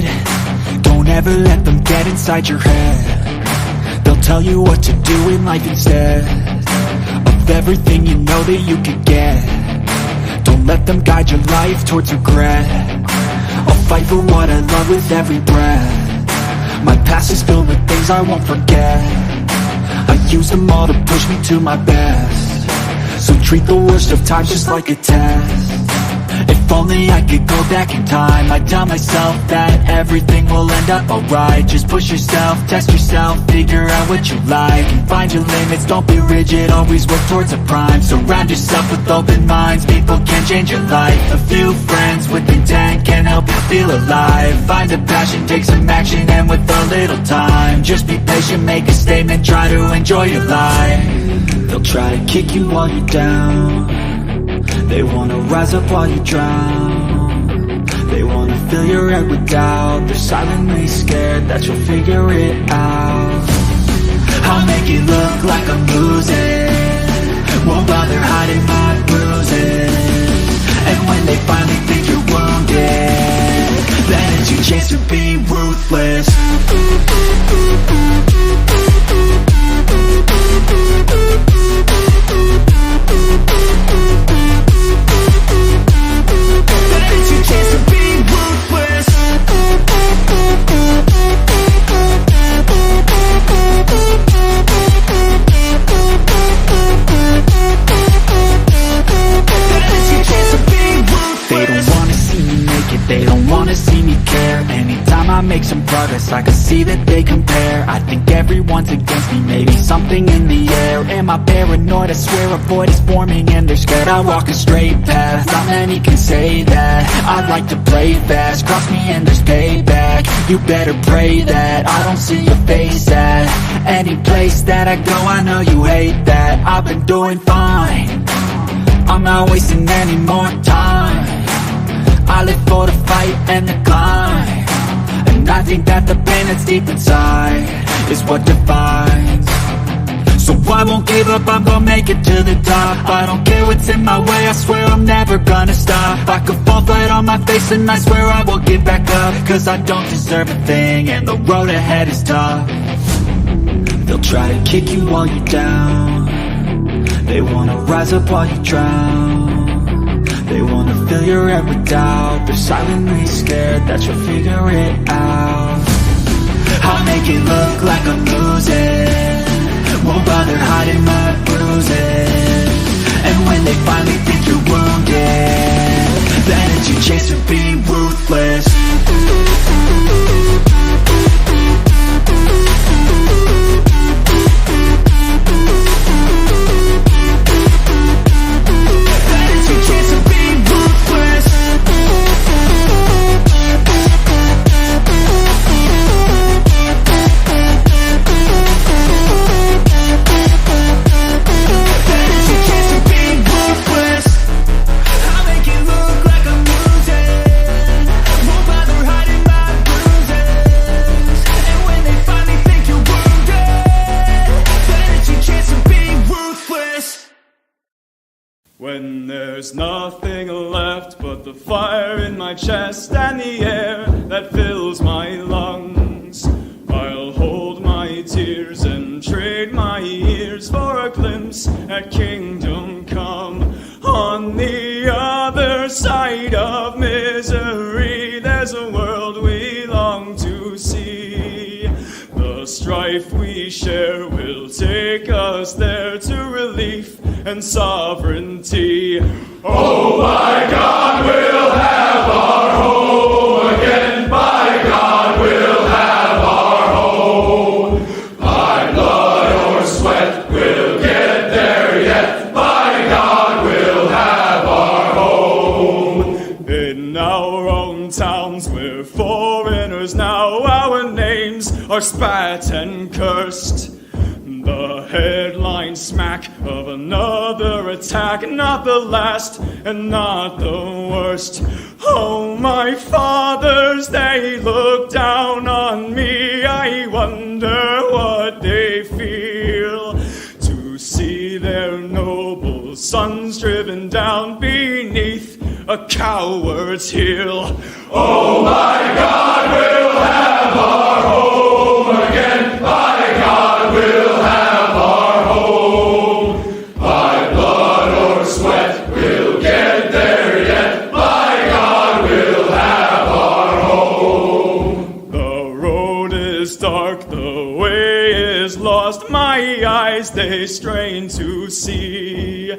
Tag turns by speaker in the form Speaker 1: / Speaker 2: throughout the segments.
Speaker 1: kid. Don't ever let them get inside your head. They'll tell you what to do in life instead of everything you know that you could get. Don't let them guide your life towards regret. I'll fight for what I love with every breath. My past is filled with things I won't forget. I use them all to push me to my best. So treat the worst of times just like a test. If only I could go back in time, I'd tell myself that everything will end up alright. Just push yourself, test yourself, figure out what you like, and find your limits, don't be rigid, always work towards a prime. Surround yourself with open minds, people can change your life. A few friends with intent can help you feel alive. Find a passion, take some action, and with a little time, just be patient, make a statement, try to enjoy your life. They'll try to kick you while you're down. They wanna rise up while you drown. They wanna fill your head with doubt. They're silently scared that you'll figure it out. I'll make it look like I'm losing, won't bother hiding my bruises. And when they finally think you're wounded, then it's your chance to be ruthless. They don't wanna see me care. Anytime I make some progress, I can see that they compare. I think everyone's against me, maybe something in the air. Am I paranoid? I swear a void is forming and they're scared. I walk a straight path, not many can say that. I like to play fast, cross me and there's payback. You better pray that I don't see your face at any place that I go. I know you hate that. I've been doing fine, I'm not wasting any more time. I live for the fight and the climb, and I think that the pain that's deep inside is what defines. So I won't give up, I'm gonna make it to the top. I don't care what's in my way, I swear I'm never gonna stop. I could fall flat on my face and I swear I will get back up, cause I don't deserve a thing and the road ahead is tough. They'll try to kick you while you're down. They wanna rise up while you drown. They wanna fill your head with doubt. They're silently scared that you'll figure it out. I'll make it look like I'm losing, won't bother hiding my bruises. And when they finally think you're wounded, then it's your chance to be ruthless.
Speaker 2: When there's nothing left but the fire in my chest and the air that fills my lungs, I'll hold my tears and trade my ears for a glimpse at kingdom come. On the other side of misery, there's a world we long to see. The strife we share will take us there to relief and sovereignty. Oh, by God, we'll have our home again. By God, we'll have our home. By blood or sweat, we'll get there yet. By God, we'll have our home. In our own towns, we're foreigners now. Our names are spat and cursed. The headline smack of another attack, not the last and not the worst. Oh, my fathers, they look down on me. I wonder what they feel to see their noble sons driven down beneath a coward's heel. Oh my God, we'll have our home again. By God, we'll have our home. By blood or sweat, we'll get there yet. By God, we'll have our home. The road is dark, the way is lost. My eyes, they strain to see.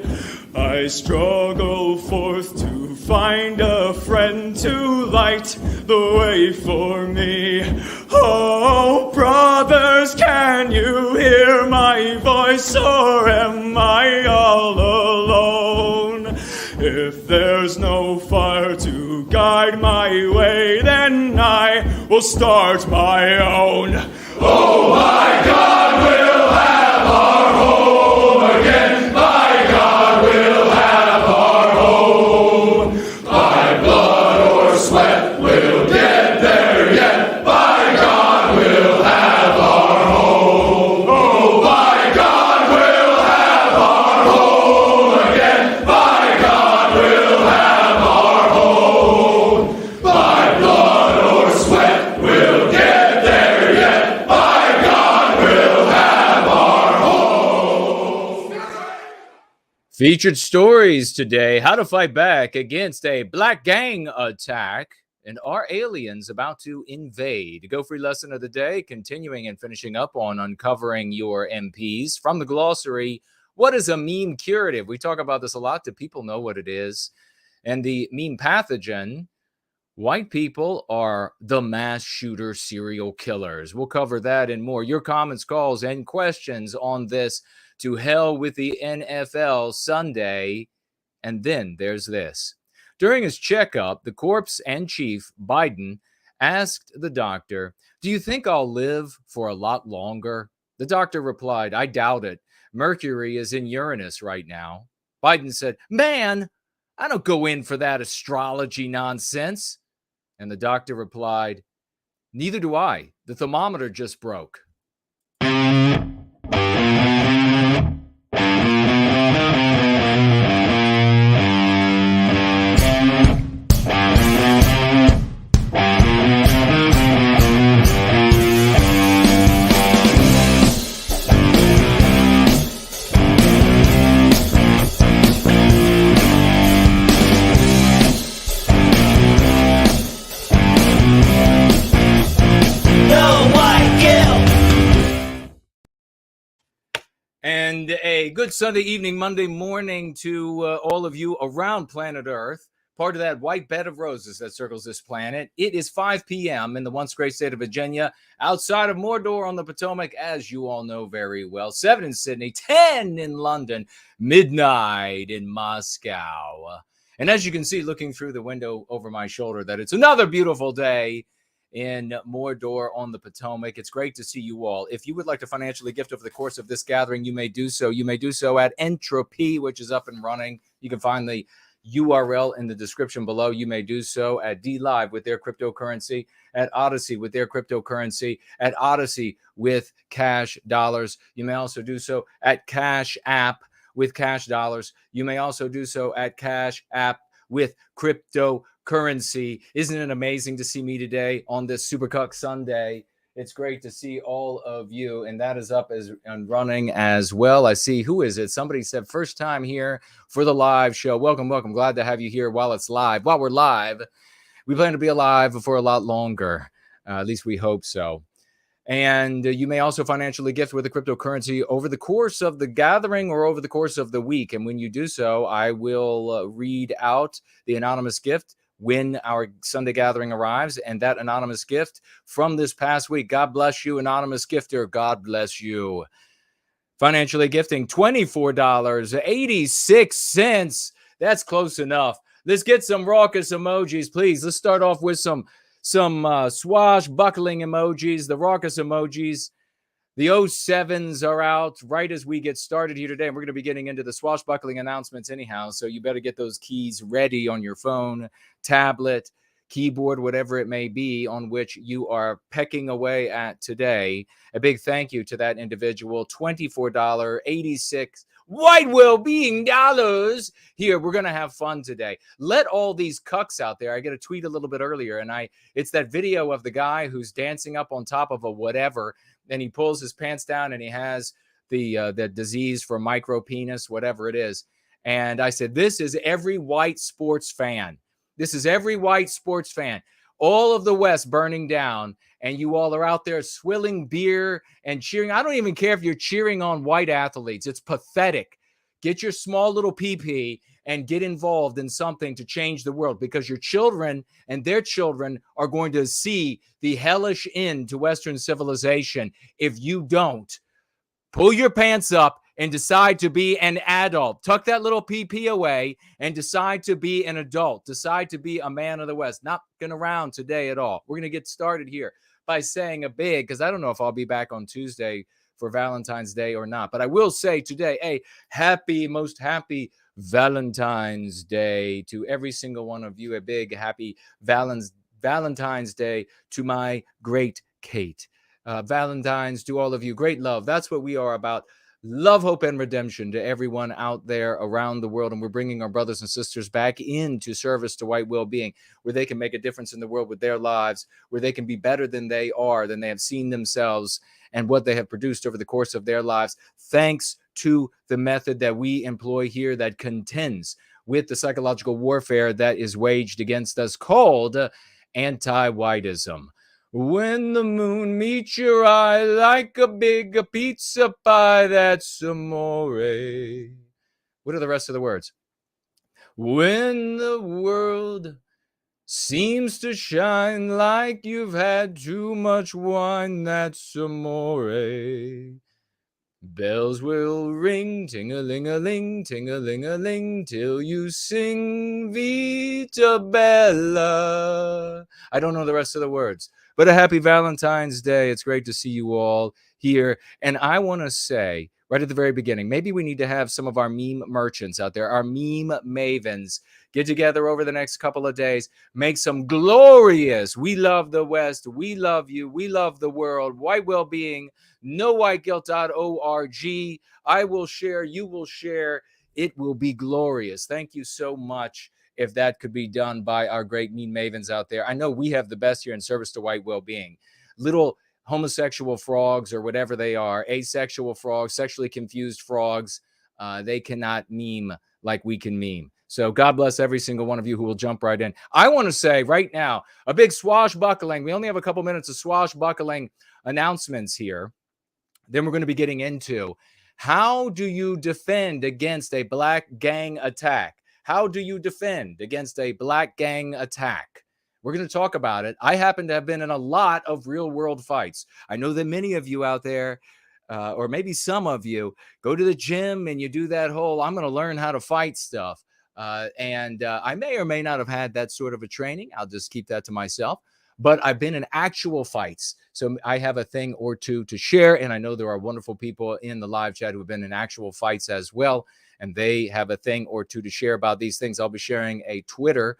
Speaker 2: I struggle forth to find a friend to light the way for me. Oh, brothers, can you hear my voice, or am I all alone? If there's no fire to guide my way, then I will start my own. Oh my God, we'll have our home again. By God, we'll have our home. By blood or sweat, we'll get there yet. By God, we'll have our home. Oh, by God, we'll have our home again. By God, we'll have our home. By blood or sweat, we'll get there yet. By God, we'll have our home.
Speaker 3: Featured stories today: how to fight back against a black gang attack, and are aliens about to invade? Go free lesson of the day, continuing and finishing up on uncovering your MPs. From the glossary, what is a meme curative? We talk about this a lot. Do people know what it is? And the meme pathogen: white people are the mass shooter serial killers. We'll cover that and more. Your comments, calls, and questions on this To Hell with the NFL Sunday. And then there's this. During his checkup, the corpse and chief, Biden, asked the doctor, "Do you think I'll live for a lot longer?" The doctor replied, "I doubt it. Mercury is in Uranus right now." Biden said, "Man, I don't go in for that astrology nonsense." And the doctor replied, "Neither do I. The thermometer just broke." And a good Sunday evening, Monday morning to all of you around planet Earth, part of that white bed of roses that circles this planet. It is 5 p.m. in the once great state of Virginia, outside of Mordor on the Potomac, as you all know very well. 7 in Sydney, 10 in London, midnight in Moscow. And as you can see, looking through the window over my shoulder, that it's another beautiful day in Mordor on the Potomac. It's great to see you all. If you would like to financially gift over the course of this gathering, you may do so. You may do so at Entropy, which is up and running. You can find the URL in the description below. You may do so at DLive with their cryptocurrency, at Odyssey with their cryptocurrency, at Odyssey with cash dollars. You may also do so at Cash App with cash dollars. You may also do so at Cash App with cryptocurrency. Isn't it amazing to see me today on this Super Cuck Sunday? It's great to see all of you, and that is up and running as well. I see, who is it? Somebody said first time here for the live show. Welcome. Glad to have you here while it's live. While we're live, we plan to be alive for a lot longer. At least we hope so. And you may also financially gift with a cryptocurrency over the course of the gathering or over the course of the week. And when you do so, I will read out the anonymous gift when our Sunday gathering arrives. And that anonymous gift from this past week, God bless you, anonymous gifter. God bless you. Financially gifting $24.86. That's close enough. Let's get some raucous emojis, please. Let's start off with some swashbuckling emojis, the raucous emojis. The 07s are out right as we get started here today. And we're going to be getting into the swashbuckling announcements anyhow. So you better get those keys ready on your phone, tablet, keyboard, whatever it may be, on which you are pecking away at today. A big thank you to that individual. $24.86 white well-being dollars. Here, we're going to have fun today. Let all these cucks out there. I get a tweet a little bit earlier, and it's that video of the guy who's dancing up on top of a whatever, and he pulls his pants down, and he has the disease for micro penis, whatever it is. And I said, this is every white sports fan. This is every white sports fan. All of the West burning down, and you all are out there swilling beer and cheering. I don't even care if you're cheering on white athletes. It's pathetic. Get your small little pee-pee and get involved in something to change the world, because your children and their children are going to see the hellish end to Western civilization if you don't. Pull your pants up and decide to be an adult. Tuck that little pee away and decide to be an adult. Decide to be a man of the West. Not going around today at all. We're going to get started here by saying a big, because I don't know if I'll be back on Tuesday for Valentine's Day or not. But I will say today, most happy Valentine's Day to every single one of you. A big happy Valentine's Day to my great Kate. Valentine's to all of you. Great love. That's what we are about. Love, hope, and redemption to everyone out there around the world. And we're bringing our brothers and sisters back into service to white well-being, where they can make a difference in the world with their lives, where they can be better than they are, than they have seen themselves, and what they have produced over the course of their lives, thanks to the method that we employ here that contends with the psychological warfare that is waged against us, called anti-whiteism. When the moon meets your eye like a big pizza pie, that's amore. What are the rest of the words? When the world seems to shine like you've had too much wine, that's amore. Bells will ring, ting-a-ling-a-ling, ting-a-ling-a-ling, till you sing Vita Bella. I don't know the rest of the words. But a happy Valentine's Day. It's great to see you all here. And I want to say right at the very beginning, maybe we need to have some of our meme merchants out there, our meme mavens, get together over the next couple of days, make some glorious, we love the West, we love you, we love the world, white well-being, nowhiteguilt.org. I will share, you will share. It will be glorious. Thank you so much. If that could be done by our great meme mavens out there. I know we have the best here in service to white well-being. Little homosexual frogs or whatever they are, asexual frogs, sexually confused frogs, they cannot meme like we can meme. So God bless every single one of you who will jump right in. I want to say right now, a big swashbuckling. We only have a couple minutes of swashbuckling announcements here. Then we're going to be getting into how do you defend against a black gang attack? How do you defend against a black gang attack? We're going to talk about it. I happen to have been in a lot of real world fights. I know that many of you out there, or maybe some of you, go to the gym and you do that whole, I'm going to learn how to fight stuff. And I may or may not have had that sort of a training. I'll just keep that to myself. But I've been in actual fights. So I have a thing or two to share. And I know there are wonderful people in the live chat who have been in actual fights as well. And they have a thing or two to share about these things. I'll be sharing a Twitter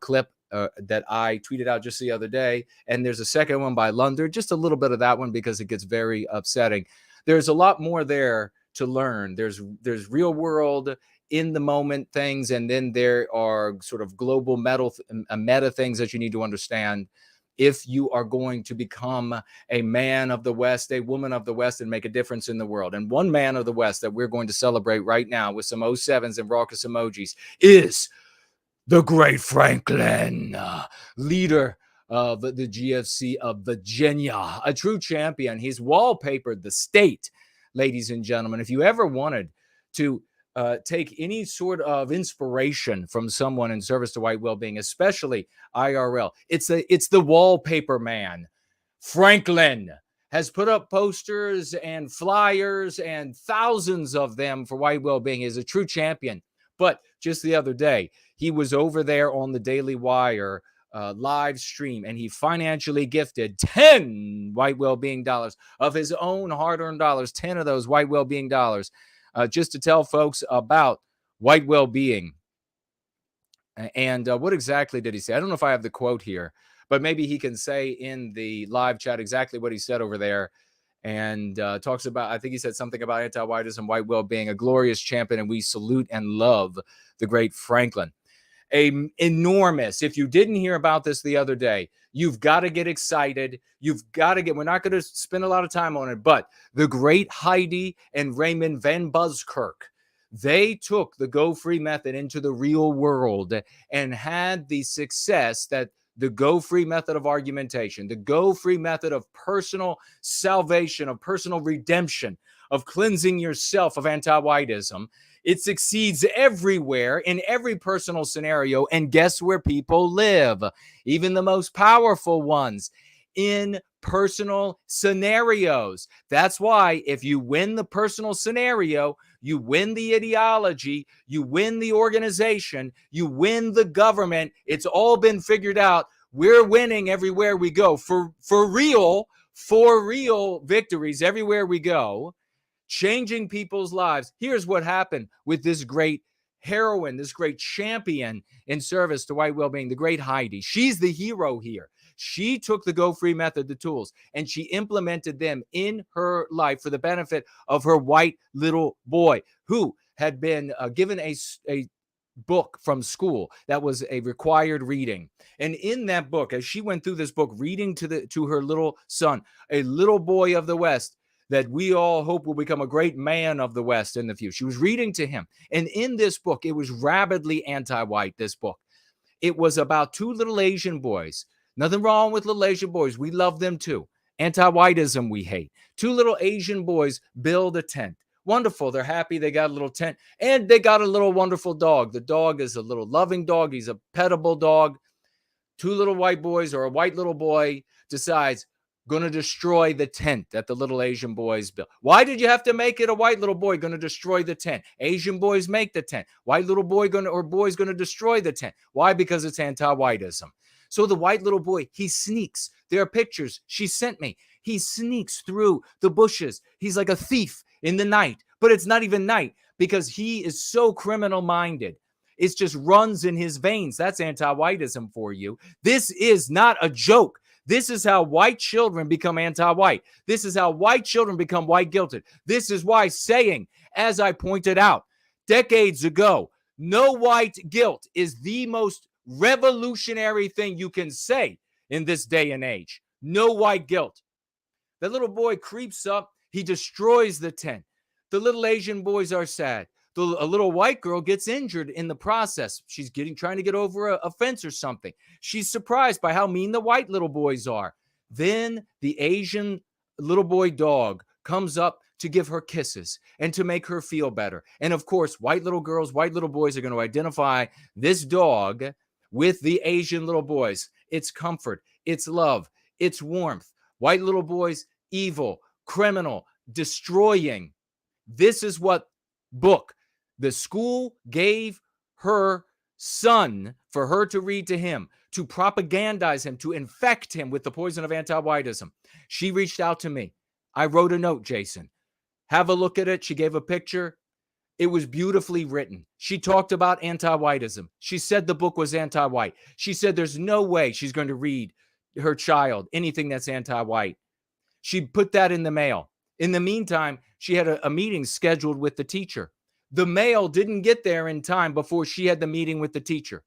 Speaker 3: clip that I tweeted out just the other day. And there's a second one by Lunder, just a little bit of that one because it gets very upsetting. There's a lot more there to learn. There's real world, in the moment things. And then there are sort of global meta things that you need to understand if you are going to become a man of the West, a woman of the West, and make a difference in the world. And one man of the West that we're going to celebrate right now with some 07s and raucous emojis is the great Franklin, leader of the GFC of Virginia, a true champion. He's wallpapered the state, ladies and gentlemen. If you ever wanted to take any sort of inspiration from someone in service to white well-being, especially IRL, it's the wallpaper man. Franklin has put up posters and flyers and thousands of them for white well-being. He's a true champion. But just the other day, he was over there on the Daily Wire live stream, and he financially gifted 10 white well-being dollars of his own hard-earned dollars, 10 of those white well-being dollars, just to tell folks about white well-being. And what exactly did he say? I don't know if I have the quote here, but maybe he can say in the live chat exactly what he said over there. And talks about, I think he said something about anti-whiteism, white will being a glorious champion, and we salute and love the great Franklin. Enormous. If you didn't hear about this the other day, you've got to get excited. We're not going to spend a lot of time on it, but the great Heidi and Raymond Van Buskirk, they took the Go Free method into the real world and had the success that the Go Free method of argumentation, the Go Free method of personal salvation, of personal redemption, of cleansing yourself of anti-whiteism. It succeeds everywhere in every personal scenario. And guess where people live? Even the most powerful ones, in personal scenarios. That's why if you win the personal scenario, you win the ideology, you win the organization, you win the government. It's all been figured out. We're winning everywhere we go for real victories everywhere we go, changing people's lives. Here's what happened with this great heroine, this great champion in service to white well-being, the great Heidi. She's the hero here. She took the Go Free method, the tools, and she implemented them in her life for the benefit of her white little boy, who had been given a book from school that was a required reading. And in that book, as she went through this book, reading to her little son, a little boy of the West, that we all hope will become a great man of the West in the future. She was reading to him. And in this book, it was rabidly anti-white, this book. It was about two little Asian boys. Nothing wrong with little Asian boys. We love them too. Anti-whiteism we hate. Two little Asian boys build a tent. Wonderful. They're happy. They got a little tent. And they got a little wonderful dog. The dog is a little loving dog. He's a pettable dog. Two little white boys, or a white little boy decides, going to destroy the tent that the little Asian boys built. Why did you have to make it a white little boy going to destroy the tent? Asian boys make the tent. White little boy boy's going to destroy the tent. Why? Because it's anti-whiteism. So the white little boy, he sneaks. There are pictures she sent me. He sneaks through the bushes. He's like a thief in the night, but it's not even night because he is so criminal-minded. It just runs in his veins. That's anti-whiteism for you. This is not a joke. This is how white children become anti-white. This is how white children become white guilted. This is why saying, as I pointed out decades ago, no white guilt is the most revolutionary thing you can say in this day and age. No white guilt. The little boy creeps up. He destroys the tent. The little Asian boys are sad. A little white girl gets injured in the process. She's trying to get over a fence or something. She's surprised by how mean the white little boys are. Then the Asian little boy dog comes up to give her kisses and to make her feel better. And of course, white little girls, white little boys are going to identify this dog with the Asian little boys. It's comfort, it's love, it's warmth. White little boys, evil, criminal, destroying. This is what book the school gave her son for her to read to him, to propagandize him, to infect him with the poison of anti-whiteism. She reached out to me. I wrote a note, Jason. Have a look at it. She gave a picture. It was beautifully written. She talked about anti-whiteism. She said the book was anti-white. She said there's no way she's going to read her child anything that's anti-white. She put that in the mail. In the meantime, she had a meeting scheduled with the teacher. The mail didn't get there in time before she had the meeting with the teacher.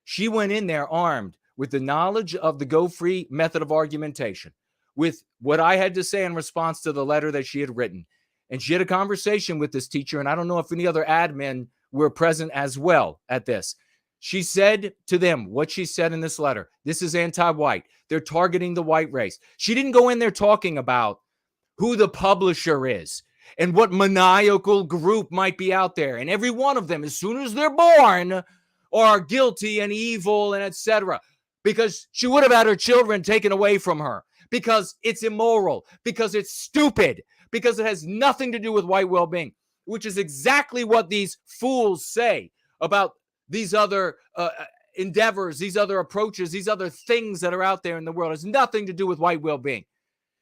Speaker 3: She went in there armed with the knowledge of the Go Free method of argumentation, with what I had to say in response to the letter that she had written. And she had a conversation with this teacher, and I don't know if any other admin were present as well at this. She said to them what she said in this letter. This is anti-white. They're targeting the white race. She didn't go in there talking about who the publisher is and what maniacal group might be out there. And every one of them, as soon as they're born, are guilty and evil and etc. Because she would have had her children taken away from her. Because it's immoral. Because it's stupid. Because it has nothing to do with white well-being. Which is exactly what these fools say about these other endeavors, these other approaches, these other things that are out there in the world. It has nothing to do with white well-being.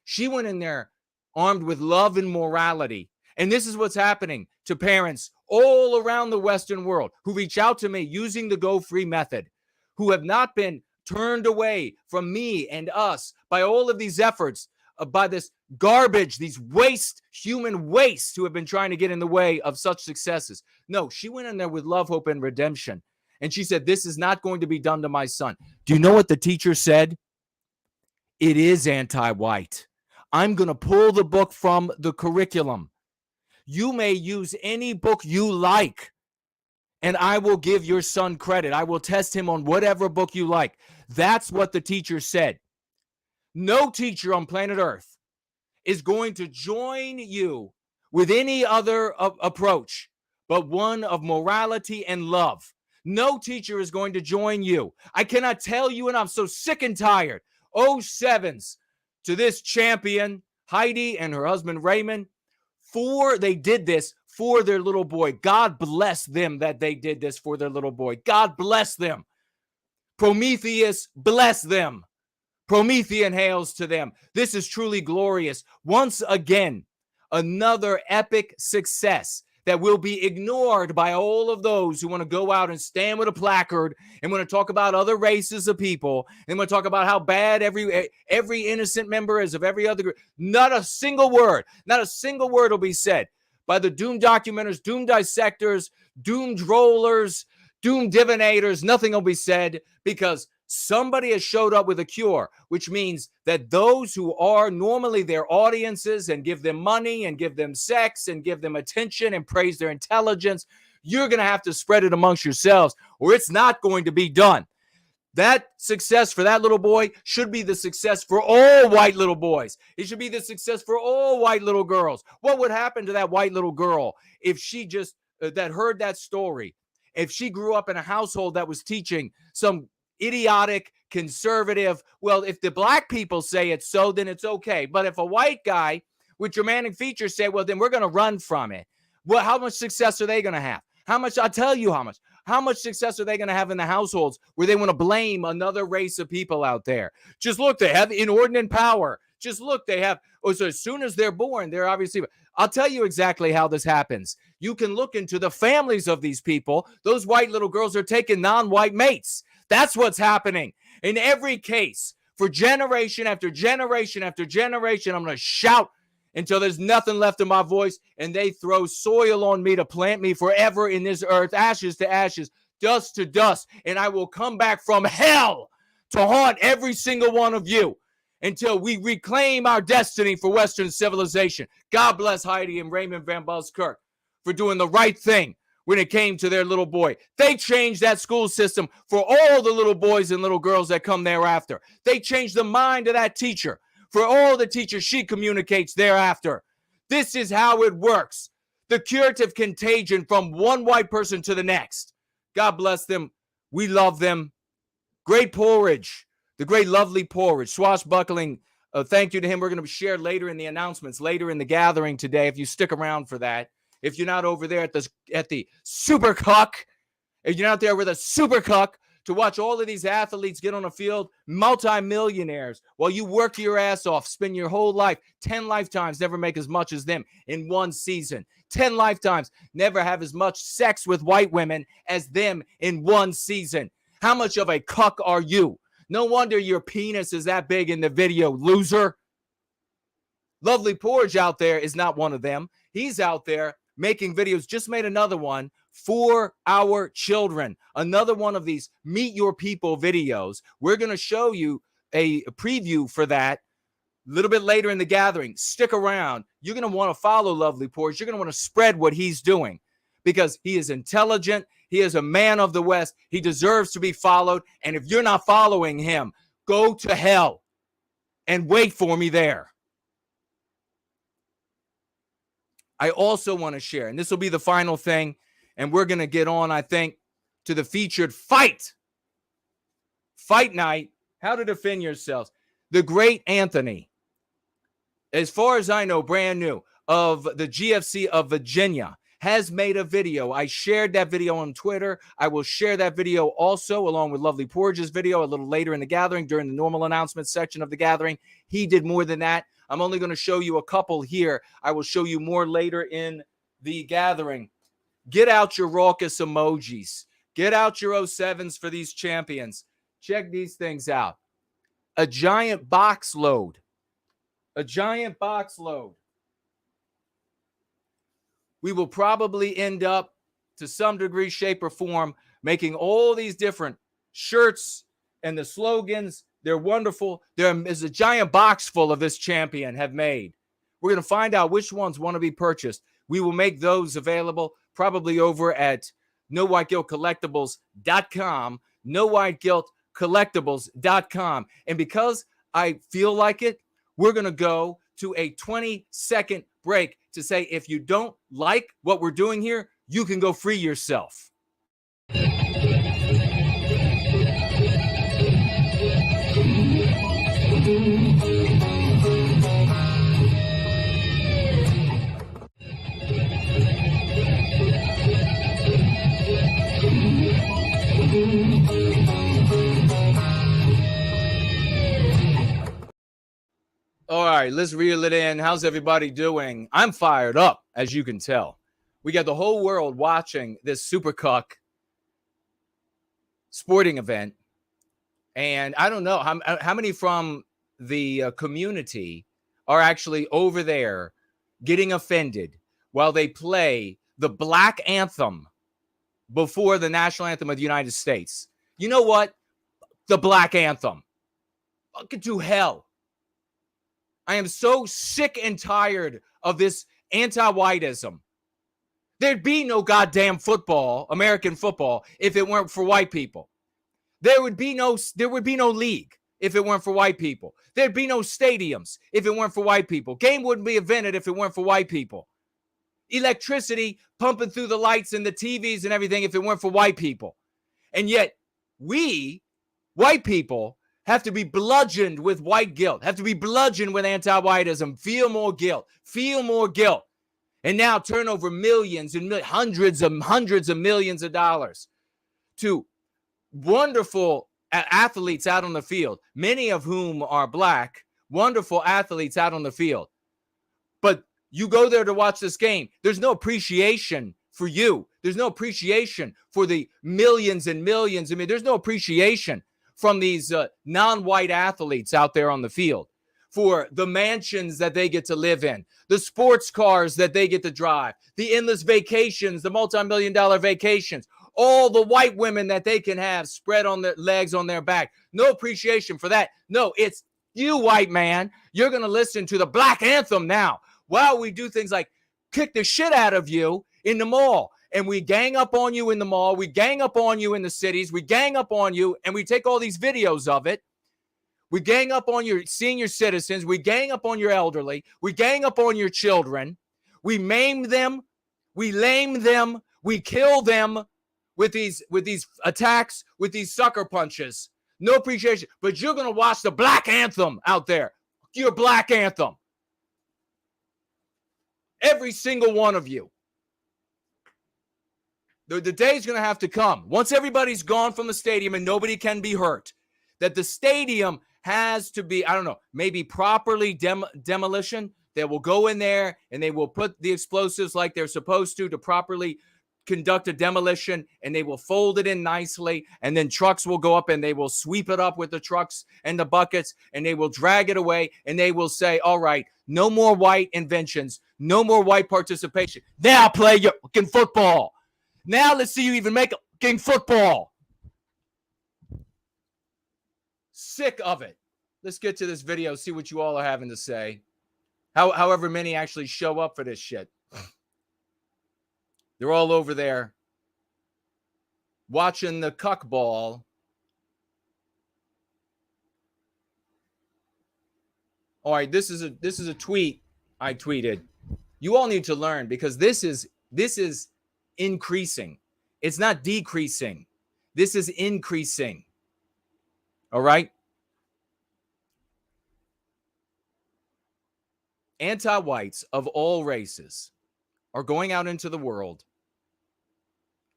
Speaker 3: She went in there armed with love and morality And this is what's happening to parents all around the Western world who reach out to me using the Go Free method, who have not been turned away from me and us by all of these efforts, by this garbage, these human waste who have been trying to get in the way of such successes. No, she went in there with love, hope, and redemption. And she said, this is not going to be done to my son. Do you know what the teacher said? It is anti-white. I'm going to pull the book from the curriculum. You may use any book you like, and I will give your son credit. I will test him on whatever book you like. That's what the teacher said. No teacher on planet Earth is going to join you with any other approach but one of morality and love. No teacher is going to join you. I cannot tell you, and I'm so sick and tired. 07s to this champion, Heidi and her husband Raymond, they did this for their little boy. God bless them that they did this for their little boy. God bless them. Prometheus, bless them. Promethean hails to them. This is truly glorious. Once again, another epic success that will be ignored by all of those who want to go out and stand with a placard and want to talk about other races of people and want to talk about how bad every innocent member is of every other group. Not a single word will be said by the doomed documenters, doomed dissectors, doomed rollers, doomed divinators. Nothing will be said because somebody has showed up with a cure, which means that those who are normally their audiences and give them money and give them sex and give them attention and praise their intelligence, you're going to have to spread it amongst yourselves or it's not going to be done. That success for that little boy should be the success for all white little boys. It should be the success for all white little girls. What would happen to that white little girl if she just that heard that story? If she grew up in a household that was teaching some idiotic, conservative, well, if the black people say it's so, then it's okay. But if a white guy with Germanic features say, well, then we're going to run from it. Well, how much success are they going to have? How much? I'll tell you how much. How much success are they going to have in the households where they want to blame another race of people out there? Just look, they have inordinate power. Just look, they have, so as soon as they're born, they're obviously, I'll tell you exactly how this happens. You can look into the families of these people. Those white little girls are taking non-white mates. That's what's happening in every case for generation after generation after generation. I'm going to shout until there's nothing left of my voice, and they throw soil on me to plant me forever in this earth, ashes to ashes, dust to dust, and I will come back from hell to haunt every single one of you until we reclaim our destiny for Western civilization. God bless Heidi and Raymond Van Buskirk for doing the right thing when it came to their little boy. They changed that school system for all the little boys and little girls that come thereafter. They changed the mind of that teacher for all the teachers she communicates thereafter. This is how it works. The curative contagion from one white person to the next. God bless them. We love them. Great porridge. The great lovely porridge. Swashbuckling. Thank you to him. We're going to share later in the announcements, later in the gathering today, if you stick around for that. If you're not over there at the super cuck, if you're not there with a super cuck to watch all of these athletes get on a field, multimillionaires, while you work your ass off, spend your whole life, 10 lifetimes, never make as much as them in one season. 10 lifetimes, never have as much sex with white women as them in one season. How much of a cuck are you? No wonder your penis is that big in the video, loser. Lovely Porridge out there is not one of them. He's out there making videos, just made another one for our children. Another one of these Meet Your People videos. We're going to show you a preview for that a little bit later in the gathering. Stick around. You're going to want to follow Lovely Porridge. You're going to want to spread what he's doing because he is intelligent. He is a man of the West. He deserves to be followed. And if you're not following him, go to hell and wait for me there. I also want to share, and this will be the final thing, and we're going to get on, I think, to the featured fight night, how to defend yourselves. The great Anthony, as far as I know, brand new, of the GFC of Virginia, has made a video. I shared that video on Twitter. I will share that video also along with Lovely Porridge's video a little later in the gathering during the normal announcement section of the gathering. He did more than that. I'm only going to show you a couple here. I will show you more later in the gathering. Get out your raucous emojis. Get out your 07s for these champions. Check these things out. A giant box load. A giant box load. We will probably end up, to some degree, shape, or form, making all these different shirts and the slogans. They're wonderful. There is a giant box full of this champion have made. We're going to find out which ones want to be purchased. We will make those available probably over at NoWhiteGuiltCollectibles.com, NoWhiteGuiltCollectibles.com. And because I feel like it, we're going to go to a 20-second break to say, if you don't like what we're doing here, you can go free yourself. All right, let's reel it in. How's everybody doing? I'm fired up, as you can tell. We got the whole world watching this Super Cuck sporting event. And I don't know how many from the community are actually over there getting offended while they play the Black Anthem before the national anthem of the United States. You know what? The Black Anthem. Fucking to hell. I am so sick and tired of this anti-whiteism. There'd be no goddamn football, American football, if it weren't for white people. There would be no league if it weren't for white people. There'd be no stadiums if it weren't for white people. Game wouldn't be invented if it weren't for white people. Electricity pumping through the lights and the TVs and everything if it weren't for white people. And yet we, white people, have to be bludgeoned with white guilt, have to be bludgeoned with anti-whiteism, feel more guilt. And now turn over millions and hundreds of millions of dollars to wonderful athletes out on the field, many of whom are black, wonderful athletes out on the field. But you go there to watch this game, there's no appreciation for you. There's no appreciation for the millions and millions. I mean, there's no appreciation from these non-white athletes out there on the field for the mansions that they get to live in, the sports cars that they get to drive, the endless vacations, the multi-million-dollar vacations, all the white women that they can have spread on their legs on their back. No appreciation for that. No, it's you, white man. You're going to listen to the Black Anthem now while we do things like kick the shit out of you in the mall. And we gang up on you in the mall. We gang up on you in the cities. We gang up on you, and we take all these videos of it. We gang up on your senior citizens. We gang up on your elderly. We gang up on your children. We maim them. We lame them. We kill them with these attacks, with these sucker punches. No appreciation. But you're going to watch the Black Anthem out there. Your Black Anthem. Every single one of you. The day's going to have to come. Once everybody's gone from the stadium and nobody can be hurt, that the stadium has to be, I don't know, maybe properly demolition. They will go in there and they will put the explosives like they're supposed to properly conduct a demolition, and they will fold it in nicely, and then trucks will go up and they will sweep it up with the trucks and the buckets, and they will drag it away, and they will say, all right, no more white inventions, no more white participation. Now play your fucking football. Now let's see you even make a fucking football. Sick of it. Let's get to this video, see what you all are having to say. However many actually show up for this shit. They're all over there watching the cuck ball. All right, this is a tweet I tweeted. You all need to learn, because this is increasing. It's not decreasing. This is increasing. All right? Anti-whites of all races are going out into the world.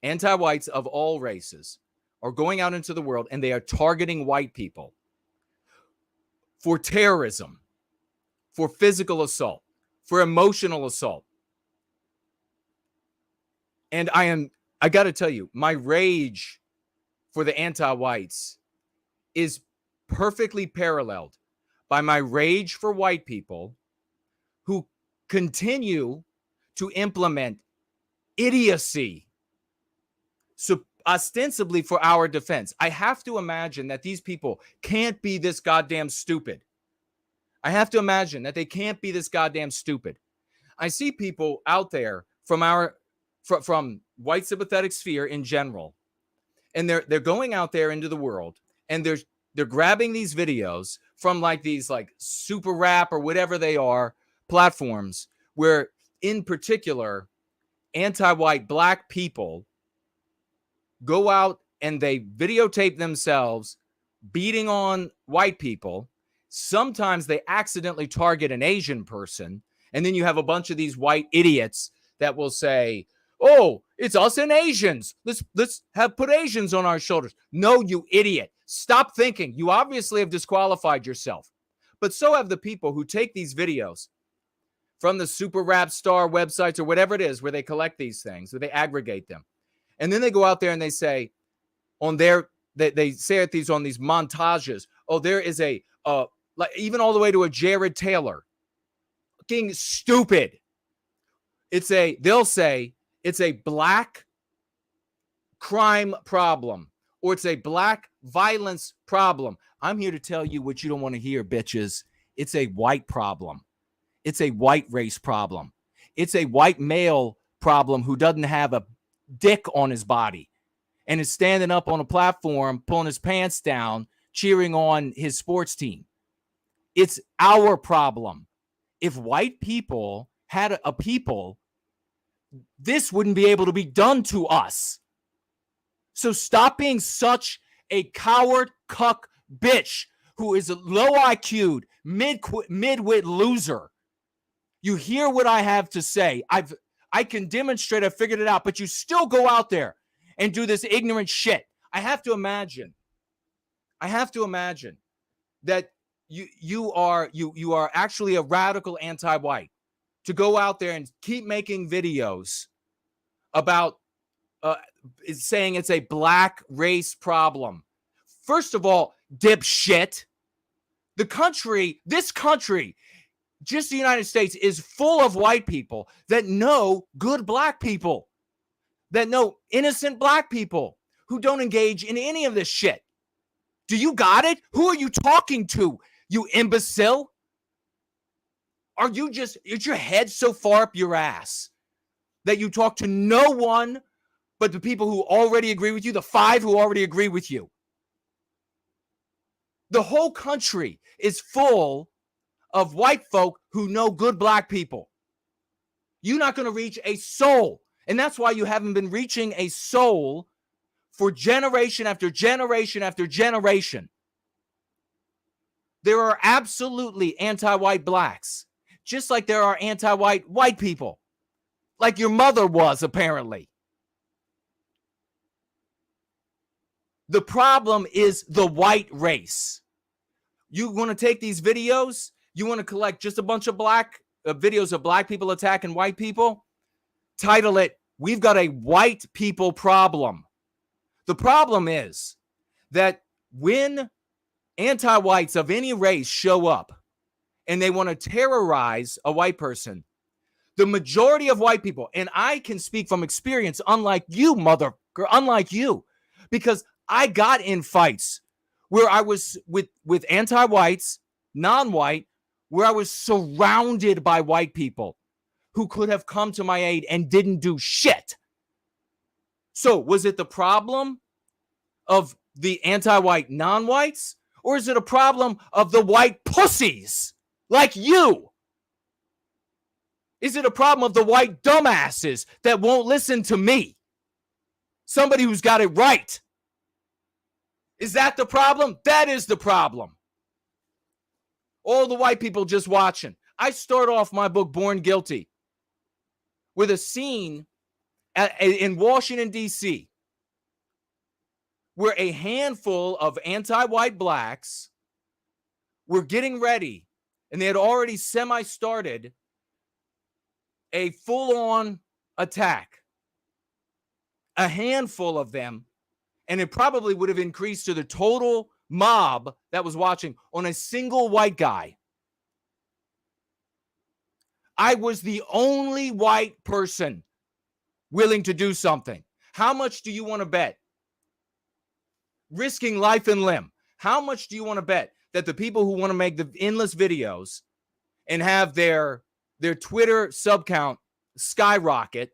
Speaker 3: Anti-whites of all races are going out into the world, and they are targeting white people for terrorism, for physical assault, for emotional assault. And I got to tell you, my rage for the anti-whites is perfectly paralleled by my rage for white people who continue to implement idiocy, so ostensibly for our defense. I have to imagine that these people can't be this goddamn stupid. I have to imagine that they can't be this goddamn stupid. I see people out there from white sympathetic sphere in general, and they're going out there into the world, and they're grabbing these videos from like these like super rap or whatever they are platforms, where in particular anti-white black people go out and they videotape themselves beating on white people. Sometimes they accidentally target an Asian person, and then you have a bunch of these white idiots that will say, "Oh, it's us and Asians. Let's put Asians on our shoulders." No, you idiot. Stop thinking. You obviously have disqualified yourself. But so have the people who take these videos from the super rap star websites or whatever it is where they collect these things, where they aggregate them. And then they go out there and they say they say at these on these montages, "Oh, there is a like even all the way to a Jared Taylor." Fucking stupid. They'll say it's a black crime problem, or it's a black violence problem. I'm here to tell you what you don't want to hear, bitches. It's a white problem. It's a white race problem. It's a white male problem who doesn't have a dick on his body and is standing up on a platform, pulling his pants down, cheering on his sports team. It's our problem. If white people had a people, this wouldn't be able to be done to us. So stop being such a coward cuck bitch who is a low IQ'd, mid-wit loser. You hear what I have to say. I can demonstrate, I figured it out, but you still go out there and do this ignorant shit. I have to imagine that you are actually a radical anti-white to go out there and keep making videos about saying it's a black race problem. First of all, dipshit, this country, just the United States, is full of white people that know good black people, that know innocent black people who don't engage in any of this shit. Do you got it? Who are you talking to, you imbecile? Are you is your head so far up your ass that you talk to no one but the people who already agree with you, the 5 who already agree with you? The whole country is full of white folk who know good black people. You're not going to reach a soul. And that's why you haven't been reaching a soul for generation after generation after generation. There are absolutely anti-white blacks, just like there are anti-white white people, like your mother was, apparently. The problem is the white race. You want to take these videos, you want to collect just a bunch of black videos of black people attacking white people, title it, "We've got a white people problem." The problem is that when anti-whites of any race show up and they want to terrorize a white person, the majority of white people, and I can speak from experience, unlike you, unlike you, because I got in fights where I was with anti-whites, non-white, where I was surrounded by white people who could have come to my aid and didn't do shit. So was it the problem of the anti-white non-whites, or is it a problem of the white pussies like you? Is it a problem of the white dumbasses that won't listen to me? Somebody who's got it right. Is that the problem? That is the problem. All the white people just watching. I start off my book, Born Guilty, with a scene in Washington, D.C., where a handful of anti-white blacks were getting ready And they had already semi-started a full-on attack. A handful of them, and it probably would have increased to the total mob that was watching on a single white guy. I was the only white person willing to do something. How much do you want to bet? Risking life and limb. How much do you want to bet that the people who want to make the endless videos and have their Twitter sub count skyrocket,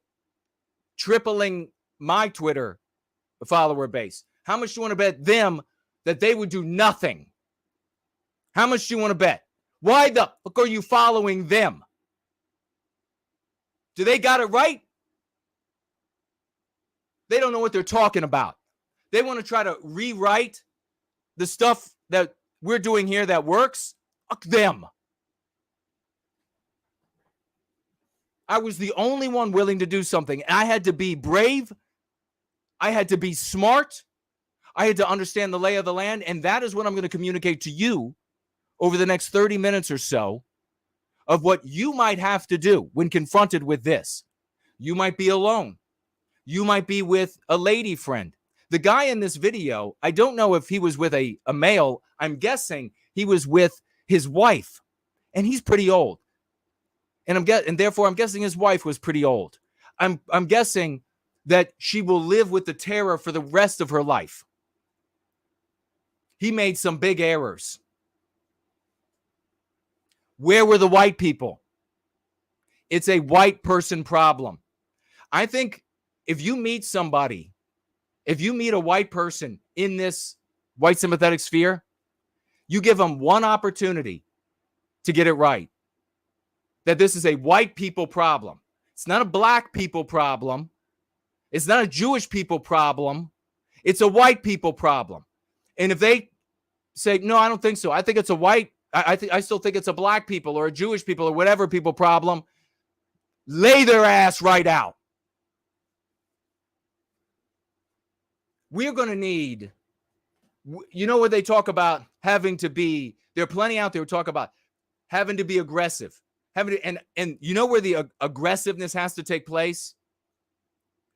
Speaker 3: tripling my Twitter follower base, how much do you want to bet them that they would do nothing? How much do you want to bet? Why the fuck are you following them? Do they got it right? They don't know what they're talking about. They want to try to rewrite the stuff that we're doing here that works. Fuck them. I was the only one willing to do something. I had to be brave. I had to be smart. I had to understand the lay of the land. And that is what I'm going to communicate to you over the next 30 minutes or so of what you might have to do when confronted with this. You might be alone. You might be with a lady friend. The guy in this video, I don't know if he was with a male. I'm guessing he was with his wife. And he's pretty old. And therefore I'm guessing his wife was pretty old. I'm guessing that she will live with the terror for the rest of her life. He made some big errors. Where were the white people? It's a white person problem. I think if you meet somebody, if you meet a white person in this white sympathetic sphere, you give them one opportunity to get it right. That this is a white people problem. It's not a black people problem. It's not a Jewish people problem. It's a white people problem. And if they say, no, I don't think so. I think it's a white, I still think it's a black people or a Jewish people or whatever people problem, lay their ass right out. We're going to need, you know what they talk about having to be, there are plenty out there who talk about having to be aggressive. And you know where the aggressiveness has to take place?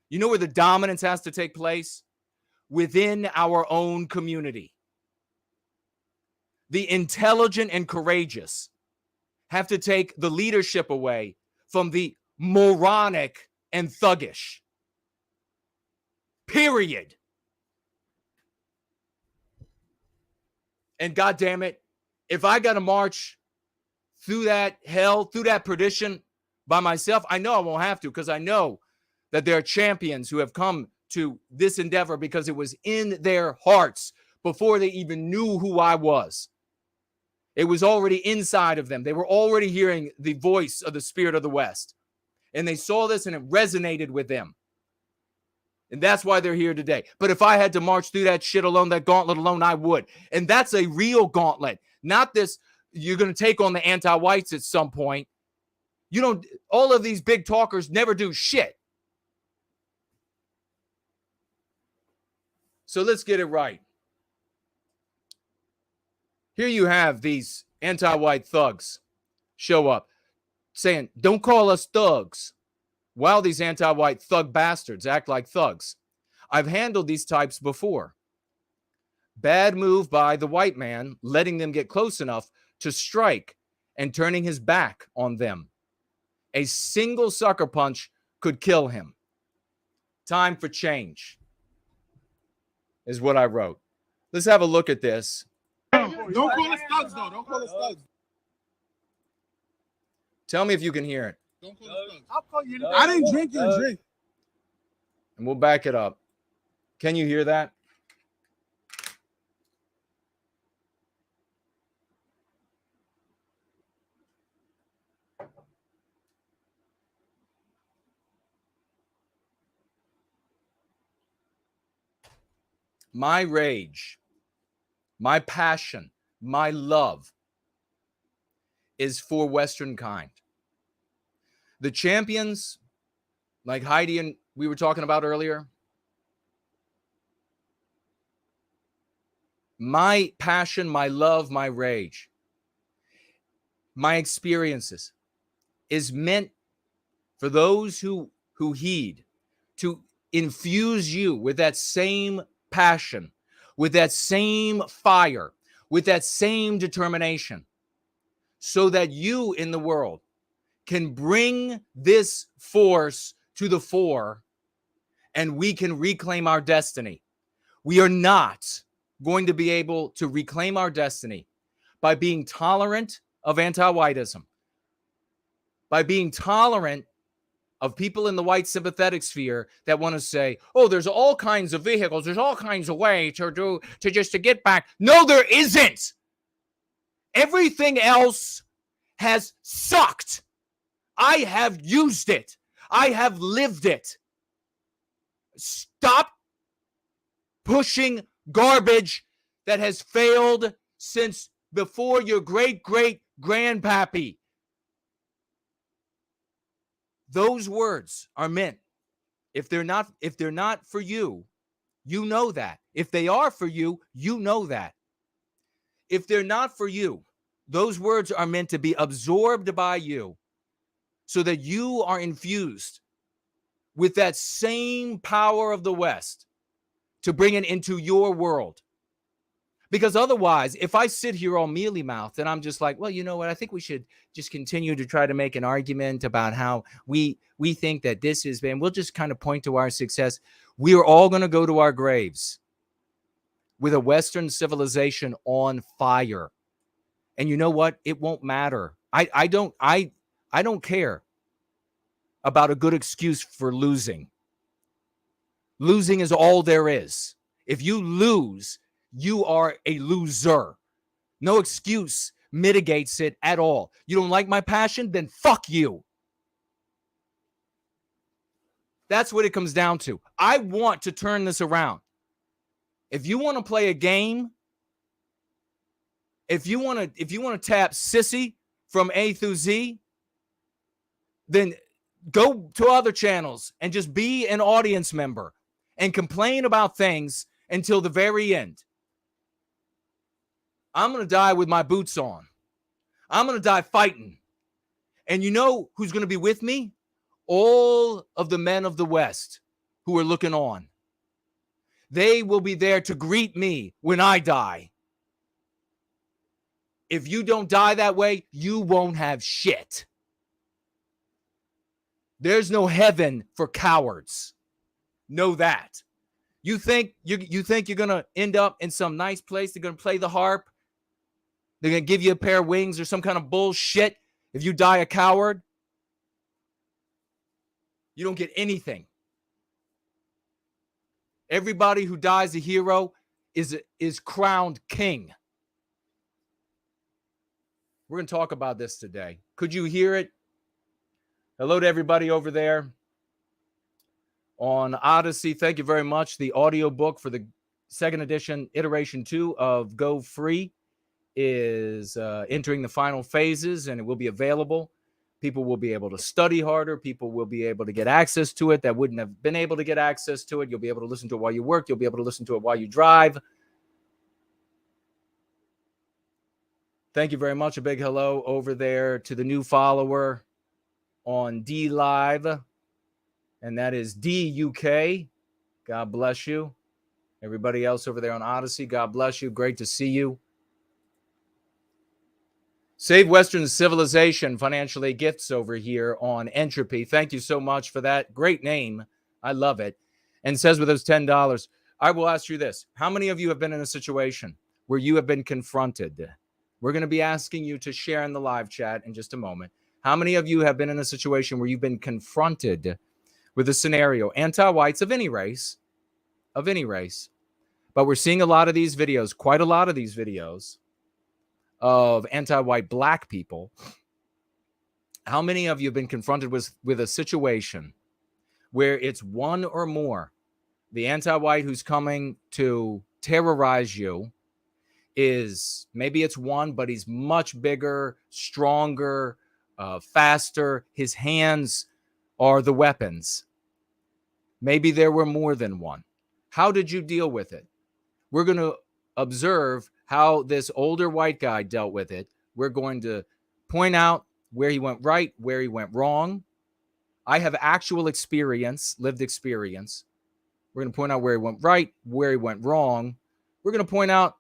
Speaker 3: You know where the dominance has to take place? Within our own community. The intelligent and courageous have to take the leadership away from the moronic and thuggish. Period. And God damn it, if I got to march through that hell, through that perdition by myself, I know I won't have to, because I know that there are champions who have come to this endeavor because it was in their hearts before they even knew who I was. It was already inside of them. They were already hearing the voice of the Spirit of the West. And they saw this and it resonated with them. And that's why they're here today. But if I had to march through that shit alone, that gauntlet alone, I would. And that's a real gauntlet. Not this, you're going to take on the anti-whites at some point. You don't, all of these big talkers never do shit. So let's get it right. Here you have these anti-white thugs show up saying, don't call us thugs. While these anti-white thug bastards act like thugs. I've handled these types before. Bad move by the white man, letting them get close enough to strike and turning his back on them. A single sucker punch could kill him. Time for change is what I wrote. Let's have a look at this.
Speaker 4: Don't call us thugs, though. Don't call us thugs.
Speaker 3: Tell me if you can hear it.
Speaker 4: Don't call us thugs. I'll call you. I didn't drink your drink.
Speaker 3: And we'll back it up. Can you hear that? My rage, my passion, my love is for Western kind. The champions, like Heidi and we were talking about earlier, my passion, my love, my rage. my experiences is meant for those who heed, to infuse you with that same passion, with that same fire, with that same determination, so that you in the world can bring this force to the fore and we can reclaim our destiny. We are not going to be able to reclaim our destiny by being tolerant of anti-whiteism, by being tolerant of people in the white sympathetic sphere that want to say, oh, there's all kinds of vehicles, there's all kinds of ways to get back. No, there isn't. Everything else has sucked. I have used it. I have lived it. Stop pushing garbage that has failed since before your great-great-grandpappy. Those words are meant. If they're not for you, you know that. If they are for you, you know that. If they're not for you, those words are meant to be absorbed by you so that you are infused with that same power of the West to bring it into your world. Because otherwise, if I sit here all mealy-mouthed and I'm just like, well, you know what? I think we should just continue to try to make an argument about how we think that this is, and we'll just kind of point to our success. We are all going to go to our graves with a Western civilization on fire. And you know what? It won't matter. I don't care about a good excuse for losing. Losing is all there is. If you lose, you are a loser. No excuse mitigates it at all. You don't like my passion? Then fuck you. That's what it comes down to. I want to turn this around. If you want to play a game, if you want to tap sissy from A through Z, then go to other channels and just be an audience member and complain about things until the very end. I'm going to die with my boots on. I'm going to die fighting. And you know who's going to be with me? All of the men of the West who are looking on. They will be there to greet me when I die. If you don't die that way, you won't have shit. There's no heaven for cowards. Know that. You think you're going to end up in some nice place? They're going to play the harp. They're going to give you a pair of wings or some kind of bullshit if you die a coward. You don't get anything. Everybody who dies a hero is crowned king. We're going to talk about this today. Could you hear it? Hello to everybody over there on Odyssey. Thank you very much. The audiobook for the second edition, iteration 2 of Go Free is entering the final phases, and it will be available. People will be able to study harder. People will be able to get access to it that wouldn't have been able to get access to it. You'll be able to listen to it while you work. You'll be able to listen to it while you drive. Thank you very much. A big hello over there to the new follower on D Live, and that is DUK. God bless you. Everybody else over there on Odyssey, God bless you. Great to see you. Save Western Civilization Financial Aid Gifts over here on Entropy. Thank you so much for that. Great name. I love it. And says with those $10, I will ask you this. How many of you have been in a situation where you have been confronted? We're going to be asking you to share in the live chat in just a moment. How many of you have been in a situation where you've been confronted with a scenario? Anti-whites of any race. But we're seeing a lot of these videos, quite a lot of these videos, of anti-white black people. How many of you have been confronted with a situation where it's one or more, the anti-white who's coming to terrorize you is, maybe it's one, but he's much bigger, stronger, faster. His hands are the weapons. Maybe there were more than one. How did you deal with it? We're going to observe how this older white guy dealt with it. We're going to point out where he went right, where he went wrong. I have actual experience, lived experience. We're going to point out where he went right, where he went wrong. We're going to point out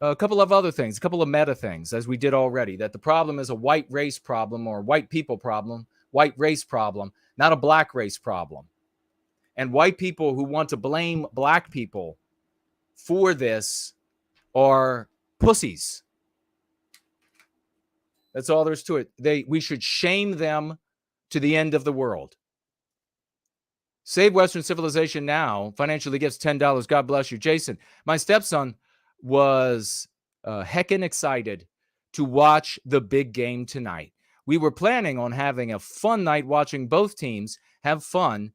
Speaker 3: a couple of other things, a couple of meta things, as we did already, that the problem is a white race problem or white people problem, white race problem, not a black race problem. And white people who want to blame black people for this are pussies. That's all there is to it. We should shame them to the end of the world. Save Western Civilization Now financially gives $10. God bless you. Jason, my stepson was heckin' excited to watch the big game tonight. We were planning on having a fun night watching both teams have fun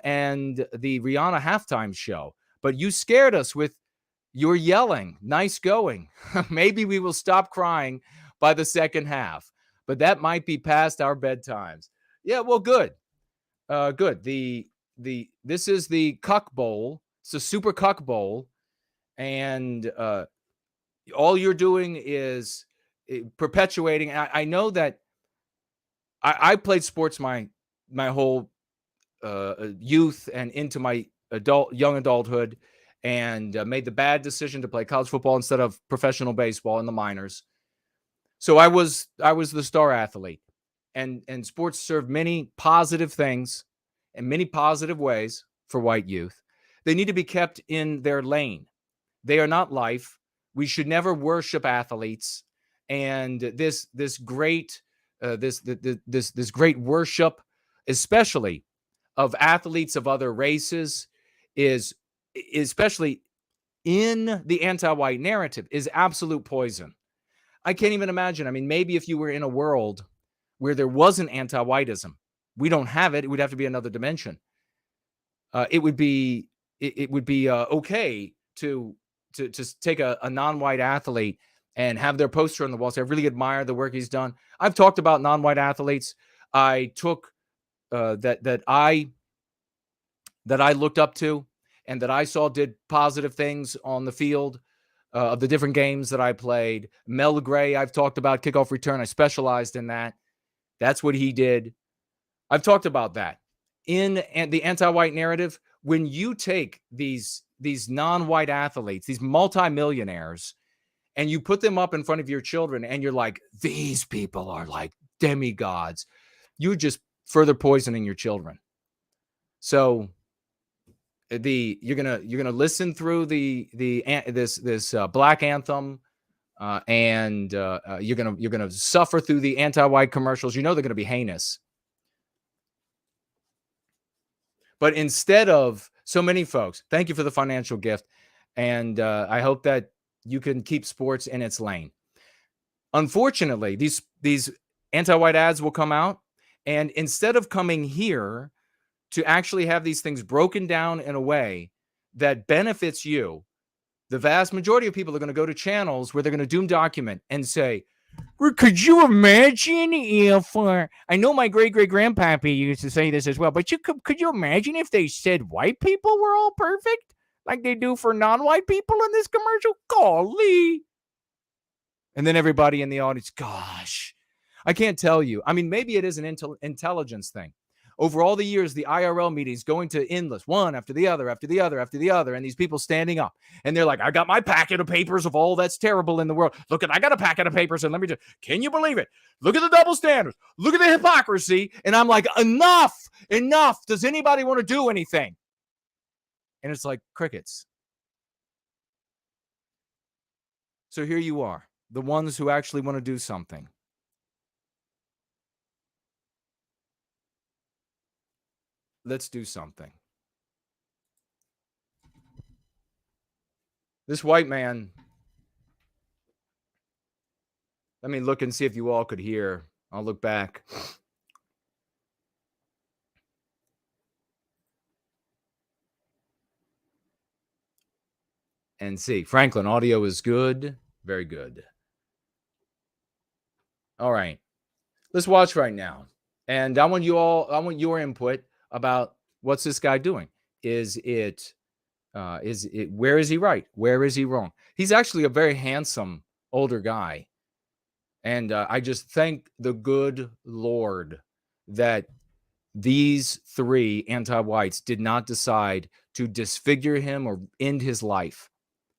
Speaker 3: and the Rihanna halftime show. But you scared us with your yelling. Nice going. Maybe we will stop crying by the second half. But that might be past our bedtimes. Yeah, well, good. Good. This is the Cuck Bowl. It's a Super Cuck Bowl. And all you're doing is perpetuating. I know that I played sports my whole youth and into my young adulthood, and made the bad decision to play college football instead of professional baseball in the minors. So I was the star athlete, and sports served many positive things in many positive ways for white youth. They need to be kept in their lane. They are not life. We should never worship athletes. And this great great worship, especially of athletes of other races, is especially in the anti-white narrative, is absolute poison. I can't even imagine. I mean, maybe if you were in a world where there wasn't anti-whiteism, we don't have it. It would have to be another dimension. It would be okay to take a non-white athlete and have their poster on the wall. So I really admire the work he's done. I've talked about non-white athletes. I took that I looked up to and that I saw did positive things on the field of the different games that I played. Mel Gray, I've talked about kickoff return. I specialized in that. That's what he did. I've talked about that. In the anti-white narrative, when you take these non-white athletes, these multimillionaires, and you put them up in front of your children and you're like, these people are like demigods, you're just further poisoning your children. So you're gonna listen through this black anthem, and you're gonna suffer through the anti-white commercials. You know they're gonna be heinous. But instead of so many folks, thank you for the financial gift, and I hope that you can keep sports in its lane. Unfortunately, these anti-white ads will come out, and instead of coming here to actually have these things broken down in a way that benefits you, the vast majority of people are going to go to channels where they're going to doom document and say, could you imagine if I know my great-great-grandpappy used to say this as well, but could you imagine if they said white people were all perfect like they do for non-white people in this commercial? Golly. And then everybody in the audience, gosh, I can't tell you. I mean, maybe it is an intelligence thing. Over all the years, the IRL meetings going to endless, one after the other, after the other, after the other, and these people standing up. And they're like, I got my packet of papers of all that's terrible in the world. Look, I got a packet of papers, and let me just, can you believe it? Look at the double standards. Look at the hypocrisy. And I'm like, enough. Does anybody want to do anything? And it's like crickets. So here you are, the ones who actually want to do something. Let's do something. This white man, let me look and see if you all could hear. I'll look back. And see. Franklin, audio is good. Very good. All right. Let's watch right now. And I want your input about what's this guy doing. Is it where is he right? Where is he wrong? He's actually a very handsome older guy. And I just thank the good Lord that these three anti-whites did not decide to disfigure him or end his life.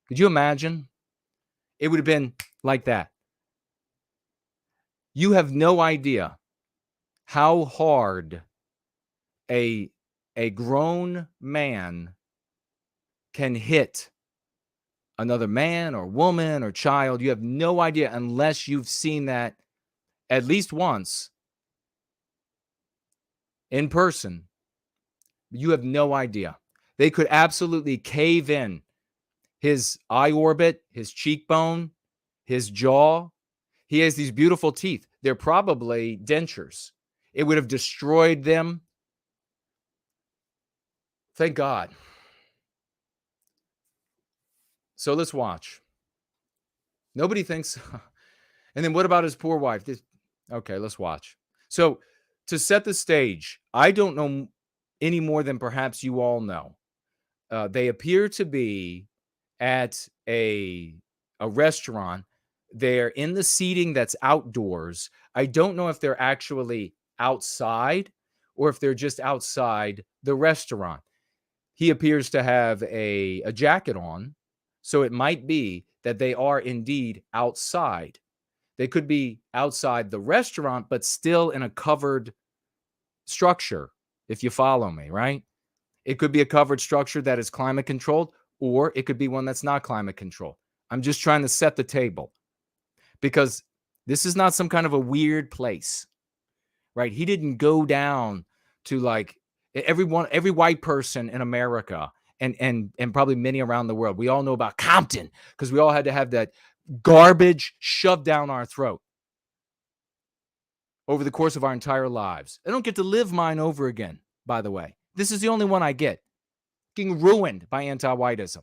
Speaker 3: Could you imagine? It would have been like that. You have no idea how hard a grown man can hit another man or woman or child. You have no idea unless you've seen that at least once in person. You have no idea. They could absolutely cave in his eye orbit, his cheekbone, his jaw. He has these beautiful teeth. They're probably dentures. It would have destroyed them. Thank God. So let's watch. Nobody thinks. And then what about his poor wife? Okay, let's watch. So to set the stage, I don't know any more than perhaps you all know. They appear to be at a restaurant. They're in the seating that's outdoors. I don't know if they're actually outside or if they're just outside the restaurant. He appears to have a jacket on, so it might be that they are indeed outside. They could be outside the restaurant, but still in a covered structure, if you follow me, right? It could be a covered structure that is climate controlled, or it could be one that's not climate controlled. I'm just trying to set the table because this is not some kind of a weird place, right? He didn't go down to like every white person in America and probably many around the world. We all know about Compton because we all had to have that garbage shoved down our throat over the course of our entire lives. I don't get to live mine over again, by the way. This is the only one I get. Getting ruined by anti-whiteism.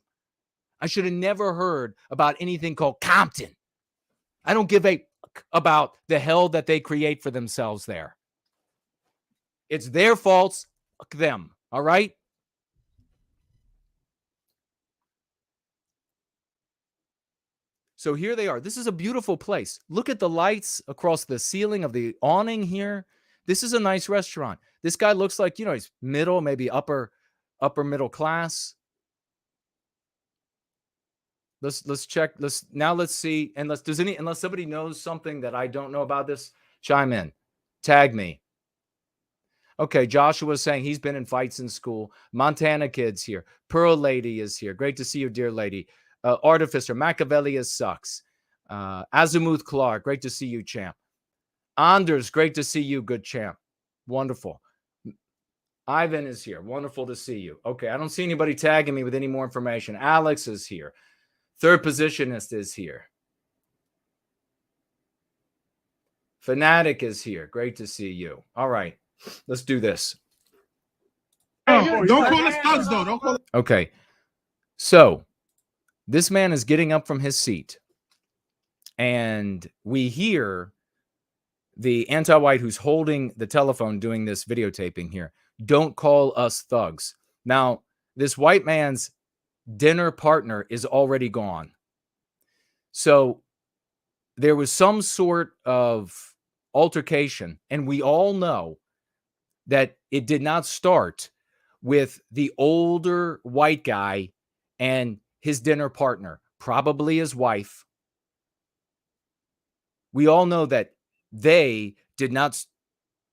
Speaker 3: I should have never heard about anything called Compton. I don't give a fuck about the hell that they create for themselves there. It's their faults. Fuck them. All right? So here they are. This is a beautiful place. Look at the lights across the ceiling of the awning here. This is a nice restaurant. This guy looks like, he's middle, maybe upper middle class. Let's check. Let's see. Unless somebody knows something that I don't know about this, chime in. Tag me. Okay, Joshua's saying he's been in fights in school. Montana kid's here. Pearl Lady is here. Great to see you, dear lady. Artificer, Machiavelli sucks. Azimuth Clark, great to see you, champ. Anders, great to see you, good champ. Wonderful. Ivan is here. Wonderful to see you. Okay, I don't see anybody tagging me with any more information. Alex is here. Third positionist is here. Fanatic is here. Great to see you. All right, let's do this.
Speaker 4: Don't call us thugs, though. Don't call.
Speaker 3: Okay, so this man is getting up from his seat, and we hear the anti-white who's holding the telephone doing this videotaping here. Don't call us thugs. Now, this white man's dinner partner is already gone. So there was some sort of altercation, and we all know that it did not start with the older white guy and his dinner partner, probably his wife. We all know that they did not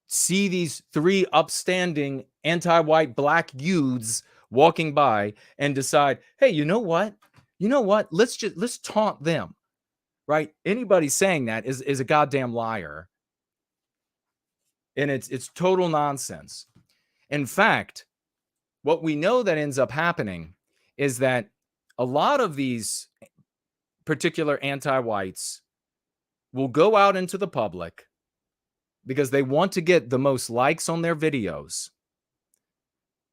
Speaker 3: see these three upstanding anti-white black youths walking by and decide, hey, you know what? Let's taunt them, right? Anybody saying that is a goddamn liar. And it's total nonsense. In fact, what we know that ends up happening is that a lot of these particular anti-whites will go out into the public because they want to get the most likes on their videos.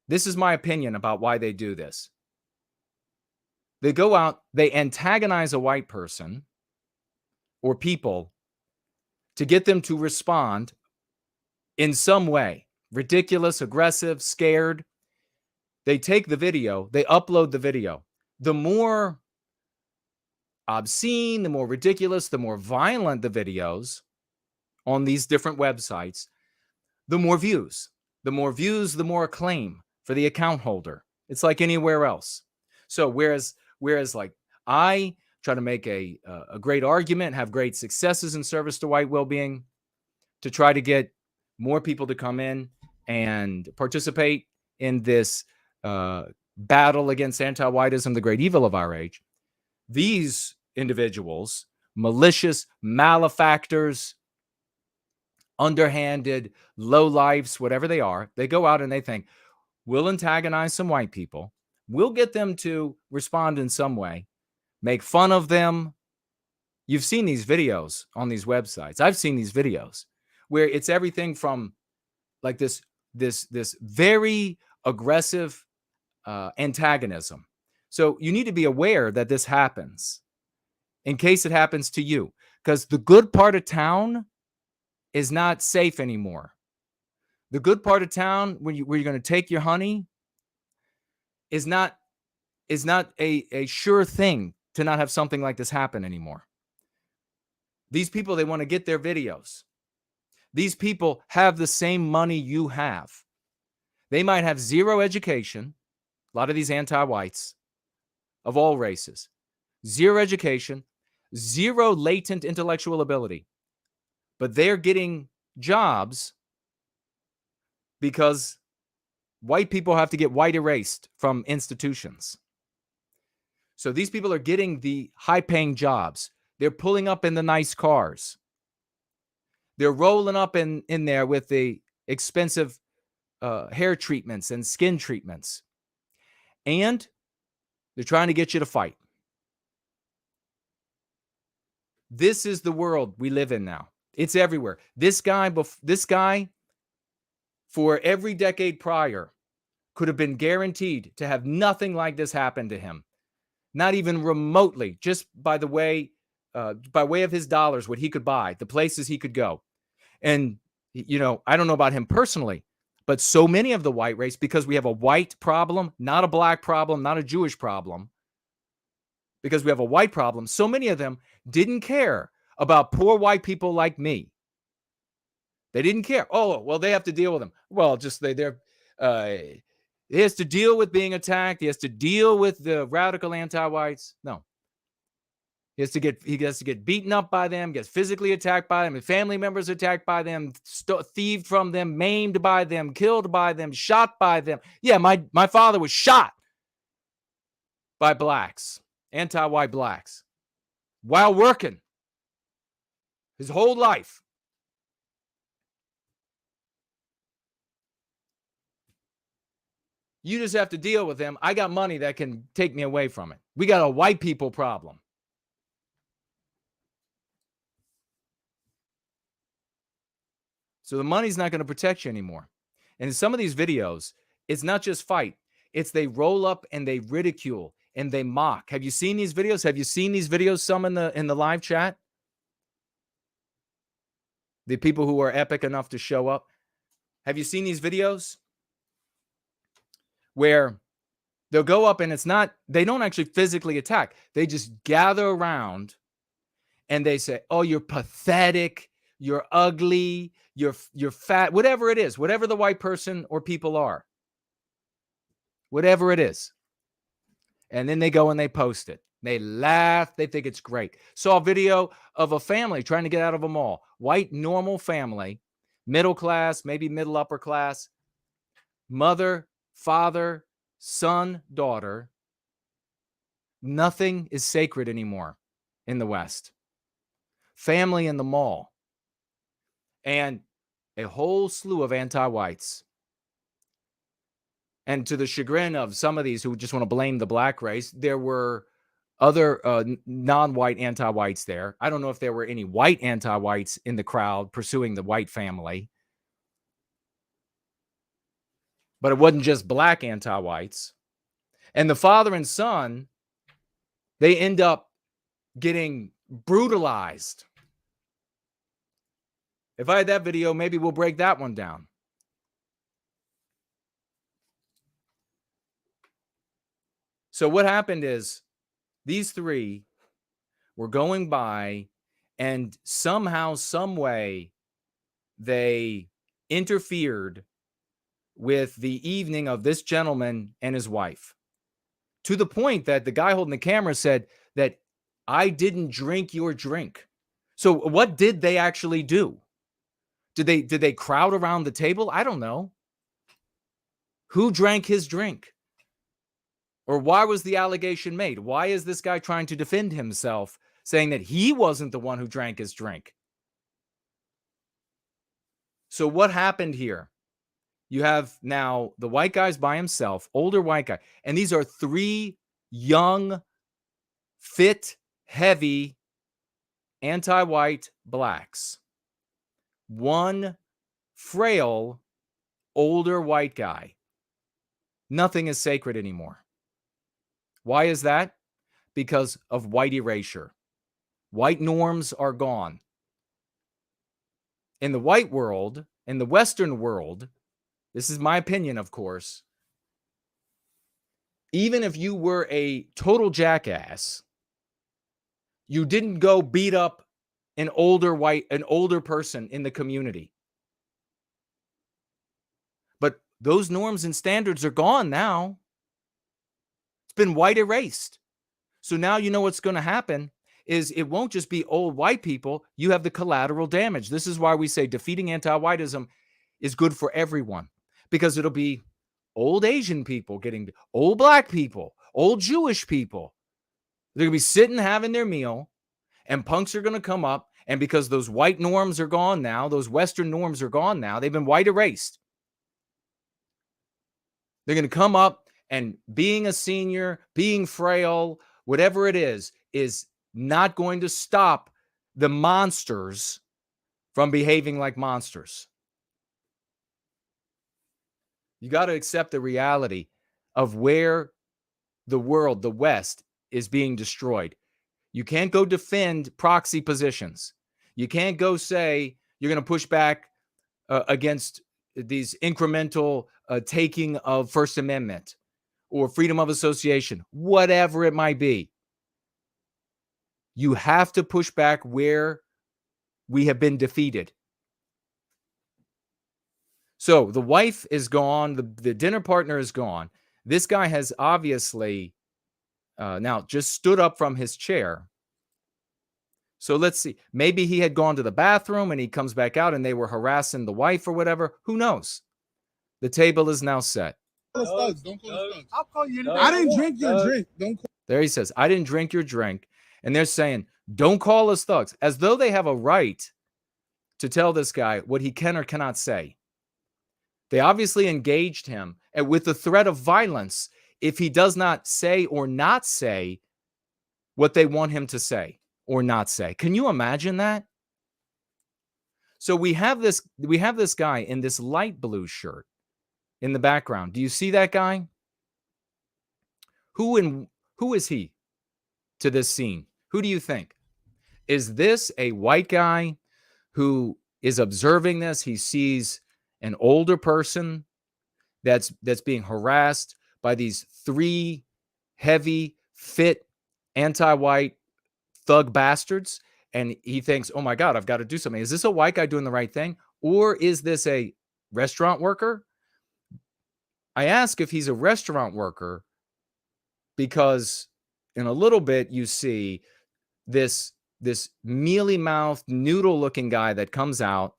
Speaker 3: This is my opinion about why they do this. They go out, they antagonize a white person or people to get them to respond in some way. Ridiculous, aggressive, scared. They take the video, they upload the video. The more obscene, the more ridiculous, the more violent the videos on these different websites, the more views. The more views, the more acclaim for the account holder. It's like anywhere else. So whereas like I try to make a great argument, have great successes in service to white well-being, to try to get more people to come in and participate in this battle against anti-whiteism, the great evil of our age. These individuals, malicious malefactors, underhanded lowlifes, whatever they are, they go out and they think, we'll antagonize some white people. We'll get them to respond in some way, make fun of them. You've seen these videos on these websites. I've seen these videos where it's everything from like this very aggressive antagonism. So you need to be aware that this happens in case it happens to you, because the good part of town is not safe anymore. The good part of town where you're going to take your honey is not a sure thing to not have something like this happen anymore. These people, they want to get their videos. These people have the same money you have. They might have zero education. A lot of these anti-whites of all races, zero education, zero latent intellectual ability, but they're getting jobs because white people have to get white erased from institutions. So these people are getting the high-paying jobs. They're pulling up in the nice cars. They're rolling up in there with the expensive hair treatments and skin treatments. And they're trying to get you to fight. This is the world we live in now. It's everywhere. This guy, for every decade prior, could have been guaranteed to have nothing like this happen to him. Not even remotely, just by way of his dollars, what he could buy, the places he could go. And, I don't know about him personally, but so many of the white race, because we have a white problem, not a black problem, not a Jewish problem, because we have a white problem, so many of them didn't care about poor white people like me. They didn't care. Oh, well, they have to deal with them. Well, just he has to deal with being attacked. He has to deal with the radical anti-whites. No. He has to get beaten up by them, gets physically attacked by them, and family members attacked by them, thieved from them, maimed by them, killed by them, shot by them. Yeah, my father was shot by blacks, anti-white blacks, while working his whole life. You just have to deal with them. I got money that can take me away from it. We got a white people problem. So the money's not going to protect you anymore. And in some of these videos, it's not just fight. It's they roll up and they ridicule and they mock. Have you seen these videos? Have you seen these videos, some in the live chat? The people who are epic enough to show up. Have you seen these videos? Where they'll go up and they don't actually physically attack. They just gather around and they say, oh, you're pathetic, you're ugly, you're fat, whatever it is, whatever the white person or people are, whatever it is. And then they go and they post it. They laugh. They think it's great. Saw a video of a family trying to get out of a mall. White, normal family, middle class, maybe middle upper class, mother, father, son, daughter. Nothing is sacred anymore in the West. Family in the mall. And a whole slew of anti-whites. And to the chagrin of some of these who just want to blame the black race, there were other non-white anti-whites there. I don't know if there were any white anti-whites in the crowd pursuing the white family. But it wasn't just black anti-whites. And the father and son, they end up getting brutalized. If I had that video, maybe we'll break that one down. So what happened is these three were going by, and somehow, some way, they interfered with the evening of this gentleman and his wife, to the point that the guy holding the camera said that I didn't drink your drink. So what did they actually do? Did they crowd around the table? I don't know. Who drank his drink? Or why was the allegation made? Why is this guy trying to defend himself, saying that he wasn't the one who drank his drink? So what happened here? You have now the white guy's by himself, older white guy. And these are 3 young, fit, heavy, anti-white blacks. 1 frail, older white guy. Nothing is sacred anymore. Why is that? Because of white erasure. White norms are gone. In the white world, in the Western world, this is my opinion, of course, even if you were a total jackass, you didn't go beat up an older person in the community. But those norms and standards are gone now. It's been white erased. So now you know what's going to happen is it won't just be old white people. You have the collateral damage. This is why we say defeating anti-whiteism is good for everyone, because it'll be old Asian people getting old black people, old Jewish people. They're going to be sitting having their meal, and punks are going to come up. And because those white norms are gone now, those Western norms are gone now, they've been white erased. They're going to come up, and being a senior, being frail, whatever it is not going to stop the monsters from behaving like monsters. You got to accept the reality of where the world, the West, is being destroyed. You can't go defend proxy positions. You can't go say you're going to push back against these incremental taking of First Amendment or freedom of association, whatever it might be. You have to push back where we have been defeated. So the wife is gone. The dinner partner is gone. This guy has obviously now just stood up from his chair. So let's see. Maybe he had gone to the bathroom and he comes back out and they were harassing the wife or whatever. Who knows? The table is now set.
Speaker 4: Don't call us thugs. I'll call you. I didn't drink your drink. Don't call.
Speaker 3: There he says, I didn't drink your drink. And they're saying, don't call us thugs, as though they have a right to tell this guy what he can or cannot say. They obviously engaged him with the threat of violence if he does not say or not say what they want him to say or not say. Can you imagine that? So we have this guy in this light blue shirt in the background. Do you see that guy? Who is he to this scene? Who do you think? Is this a white guy who is observing this? He sees an older person that's being harassed by these 3 heavy, fit, anti-white thug bastards. And he thinks, oh my God, I've got to do something. Is this a white guy doing the right thing? Or is this a restaurant worker? I ask if he's a restaurant worker because in a little bit you see this mealy-mouthed, noodle-looking guy that comes out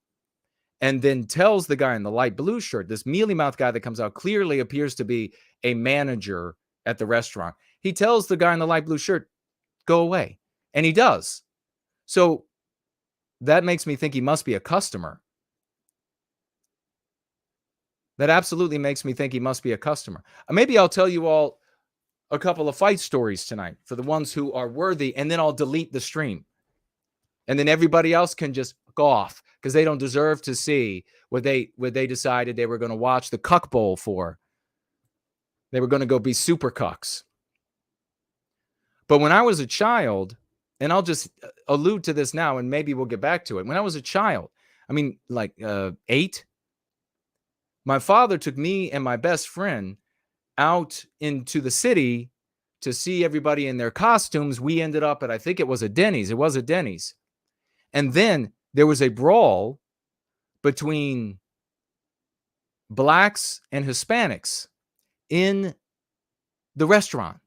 Speaker 3: and then tells the guy in the light blue shirt, this mealy-mouthed guy that comes out clearly appears to be a manager at the restaurant. He tells the guy in the light blue shirt, go away. And he does. So that makes me think he must be a customer. That absolutely makes me think he must be a customer. Maybe I'll tell you all a couple of fight stories tonight for the ones who are worthy, and then I'll delete the stream. And then everybody else can just go off because they don't deserve to see what they decided they were going to watch the cuck bowl for. They were going to go be super cucks. But when I was a child, and I'll just allude to this now and maybe we'll get back to it. When I was a child, I mean, like 8, my father took me and my best friend out into the city to see everybody in their costumes, we ended up at, I think it was a Denny's. It was a Denny's. And then there was a brawl between blacks and Hispanics in the restaurant.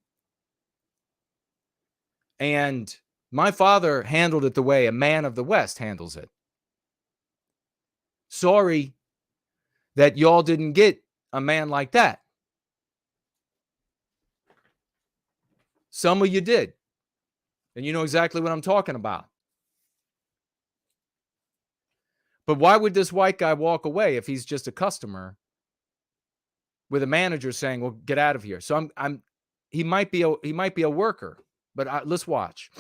Speaker 3: And my father handled it the way a man of the West handles it. Sorry that y'all didn't get a man like that. Some of you did. And you know exactly what I'm talking about. But why would this white guy walk away if he's just a customer with a manager saying, "Well, get out of here"? So he might be a worker, but let's watch.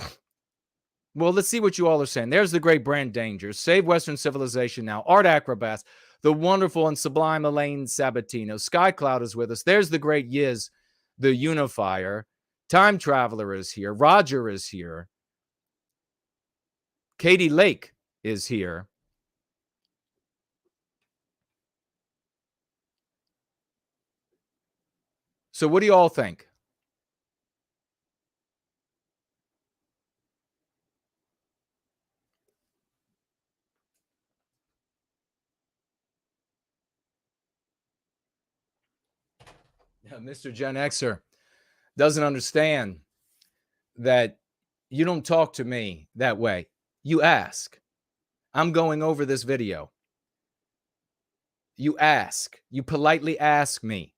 Speaker 3: Well, let's see what you all are saying. There's the great Brand Danger. Save Western Civilization Now. Art Acrobats. The wonderful and sublime Elaine Sabatino. Sky Cloud is with us. There's the great Yiz, the Unifier. Time Traveler is here. Roger is here. Katie Lake is here. So what do you all think? Mr. Gen Xer doesn't understand that you don't talk to me that way. You ask. I'm going over this video. You ask. You politely ask me.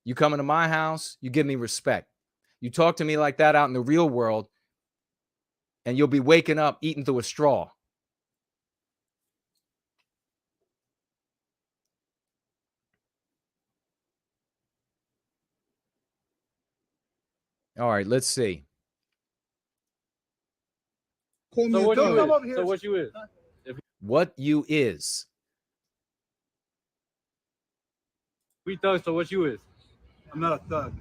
Speaker 3: You come into my house, you give me respect. You talk to me like that out in the real world, and you'll be waking up eating through a straw. All right, let's see.
Speaker 4: Call me
Speaker 5: So
Speaker 4: a
Speaker 5: what
Speaker 4: thug.
Speaker 5: you is? So what you is?
Speaker 3: What you is?
Speaker 5: We thugs. So what you is?
Speaker 4: I'm not a thug.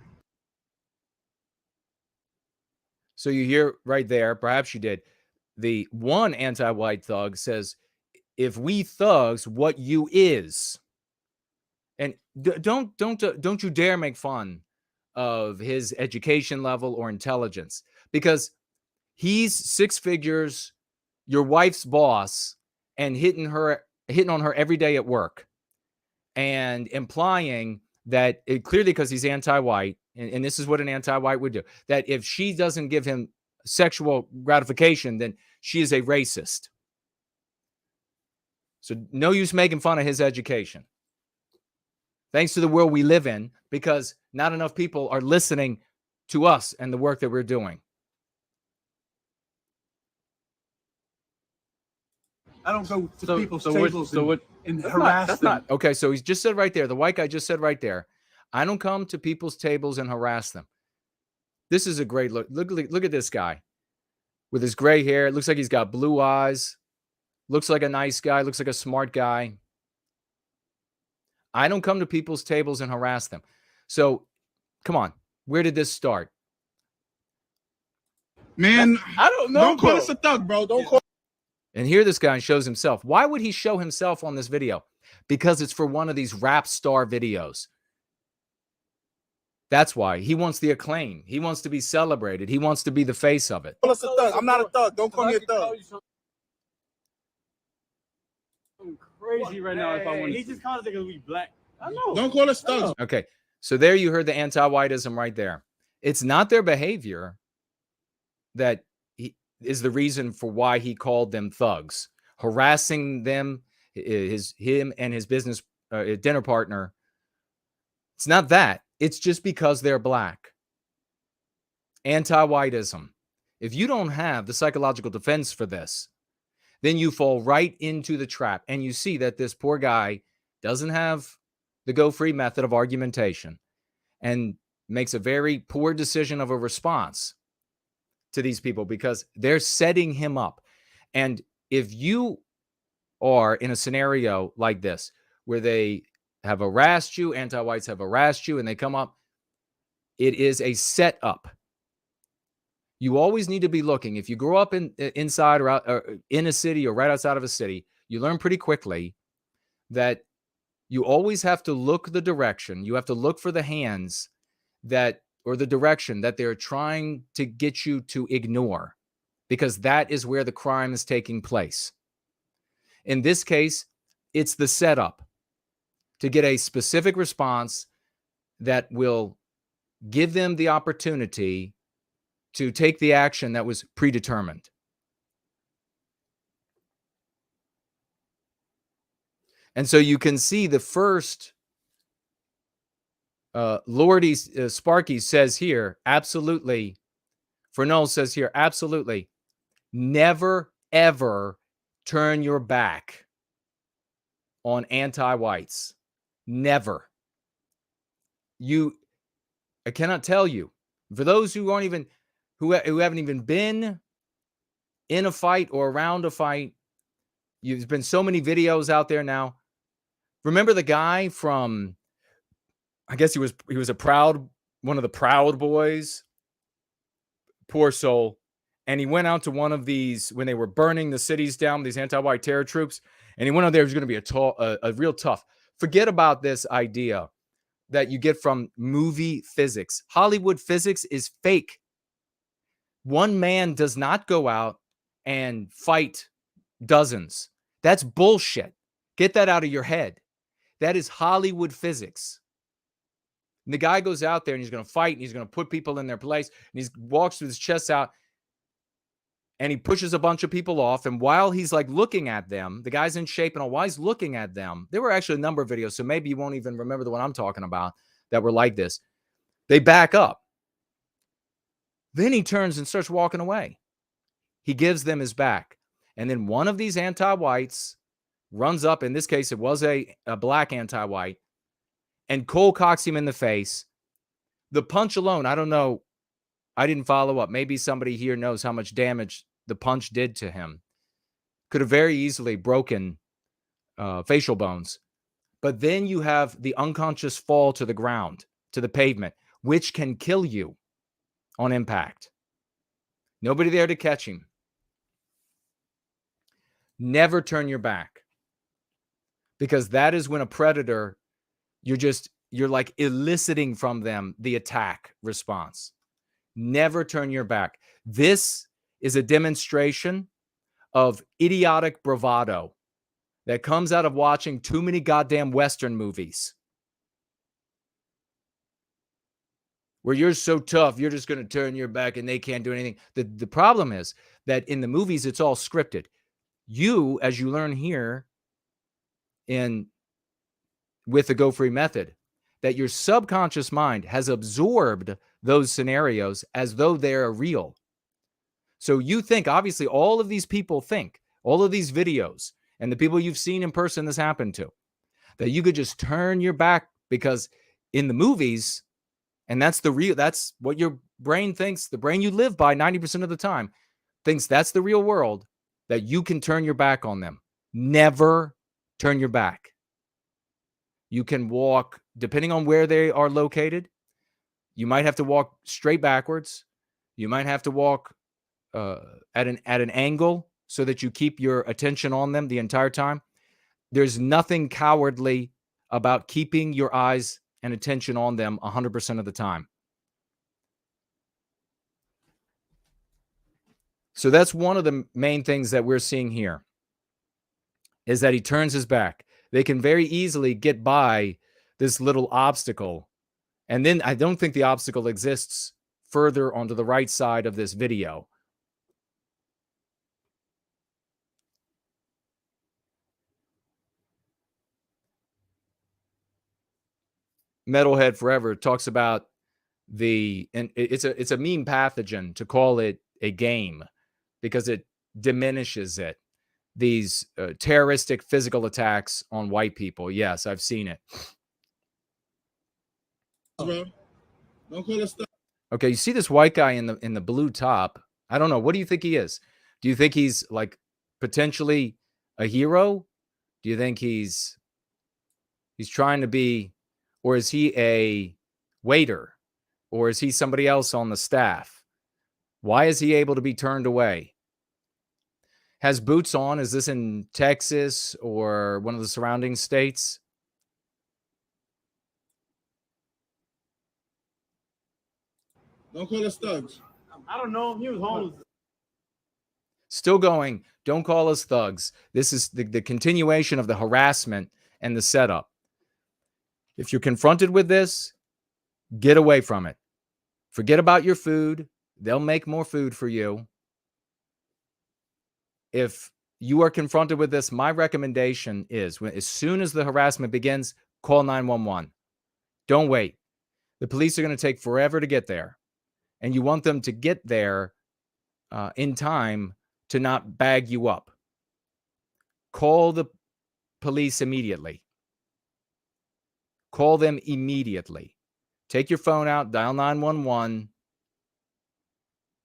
Speaker 3: So you hear right there, perhaps you did, the one anti-white thug says, if we thugs, what you is? And don't you dare make fun of his education level or intelligence, because he's six figures, your wife's boss, and hitting on her every day at work, and implying that clearly because he's anti-white, and this is what an anti-white would do, that if she doesn't give him sexual gratification, then she is a racist. So no use making fun of his education. Thanks to the world we live in, because not enough people are listening to us and the work that we're doing.
Speaker 4: I don't go to people's tables and
Speaker 5: That's
Speaker 4: harass
Speaker 5: that's
Speaker 4: them.
Speaker 5: not.
Speaker 3: Okay, so he's just said right there, the white guy just said right there, I don't come to people's tables and harass them. This is a great look. Look at this guy with his gray hair. It looks like he's got blue eyes. Looks like a nice guy. Looks like a smart guy. I don't come to people's tables and harass them. So, come on. Where did this start?
Speaker 4: Man,
Speaker 5: I don't know.
Speaker 4: don't call
Speaker 5: bro.
Speaker 4: us a thug, bro. Don't call.
Speaker 3: And here this guy shows himself. Why would he show himself on this video? Because it's for one of these rap star videos. That's why. He wants the acclaim. He wants to be celebrated. He wants to be the face of it.
Speaker 4: Call us a thug. I'm not a thug. Don't call me a thug.
Speaker 5: I'm crazy right now. If I want, he just calls it because we black. I know.
Speaker 4: Don't call us thugs.
Speaker 3: Okay, so there you heard the anti-whiteism right there. It's not their behavior that is the reason for why he called them thugs. Harassing them, him and his business dinner partner. It's not that. It's just because they're black. Anti-whiteism. If you don't have the psychological defense for this, then you fall right into the trap. And you see that this poor guy doesn't have the go-free method of argumentation and makes a very poor decision of a response to these people because they're setting him up. And if you are in a scenario like this, where they have harassed you, anti-whites have harassed you, and they come up, it is a setup. You always need to be looking. If you grow up inside or out or in a city or right outside of a city, you learn pretty quickly that you always have to look the direction. You have to look for the hands that or the direction that they're trying to get you to ignore, because that is where the crime is taking place. In this case, it's the setup to get a specific response that will give them the opportunity to take the action that was predetermined. And so you can see the first Lordy Sparky says here, absolutely. Fernald says here, absolutely. Never, ever turn your back on anti-whites. Never. I cannot tell you, for those who aren't even, who haven't even been in a fight or around a fight, there's been so many videos out there now. Remember the guy from, I guess he was one of the Proud Boys, poor soul. And he went out to one of these, when they were burning the cities down, these anti-white terror troops. And he went out there, he was going to be a real tough. Forget about this idea that you get from movie physics. Hollywood physics is fake. One man does not go out and fight dozens. That's bullshit. Get that out of your head. That is Hollywood physics. And the guy goes out there and he's going to fight and he's going to put people in their place. And he walks with his chest out and he pushes a bunch of people off. And while he's like looking at them, the guy's in shape and all, while he's looking at them, there were actually a number of videos. So maybe you won't even remember the one I'm talking about that were like this. They back up. Then he turns and starts walking away. He gives them his back. And then one of these anti-whites runs up. In this case, it was a black anti-white, and cold cocks him in the face. The punch alone, I don't know. I didn't follow up. Maybe somebody here knows how much damage the punch did to him. Could have very easily broken facial bones. But then you have the unconscious fall to the ground, to the pavement, which can kill you on impact. Nobody there to catch him. Never turn your back, because that is when a predator, you're like eliciting from them the attack response. Never turn your back. This is a demonstration of idiotic bravado that comes out of watching too many goddamn Western movies, where you're so tough, you're just going to turn your back and they can't do anything. The problem is that in the movies, it's all scripted. You, as you learn here with the Go Free method, that your subconscious mind has absorbed those scenarios as though they're real. So you think, obviously, all of these people think, all of these videos, and the people you've seen in person this happened to, that you could just turn your back, because in the movies, and that's what your brain thinks, the brain you live by 90% of the time, thinks that's the real world, that you can turn your back on them. Never turn your back. You can walk, depending on where they are located, you might have to walk straight backwards. You might have to walk at an angle so that you keep your attention on them the entire time. There's nothing cowardly about keeping your eyes and attention on them 100% of the time. So that's one of the main things that we're seeing here, is that he turns his back. They can very easily get by this little obstacle. And then I don't think the obstacle exists further onto the right side of this video. Metalhead Forever talks about and it's a meme pathogen to call it a game, because it diminishes it. These terroristic physical attacks on white people. Yes, I've seen it.
Speaker 4: Don't call us stuff.
Speaker 3: Okay, you see this white guy in the blue top. I don't know. What do you think he is? Do you think he's like potentially a hero? Do you think he's trying to be, or is he a waiter? Or is he somebody else on the staff? Why is he able to be turned away? Has boots on? Is this in Texas or one of the surrounding states?
Speaker 4: Don't call us thugs.
Speaker 5: I don't know. He was homeless.
Speaker 3: Still going. Don't call us thugs. This is the continuation of the harassment and the setup. If you're confronted with this, get away from it. Forget about your food. They'll make more food for you. If you are confronted with this, my recommendation is as soon as the harassment begins, call 911. Don't wait. The police are going to take forever to get there. And you want them to get there in time to not bag you up. Call the police immediately. Call them immediately. Take your phone out, dial 911.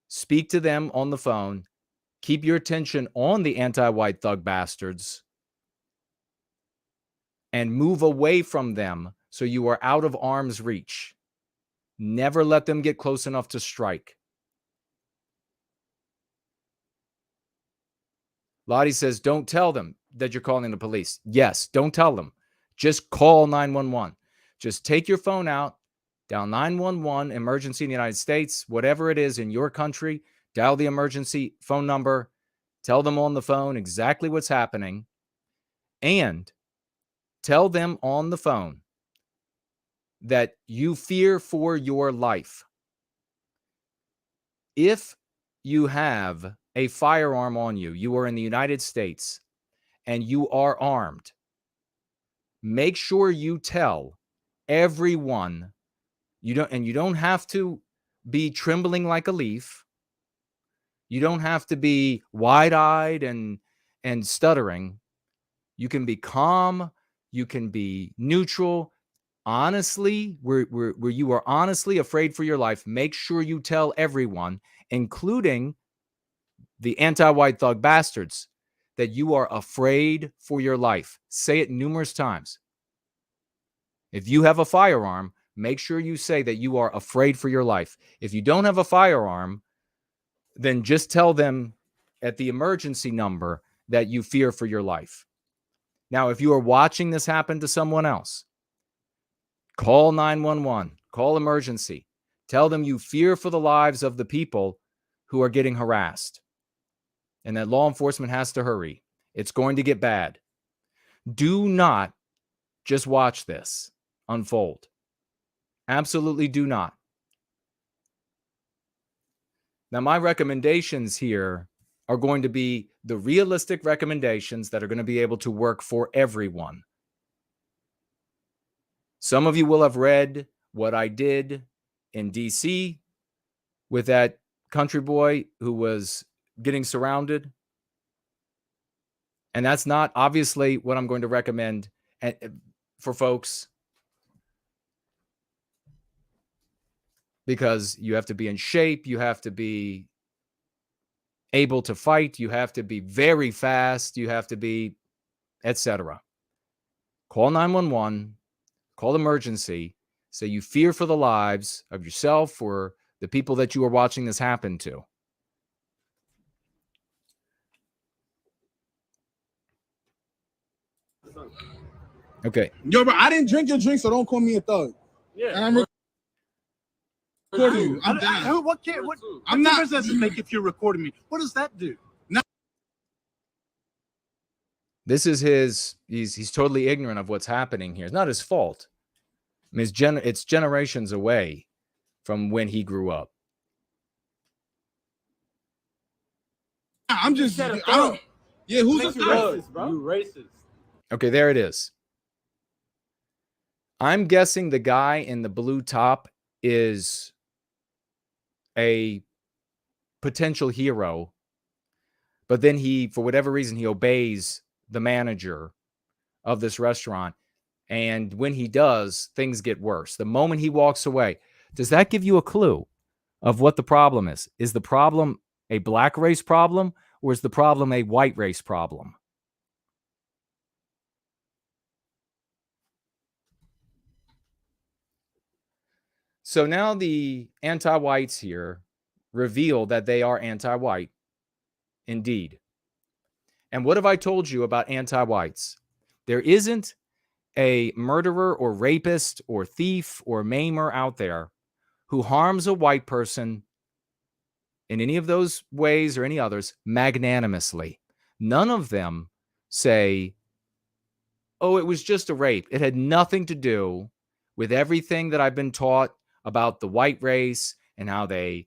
Speaker 3: Speak to them on the phone. Keep your attention on the anti-white thug bastards and move away from them so you are out of arm's reach. Never let them get close enough to strike. Lottie says, don't tell them that you're calling the police. Yes, don't tell them. Just call 911. Just take your phone out, dial 911, emergency in the United States, whatever it is in your country, dial the emergency phone number, tell them on the phone exactly what's happening, and tell them on the phone that you fear for your life. If you have a firearm on you, you are in the United States, and you are armed, make sure you tell everyone. You don't have to be trembling like a leaf. You don't have to be wide-eyed and stuttering. You can be calm. You can be neutral. Honestly, where you are honestly afraid for your life, make sure you tell everyone, including the anti-white thug bastards, that you are afraid for your life. Say it numerous times. If you have a firearm, make sure you say that you are afraid for your life. If you don't have a firearm, then just tell them at the emergency number that you fear for your life. Now, if you are watching this happen to someone else, call 911, call emergency. Tell them you fear for the lives of the people who are getting harassed and that law enforcement has to hurry. It's going to get bad. Do not just watch this unfold. Absolutely do not. Now, my recommendations here are going to be the realistic recommendations that are going to be able to work for everyone. Some of you will have read what I did in DC with that country boy who was getting surrounded. And that's not obviously what I'm going to recommend for folks, because you have to be in shape, you have to be able to fight, you have to be very fast, you have to be, etc. Call 911, call emergency, say you fear for the lives of yourself or the people that you are watching this happen to. Okay.
Speaker 4: Yo, bro, I didn't drink your drink, so don't call me a thug.
Speaker 5: Yeah.
Speaker 4: And I'm recording you. I'm down.
Speaker 6: What
Speaker 4: I'm not-
Speaker 6: difference does it make if you're recording me? What does that do?
Speaker 3: This is he's totally ignorant of what's happening here. It's not his fault. I mean, it's generations away from when he grew up.
Speaker 4: I'm just,
Speaker 5: said a
Speaker 4: I
Speaker 5: thug.
Speaker 4: don't, yeah, who's a
Speaker 5: Makes you
Speaker 4: thug?
Speaker 5: racist, bro. You racist.
Speaker 3: Okay, there it is. I'm guessing the guy in the blue top is a potential hero, but then he, for whatever reason, he obeys the manager of this restaurant. And when he does, things get worse. The moment he walks away, does that give you a clue of what the problem is? Is the problem a black race problem, or is the problem a white race problem? So now the anti-whites here reveal that they are anti-white indeed. And what have I told you about anti-whites? There isn't a murderer or rapist or thief or maimer out there who harms a white person in any of those ways or any others magnanimously. None of them say, oh, it was just a rape. It had nothing to do with everything that I've been taught about the white race and how they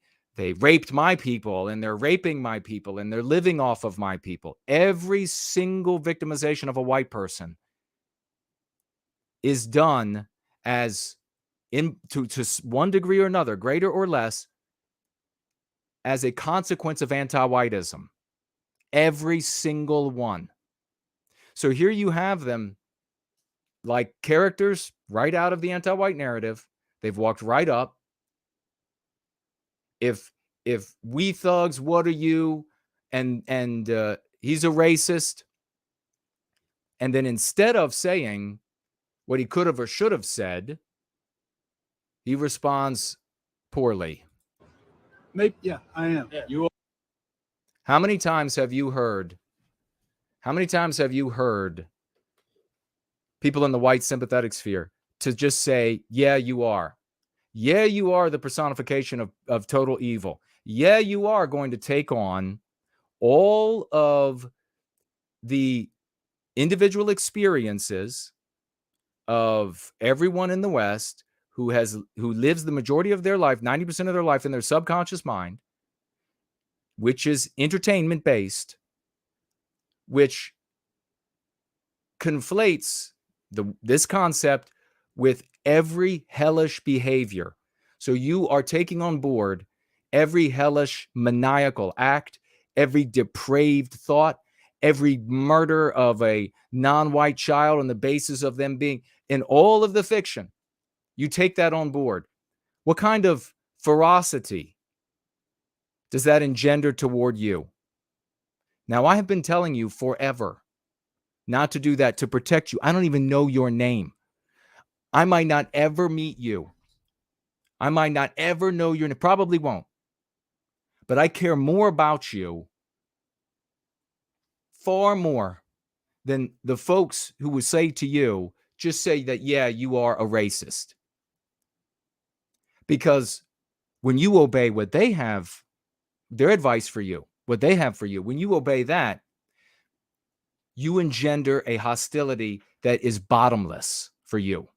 Speaker 3: raped my people and they're raping my people and they're living off of my people. Every single victimization of a white person is done as to one degree or another, greater or less, as a consequence of anti-whiteism. Every single one. So here you have them like characters right out of the anti-white narrative. They've walked right up. If we thugs, what are you? And he's a racist. And then instead of saying what he could have or should have said, he responds poorly.
Speaker 6: Maybe, yeah, I am.
Speaker 5: Yeah.
Speaker 6: You are.
Speaker 3: How many times have you heard people in the white sympathetic sphere to just say, yeah, you are. Yeah, you are the personification of total evil. Yeah, you are going to take on all of the individual experiences of everyone in the West who lives the majority of their life, 90% of their life in their subconscious mind, which is entertainment based, which conflates this concept with every hellish behavior. So you are taking on board every hellish maniacal act, every depraved thought, every murder of a non-white child on the basis of them being in all of the fiction. You take that on board. What kind of ferocity does that engender toward you? Now, I have been telling you forever not to do that, to protect you. I don't even know your name. I might not ever meet you. I might not ever know your name. Probably won't. But I care more about you, far more, than the folks who would say to you, just say that, yeah, you are a racist. Because when you obey what they have, their advice for you, what they have for you, when you obey that, you engender a hostility that is bottomless for you.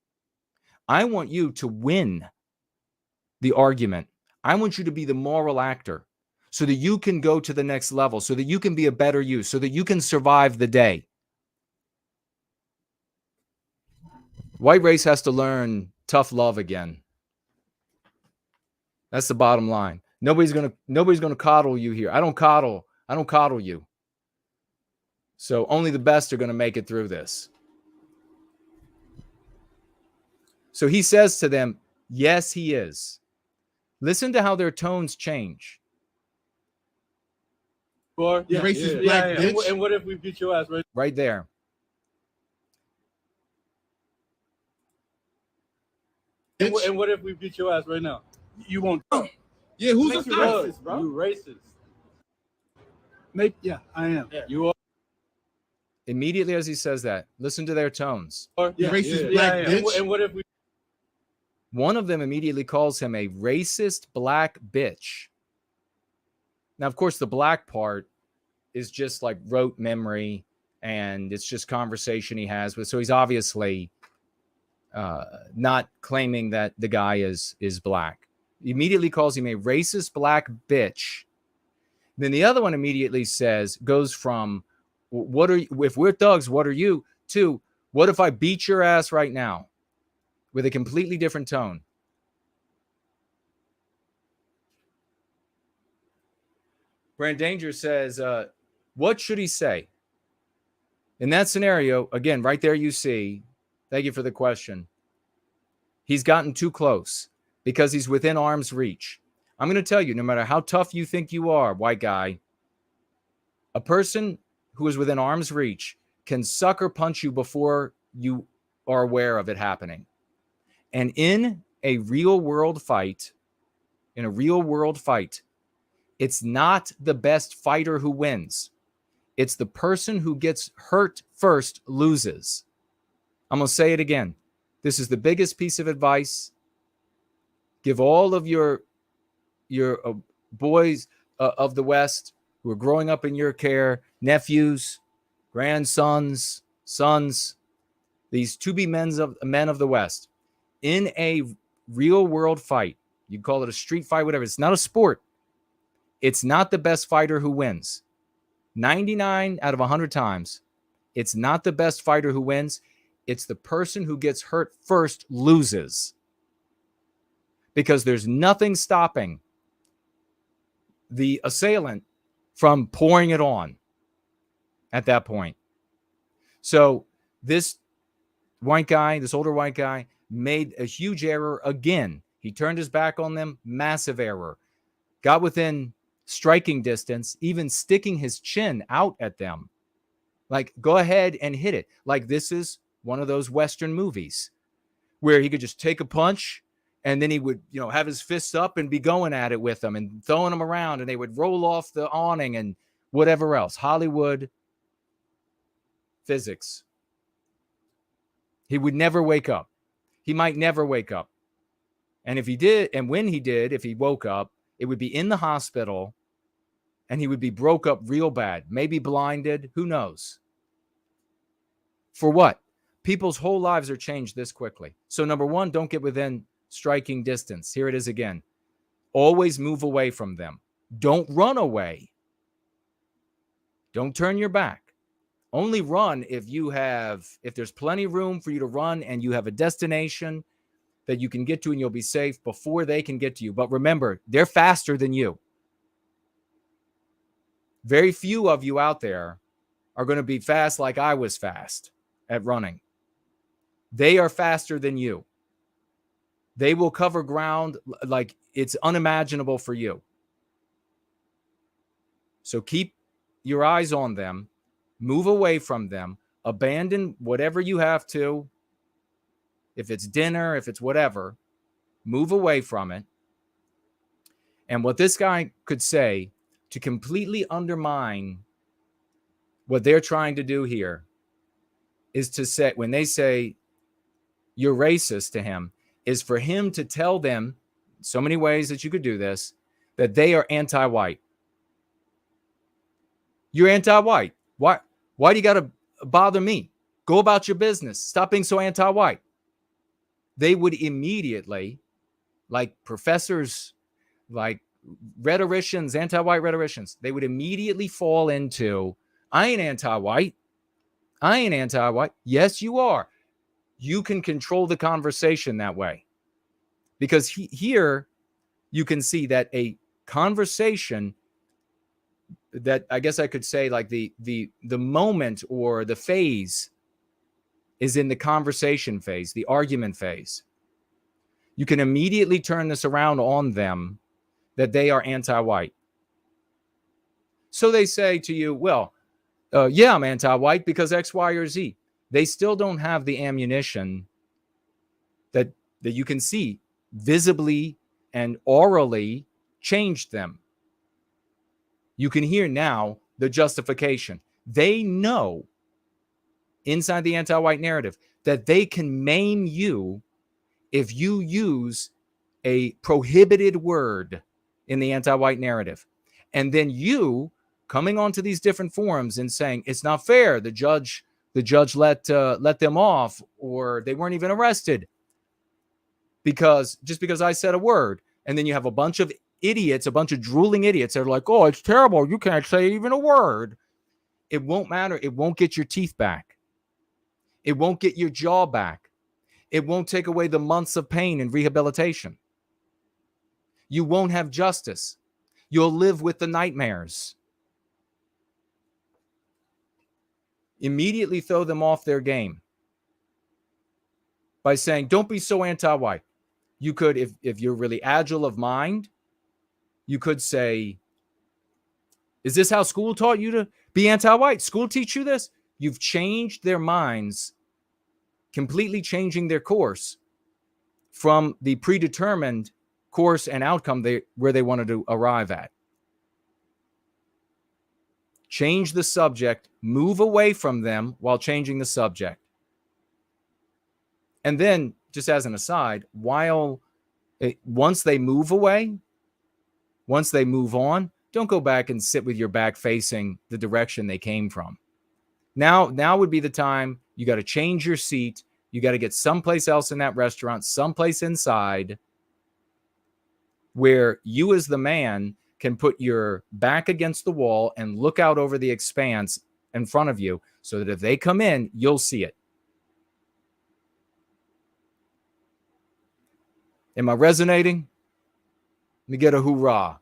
Speaker 3: I want you to win the argument. I want you to be the moral actor so that you can go to the next level, so that you can be a better you, so that you can survive the day. White race has to learn tough love again. That's the bottom line. Nobody's gonna coddle you here. I don't coddle you. So only the best are gonna make it through this. So he says to them, yes, he is. Listen to how their tones change.
Speaker 6: Or,
Speaker 4: You racist black bitch.
Speaker 6: And what if we beat your ass
Speaker 3: Right there.
Speaker 4: Bitch.
Speaker 6: And what if we beat your ass right now? You won't.
Speaker 4: Yeah, who's
Speaker 6: Makes
Speaker 4: a
Speaker 6: you
Speaker 4: thug?
Speaker 6: racist, bro. You racist. Maybe, yeah, I am.
Speaker 5: Yeah.
Speaker 6: You are.
Speaker 3: Immediately as he says that, listen to their tones.
Speaker 4: You racist black bitch.
Speaker 6: And what if we?
Speaker 3: One of them immediately calls him a racist black bitch. Now, of course, the black part is just like rote memory, and it's just conversation he has with. So he's obviously not claiming that the guy is black. He immediately calls him a racist black bitch. Then the other one immediately goes from, if we're thugs, what are you? To, what if I beat your ass right now? With a completely different tone. Brand Danger says, what should he say? In that scenario, again, right there you see, thank you for the question. He's gotten too close because he's within arm's reach. I'm going to tell you, no matter how tough you think you are, white guy, a person who is within arm's reach can sucker punch you before you are aware of it happening. And in a real world fight, it's not the best fighter who wins. It's the person who gets hurt first loses. I'm going to say it again. This is the biggest piece of advice Give all of your boys of the West who are growing up in your care, nephews, grandsons, sons, these to-be men of the West, in a real world fight. You call it a street fight, whatever. It's not a sport. It's not the best fighter who wins. 99 out of 100 times, it's not the best fighter who wins. It's the person who gets hurt first loses. Because there's nothing stopping the assailant from pouring it on at that point. So this older white guy, made a huge error again. He turned his back on them, massive error. Got within striking distance, even sticking his chin out at them. Like, go ahead and hit it. Like, this is one of those Western movies where he could just take a punch and then he would, have his fists up and be going at it with them and throwing them around, and they would roll off the awning and whatever else. Hollywood physics. He would never wake up. He might never wake up. And if he did, and when he did, if he woke up, it would be in the hospital and he would be broke up real bad, maybe blinded. Who knows? For what? People's whole lives are changed this quickly. So number one, don't get within striking distance. Here it is again. Always move away from them. Don't run away. Don't turn your back. Only run if there's plenty of room for you to run and you have a destination that you can get to and you'll be safe before they can get to you. But remember, they're faster than you. Very few of you out there are going to be fast like I was fast at running. They are faster than you. They will cover ground like it's unimaginable for you. So keep your eyes on them. Move away from them. Abandon whatever you have to. If it's dinner, if it's whatever, move away from it. And what this guy could say to completely undermine what they're trying to do here is to say, when they say you're racist to him, is for him to tell them, so many ways that you could do this, that they are anti-white. You're anti-white. Why do you got to bother me? Go about your business. Stop being so anti-white. They would immediately, like professors, like rhetoricians, anti-white rhetoricians, they would immediately fall into, I ain't anti-white. I ain't anti-white. Yes, you are. You can control the conversation that way. Because here you can see that a conversation that I guess I could say like the moment or the phase is in the conversation phase, the argument phase. You can immediately turn this around on them that they are anti-white. So they say to you, well, yeah, I'm anti-white because X, Y, or Z. They still don't have the ammunition that you can see visibly and orally changed them. You can hear now the justification. They know inside the anti-white narrative that they can maim you if you use a prohibited word in the anti-white narrative. And then you coming onto these different forums and saying it's not fair. The judge let them off, or they weren't even arrested because I said a word. And then you have a bunch of idiots, a bunch of drooling idiots that are like, oh, it's terrible. You can't say even a word. It won't matter. It won't get your teeth back. It won't get your jaw back. It won't take away the months of pain and rehabilitation. You won't have justice. You'll live with the nightmares. Immediately throw them off their game by saying, don't be so anti-white. You could, if you're really agile of mind, you could say, is this how school taught you to be anti-white? School teach you this? You've changed their minds, completely changing their course from the predetermined course and outcome where they wanted to arrive at. Change the subject, move away from them while changing the subject. And then, just as an aside, while Once they move away, once they move on, don't go back and sit with your back facing the direction they came from. Now would be the time. You got to change your seat. You got to get someplace else in that restaurant, someplace inside where you as the man can put your back against the wall and look out over the expanse in front of you so that if they come in, you'll see it. Am I resonating? Let me get a hoorah.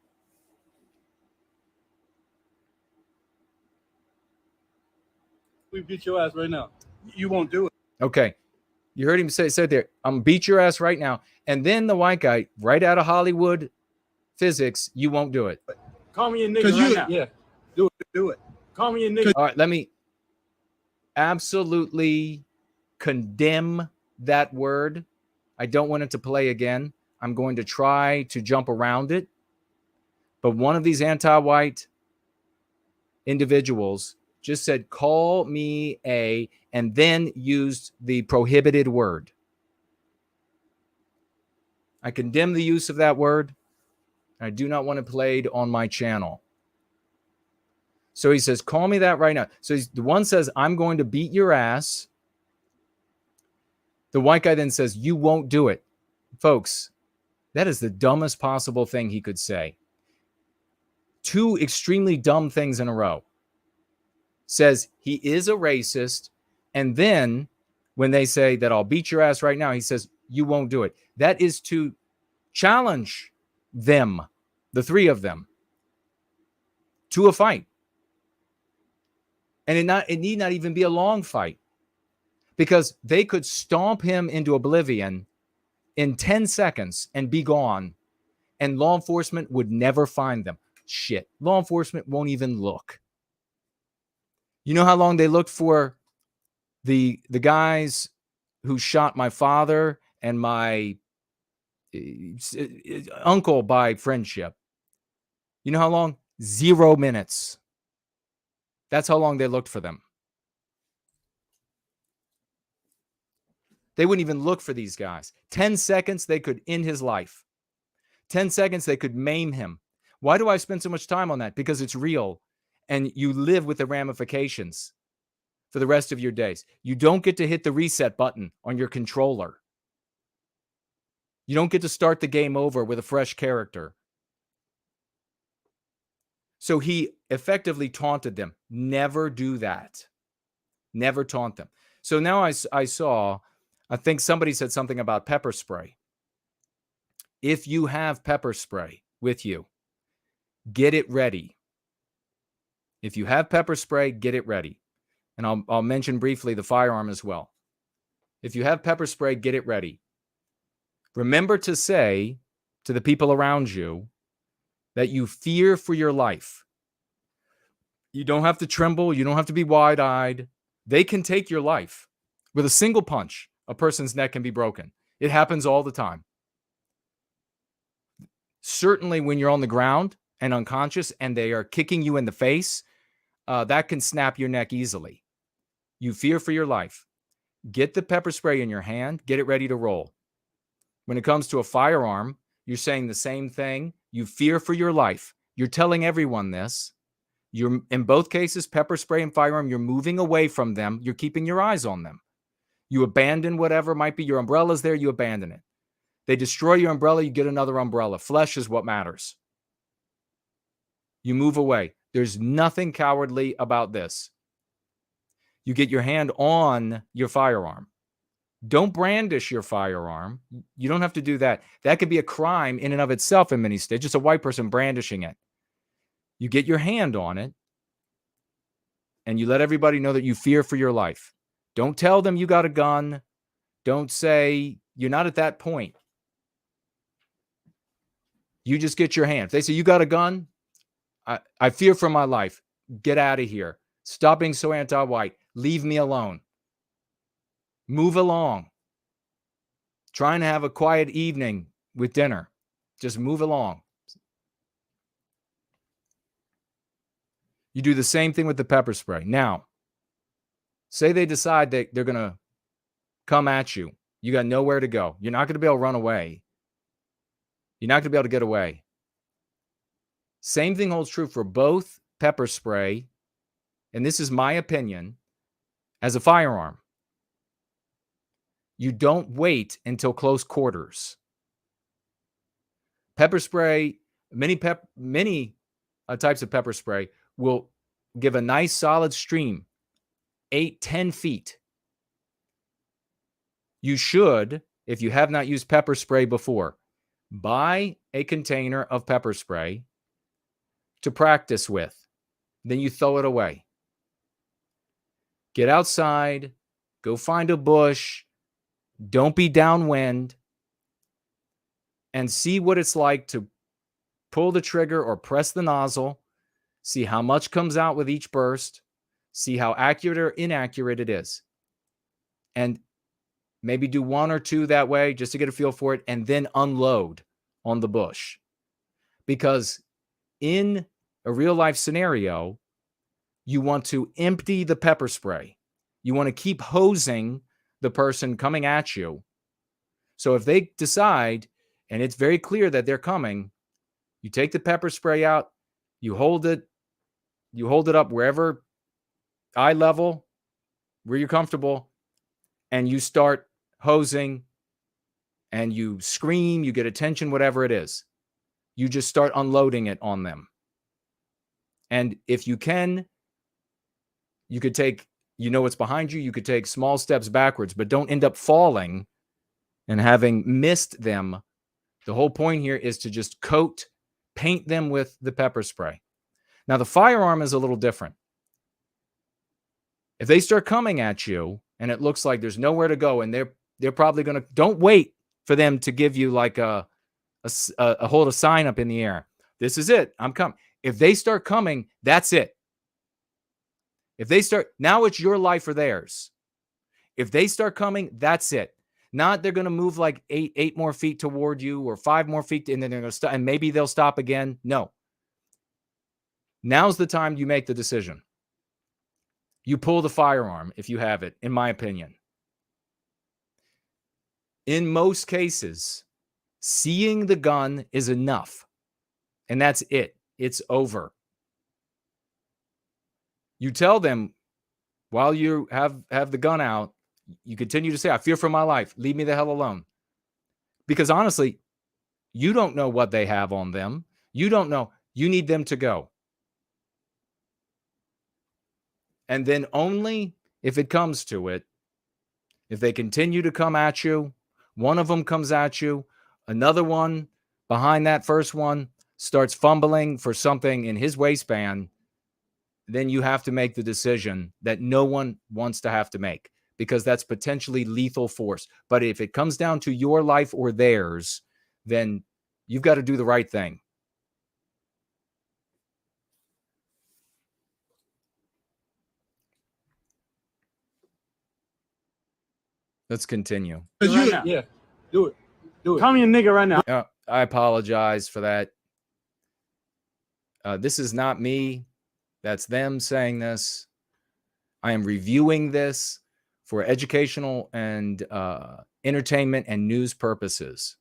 Speaker 5: We beat your ass right now. You won't do it.
Speaker 3: Okay. You heard him say there, I'm going to beat your ass right now. And then the white guy, right out of Hollywood physics, you won't do it.
Speaker 5: Call me a nigga right now. Yeah. Do it. Call me a nigga.
Speaker 3: All right. Let me absolutely condemn that word. I don't want it to play again. I'm going to try to jump around it. But one of these anti-white individuals just said, call me a, and then used the prohibited word. I condemn the use of that word. I do not want it played on my channel. So he says, call me that right now. So the one says, I'm going to beat your ass. The white guy then says, you won't do it. Folks, that is the dumbest possible thing he could say. Two extremely dumb things in a row. Says he is a racist. And then when they say that I'll beat your ass right now, he says, you won't do it. That is to challenge them, the three of them, to a fight. And it need not even be a long fight, because they could stomp him into oblivion in 10 seconds and be gone, and law enforcement would never find them. Shit, law enforcement won't even look. You know how long they looked for the guys who shot my father and my uncle by friendship? You know how long? 0 minutes. That's how long they looked for them. They wouldn't even look for these guys. 10 seconds, they could end his life. 10 seconds, they could maim him. Why do I spend so much time on that? Because it's real, and you live with the ramifications for the rest of your days. You don't get to hit the reset button on your controller. You don't get to start the game over with a fresh character. So he effectively taunted them. Never do that. Never taunt them. So now I saw, I think somebody said something about pepper spray. If you have pepper spray with you, get it ready. If you have pepper spray, get it ready. And I'll mention briefly the firearm as well. If you have pepper spray, get it ready. Remember to say to the people around you that you fear for your life. You don't have to tremble. You don't have to be wide-eyed. They can take your life. With a single punch, a person's neck can be broken. It happens all the time. Certainly when you're on the ground and unconscious and they are kicking you in the face, that can snap your neck easily. You fear for your life. Get the pepper spray in your hand. Get it ready to roll. When it comes to a firearm, you're saying the same thing. You fear for your life. You're telling everyone this. You're, in both cases, pepper spray and firearm, you're moving away from them. You're keeping your eyes on them. You abandon whatever might be. Your umbrella's there, you abandon it. They destroy your umbrella, you get another umbrella. Flesh is what matters. You move away. There's nothing cowardly about this. You get your hand on your firearm. Don't brandish your firearm. You don't have to do that. That could be a crime in and of itself in many states. Just a white person brandishing it. You get your hand on it, and you let everybody know that you fear for your life. Don't tell them you got a gun. Don't say you're not at that point. You just get your hand. If they say you got a gun, I fear for my life. Get out of here. Stop being so anti-white. Leave me alone. Move along. Trying to have a quiet evening with dinner. Just move along. You do the same thing with the pepper spray. Now, say they decide that they're going to come at you. You got nowhere to go. You're not going to be able to run away. You're not going to be able to get away. Same thing holds true for both pepper spray, and this is my opinion, as a firearm. You don't wait until close quarters. Pepper spray, many types of pepper spray will give a nice solid stream, 8-10 feet. You should, if you have not used pepper spray before, buy a container of pepper spray to practice with. Then you throw it away. Get outside, go find a bush, don't be downwind, and see what it's like to pull the trigger or press the nozzle, see how much comes out with each burst, see how accurate or inaccurate it is. And maybe do 1 or 2 that way just to get a feel for it, and then unload on the bush. Because in a real life scenario, you want to empty the pepper spray. You want to keep hosing the person coming at you. So if they decide, and it's very clear that they're coming, you take the pepper spray out, you hold it up wherever, eye level, where you're comfortable, and you start hosing, and you scream, you get attention, whatever it is. You just start unloading it on them. And if you can, you could take, what's behind you, you could take small steps backwards, but don't end up falling and having missed them. The whole point here is to just paint them with the pepper spray. Now, the firearm is a little different. If they start coming at you and it looks like there's nowhere to go, and they're probably going to, don't wait for them to give you like hold a sign up in the air. This is it. I'm coming. If they start coming, that's it. If they start, now it's your life or theirs. If they start coming, that's it. Not they're going to move like eight more feet toward you or 5 more feet, and then they're going to stop, and maybe they'll stop again. No. Now's the time you make the decision. You pull the firearm if you have it, in my opinion. In most cases, seeing the gun is enough. And that's it. It's over. You tell them while you have the gun out, you continue to say, I fear for my life. Leave me the hell alone. Because honestly, you don't know what they have on them. You don't know. You need them to go. And then only if it comes to it, if they continue to come at you, one of them comes at you, another one behind that first one starts fumbling for something in his waistband, then you have to make the decision that no one wants to have to make, because that's potentially lethal force. But if it comes down to your life or theirs, then you've got to do the right thing. Let's continue.
Speaker 6: Yeah, do it.
Speaker 5: Call me a nigga right now.
Speaker 3: I apologize for that. This is not me. That's them saying this. I am reviewing this for educational and entertainment and news purposes.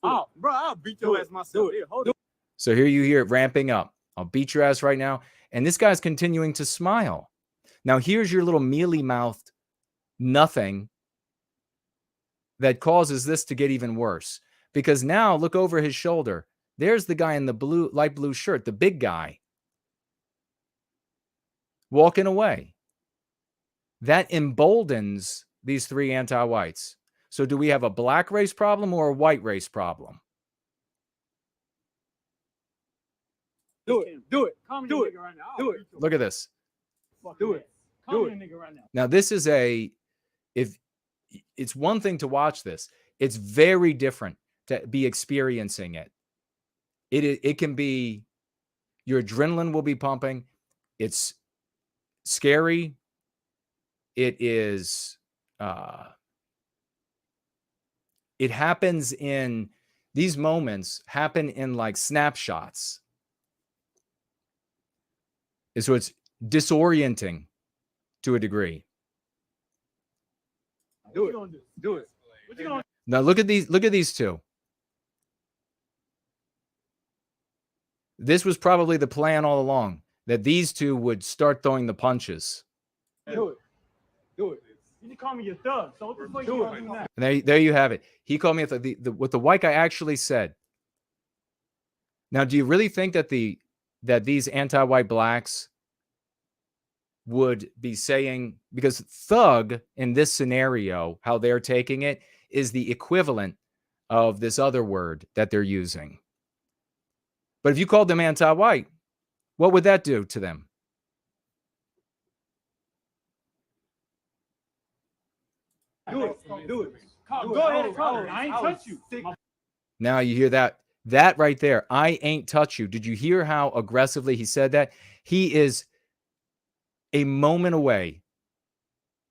Speaker 5: Oh, bro, I'll beat your ass myself. Here, hold it.
Speaker 3: So here you hear it ramping up. I'll beat your ass right now. And this guy's continuing to smile. Now here's your little mealy-mouthed nothing that causes this to get even worse. Because now look over his shoulder. There's the guy in the light blue shirt, the big guy, walking away. That emboldens these 3 anti-whites. So do we have a black race problem or a white race problem?
Speaker 5: Do it. Call me a nigga right now. Do it.
Speaker 3: Look at this.
Speaker 5: Do it. Call me a nigga right now.
Speaker 3: Now this is if it's one thing to watch this, it's very different to be experiencing it. It can be, your adrenaline will be pumping. It's scary. It is, it happens in, these moments happen in like snapshots. And so it's disorienting to a degree.
Speaker 5: Do it. Do it. What you gonna
Speaker 3: Now look at these 2. This was probably the plan all along, that these two would start throwing the punches.
Speaker 5: Do it. Do it. You just call me your thug. So what the fuck you gonna do now?
Speaker 3: And there you have it. He called me what the white guy actually said. Now, do you really think that these anti-white blacks would be saying, because thug in this scenario, how they're taking it, is the equivalent of this other word that they're using. But if you called them anti-white, what would that do to them?
Speaker 5: Do it. Do it. Go ahead. I ain't touch you.
Speaker 3: Now you hear that right there. I ain't touch you. Did you hear how aggressively he said that? He is a moment away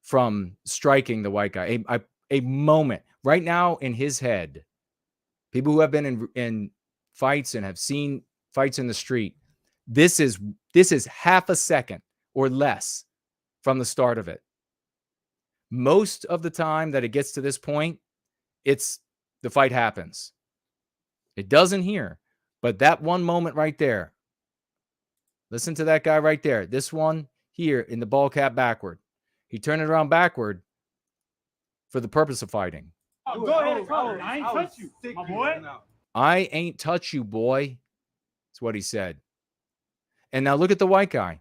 Speaker 3: from striking the white guy. A moment. Right now in his head, people who have been in fights and have seen fights in the street, this is half a second or less from the start of it. Most of the time that it gets to this point, the fight happens. It doesn't here, but that one moment right there. Listen to that guy right there. This one here in the ball cap backward. He turned it around backward for the purpose of fighting.
Speaker 5: Go ahead. I ain't touch you, my boy.
Speaker 3: I ain't touch you, boy. That's what he said. And now look at the white guy.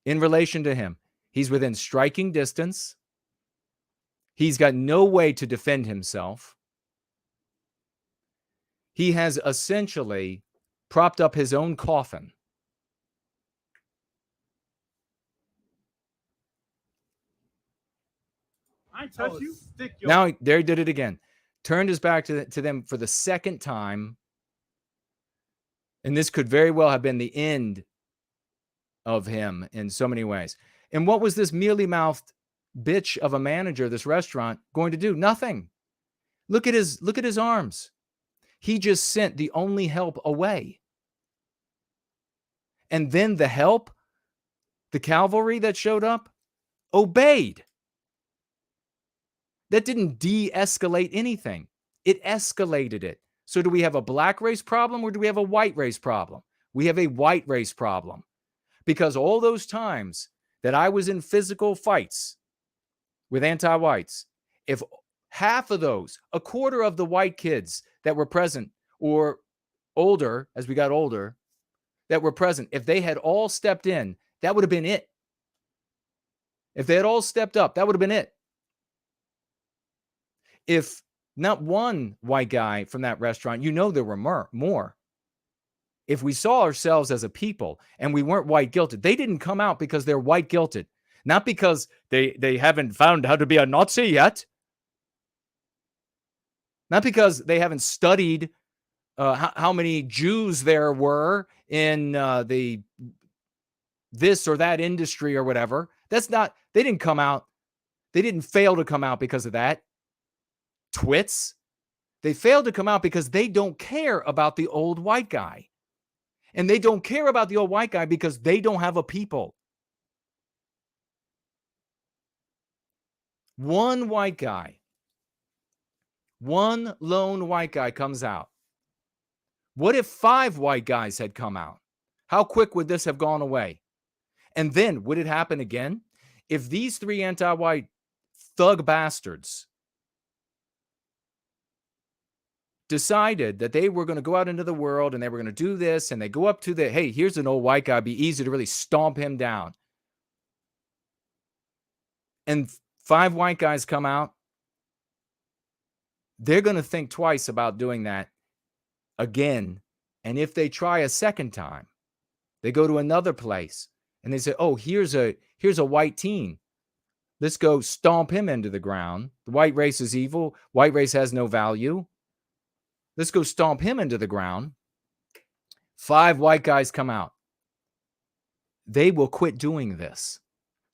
Speaker 3: In relation to him, he's within striking distance. He's got no way to defend himself. He has essentially propped up his own coffin.
Speaker 5: I ain't touch you.
Speaker 3: Now, there he did it again. Turned his back to them for the second time. And this could very well have been the end of him in so many ways. And what was this mealy-mouthed bitch of a manager of this restaurant going to do? Nothing. Look at his arms. He just sent the only help away. And then the help, the cavalry that showed up, obeyed. That didn't de-escalate anything. It escalated it. So do we have a black race problem or do we have a white race problem? We have a white race problem. Because all those times that I was in physical fights with anti-whites, if half of those, a quarter of the white kids that were present or older, as we got older, that were present, if they had all stepped in, that would have been it. If they had all stepped up, that would have been it. If not one white guy from that restaurant, there were more. If we saw ourselves as a people and we weren't white guilted, they didn't come out because they're white guilted, not because they haven't found how to be a Nazi yet, not because they haven't studied how many Jews there were in this or that industry or whatever. That's not, they didn't come out. They didn't fail to come out because of that. Twits. They failed to come out because they don't care about the old white guy. And they don't care about the old white guy because they don't have a people. One white guy, one lone white guy comes out. What if 5 white guys had come out? How quick would this have gone away? And then would it happen again? If these 3 anti-white thug bastards decided that they were going to go out into the world and they were going to do this, and they go up to hey, here's an old white guy, it'd be easy to really stomp him down. And 5 white guys come out, they're going to think twice about doing that again. And if they try a second time, they go to another place and they say, oh, here's a white teen. Let's go stomp him into the ground. The white race is evil. White race has no value. Let's go stomp him into the ground. 5 white guys come out. They will quit doing this.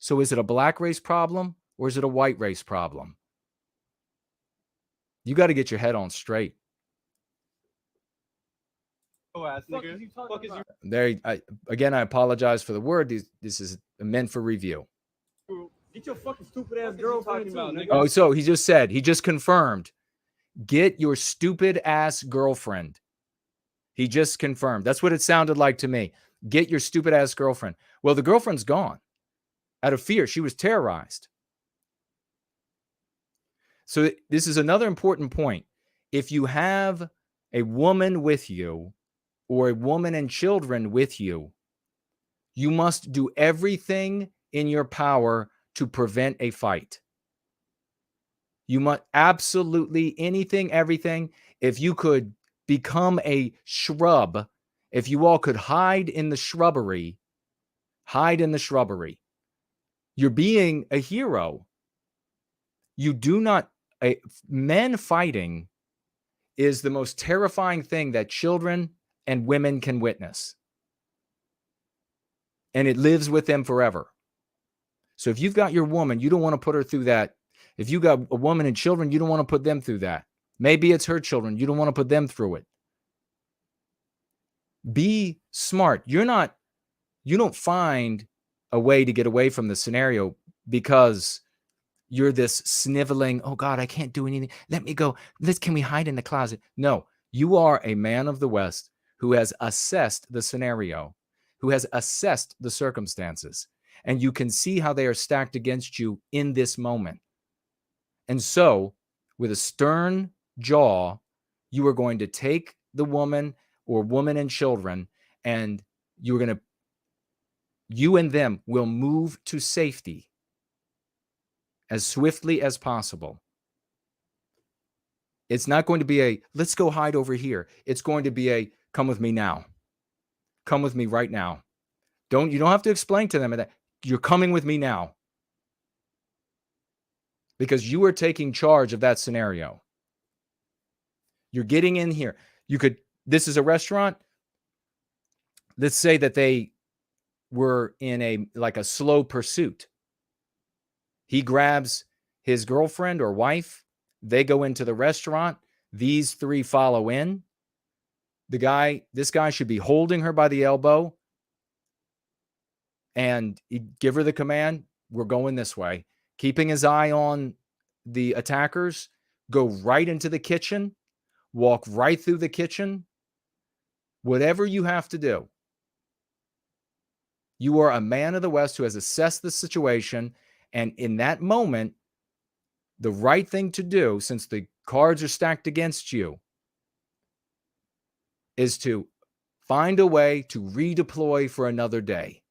Speaker 3: So is it a black race problem or is it a white race problem? You got to get your head on straight. Again, I apologize for the word. This is meant for review.
Speaker 5: Get your fucking stupid ass girlfriend about, nigga.
Speaker 3: Oh, so he just confirmed. Get your stupid ass girlfriend. He just confirmed. That's what it sounded like to me. Get your stupid ass girlfriend. Well, the girlfriend's gone out of fear. She was terrorized. So this is another important point. If you have a woman with you or a woman and children with you, you must do everything in your power to prevent a fight. You must absolutely anything, everything. If you could become a shrub, if you all could hide in the shrubbery, you're being a hero. You do not, men fighting is the most terrifying thing that children and women can witness. And it lives with them forever. So if you've got your woman, you don't want to put her through that. If you got a woman and children, you don't want to put them through that. Maybe it's her children. You don't want to put them through it. Be smart. You don't find a way to get away from the scenario because you're this sniveling, oh God, I can't do anything. Let me go. Can we hide in the closet? No, you are a man of the West who has assessed the scenario, who has assessed the circumstances, and you can see how they are stacked against you in this moment. And so, with a stern jaw, you are going to take the woman or woman and children, and you and them will move to safety as swiftly as possible. It's not going to be a, let's go hide over here. It's going to be a, come with me now. Come with me right now. You don't have to explain to them that you're coming with me now. Because you are taking charge of that scenario. You're getting in here. This is a restaurant. Let's say that they were in a slow pursuit. He grabs his girlfriend or wife. They go into the restaurant. These three follow in. This guy should be holding her by the elbow and give her the command, we're going this way. Keeping his eye on the attackers, go right into the kitchen, walk right through the kitchen. Whatever you have to do. You are a man of the West who has assessed the situation, and in that moment, the right thing to do, since the cards are stacked against you, is to find a way to redeploy for another day.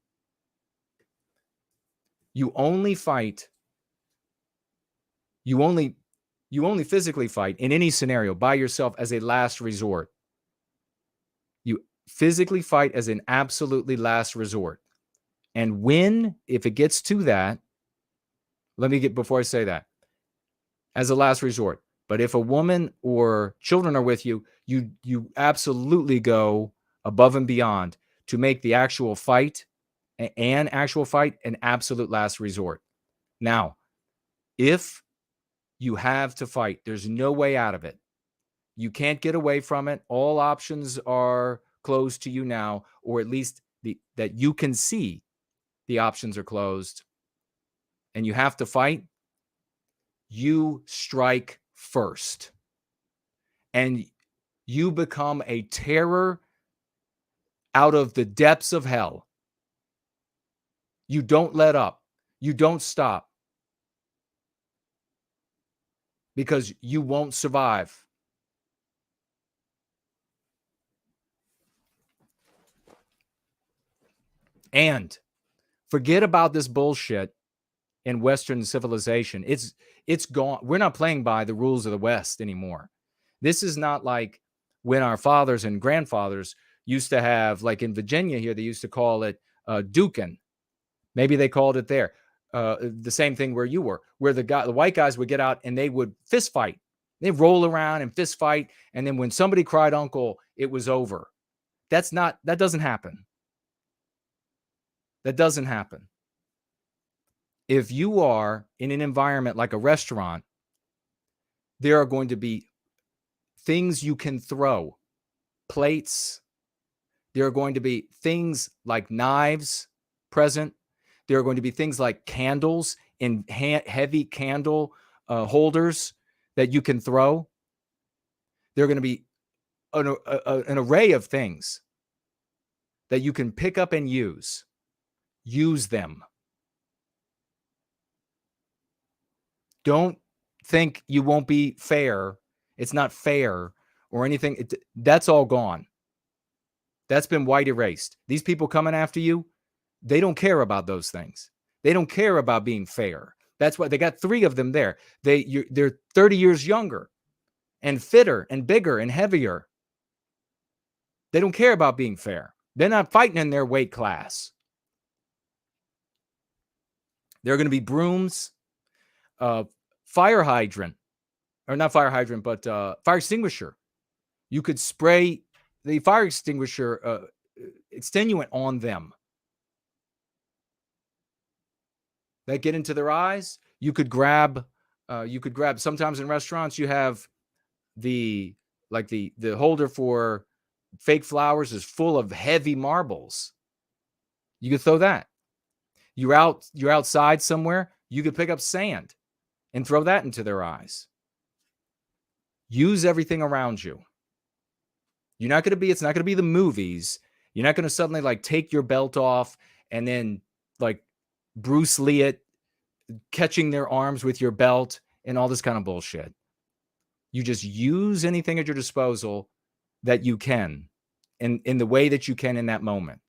Speaker 3: You only fight. You only physically fight in any scenario by yourself as a last resort. You physically fight as an absolutely last resort. And if it gets to that, before I say that, as a last resort. But if a woman or children are with you, you absolutely go above and beyond to make the actual fight, an absolute last resort. Now, if you have to fight, there's no way out of it. You can't get away from it. All options are closed to you now, or at least that you can see the options are closed, and you have to fight. You strike first, and you become a terror out of the depths of hell. You don't let up. You don't stop, because you won't survive. And forget about this bullshit in Western civilization. It's gone. We're not playing by the rules of the West anymore. This is not like when our fathers and grandfathers used to have, like in Virginia here, they used to call it duking. Maybe they called it there. The same thing where you were, where the white guys would get out and they would fist fight. They roll around and fist fight. And then when somebody cried uncle, it was over. That doesn't happen. That doesn't happen. If you are in an environment like a restaurant, there are going to be things you can throw, plates. There are going to be things like knives present. There are going to be things like candles in heavy candle holders that you can throw. There are going to be an array of things that you can pick up and use. Use them. Don't think you won't be fair. It's not fair or anything. That's all gone. That's been white erased. These people coming after you, they don't care about those things. They don't care about being fair. That's why they got 3 of them there. They're 30 years younger and fitter and bigger and heavier. They don't care about being fair. They're not fighting in their weight class. There are going to be brooms, fire hydrant, or not fire hydrant, but fire extinguisher. You could spray the fire extinguisher extenuant on them. That get into their eyes. You could grab. Sometimes in restaurants you have the holder for fake flowers is full of heavy marbles. You could throw that. You're outside somewhere. You could pick up sand and throw that into their eyes. Use everything around you. It's not going to be the movies. You're not going to suddenly like take your belt off and then like Bruce Lee it, catching their arms with your belt and all this kind of bullshit. You just use anything at your disposal that you can in the way that you can in that moment.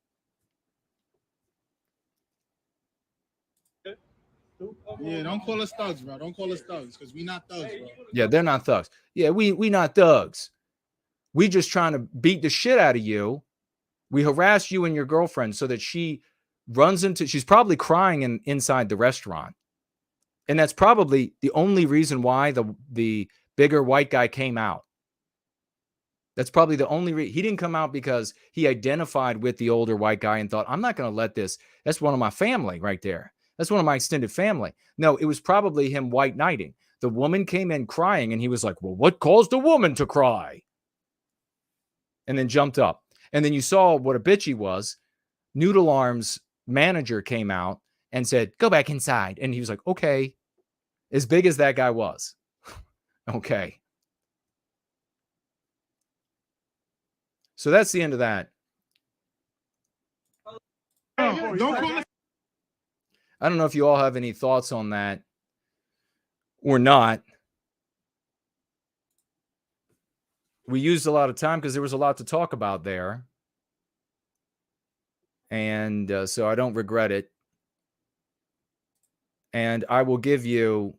Speaker 4: Yeah, don't call us thugs, bro. Don't call us thugs because we not thugs, bro.
Speaker 3: Yeah, they're not thugs. Yeah, we not thugs. We just trying to beat the shit out of you. We harass you and your girlfriend so that she's probably crying inside the restaurant. And that's probably the only reason why the bigger white guy came out. That's probably the only reason. He didn't come out because he identified with the older white guy and thought, I'm not going to let this. That's one of my family right there. That's one of my extended family. No, it was probably him white knighting. The woman came in crying and he was like, well, what caused the woman to cry? And then jumped up. And then you saw what a bitch he was. Noodle Arm's manager came out and said, go back inside. And he was like, okay. As big as that guy was. Okay. So that's the end of that.
Speaker 4: Don't call us.
Speaker 3: I don't know if you all have any thoughts on that or not. We used a lot of time because there was a lot to talk about there. And so I don't regret it. And I will give you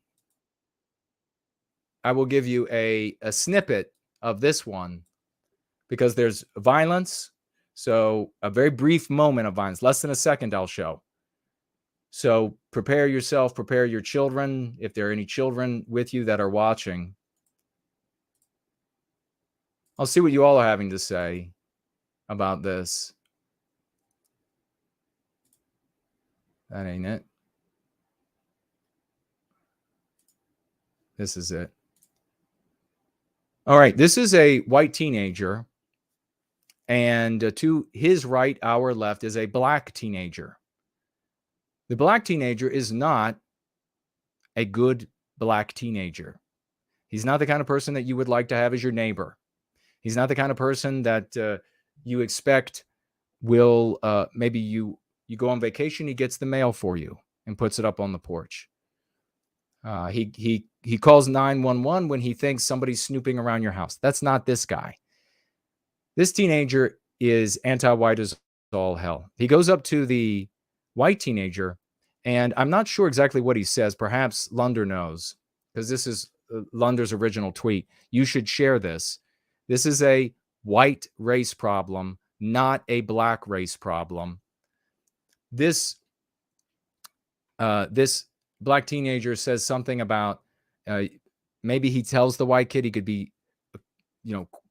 Speaker 3: a snippet of this one because there's violence. So a very brief moment of violence, less than a second I'll show. So prepare yourself, prepare your children, if there are any children with you that are watching. I'll see what you all are having to say about this. That ain't it. This is it. All right, this is a white teenager. And to his right, our left, is a black teenager. The black teenager is not a good black teenager. He's not the kind of person that you would like to have as your neighbor. He's not the kind of person that you expect will, maybe you go on vacation, he gets the mail for you and puts it up on the porch. He calls 911 when he thinks somebody's snooping around your house. That's not this guy. This teenager is anti-white as all hell. He goes up to the white teenager, and I'm not sure exactly what he says. Perhaps Lunder knows, because this is Lunder's original tweet. You should share this. This is a white race problem, not a black race problem. This black teenager says something about maybe he tells the white kid he could be,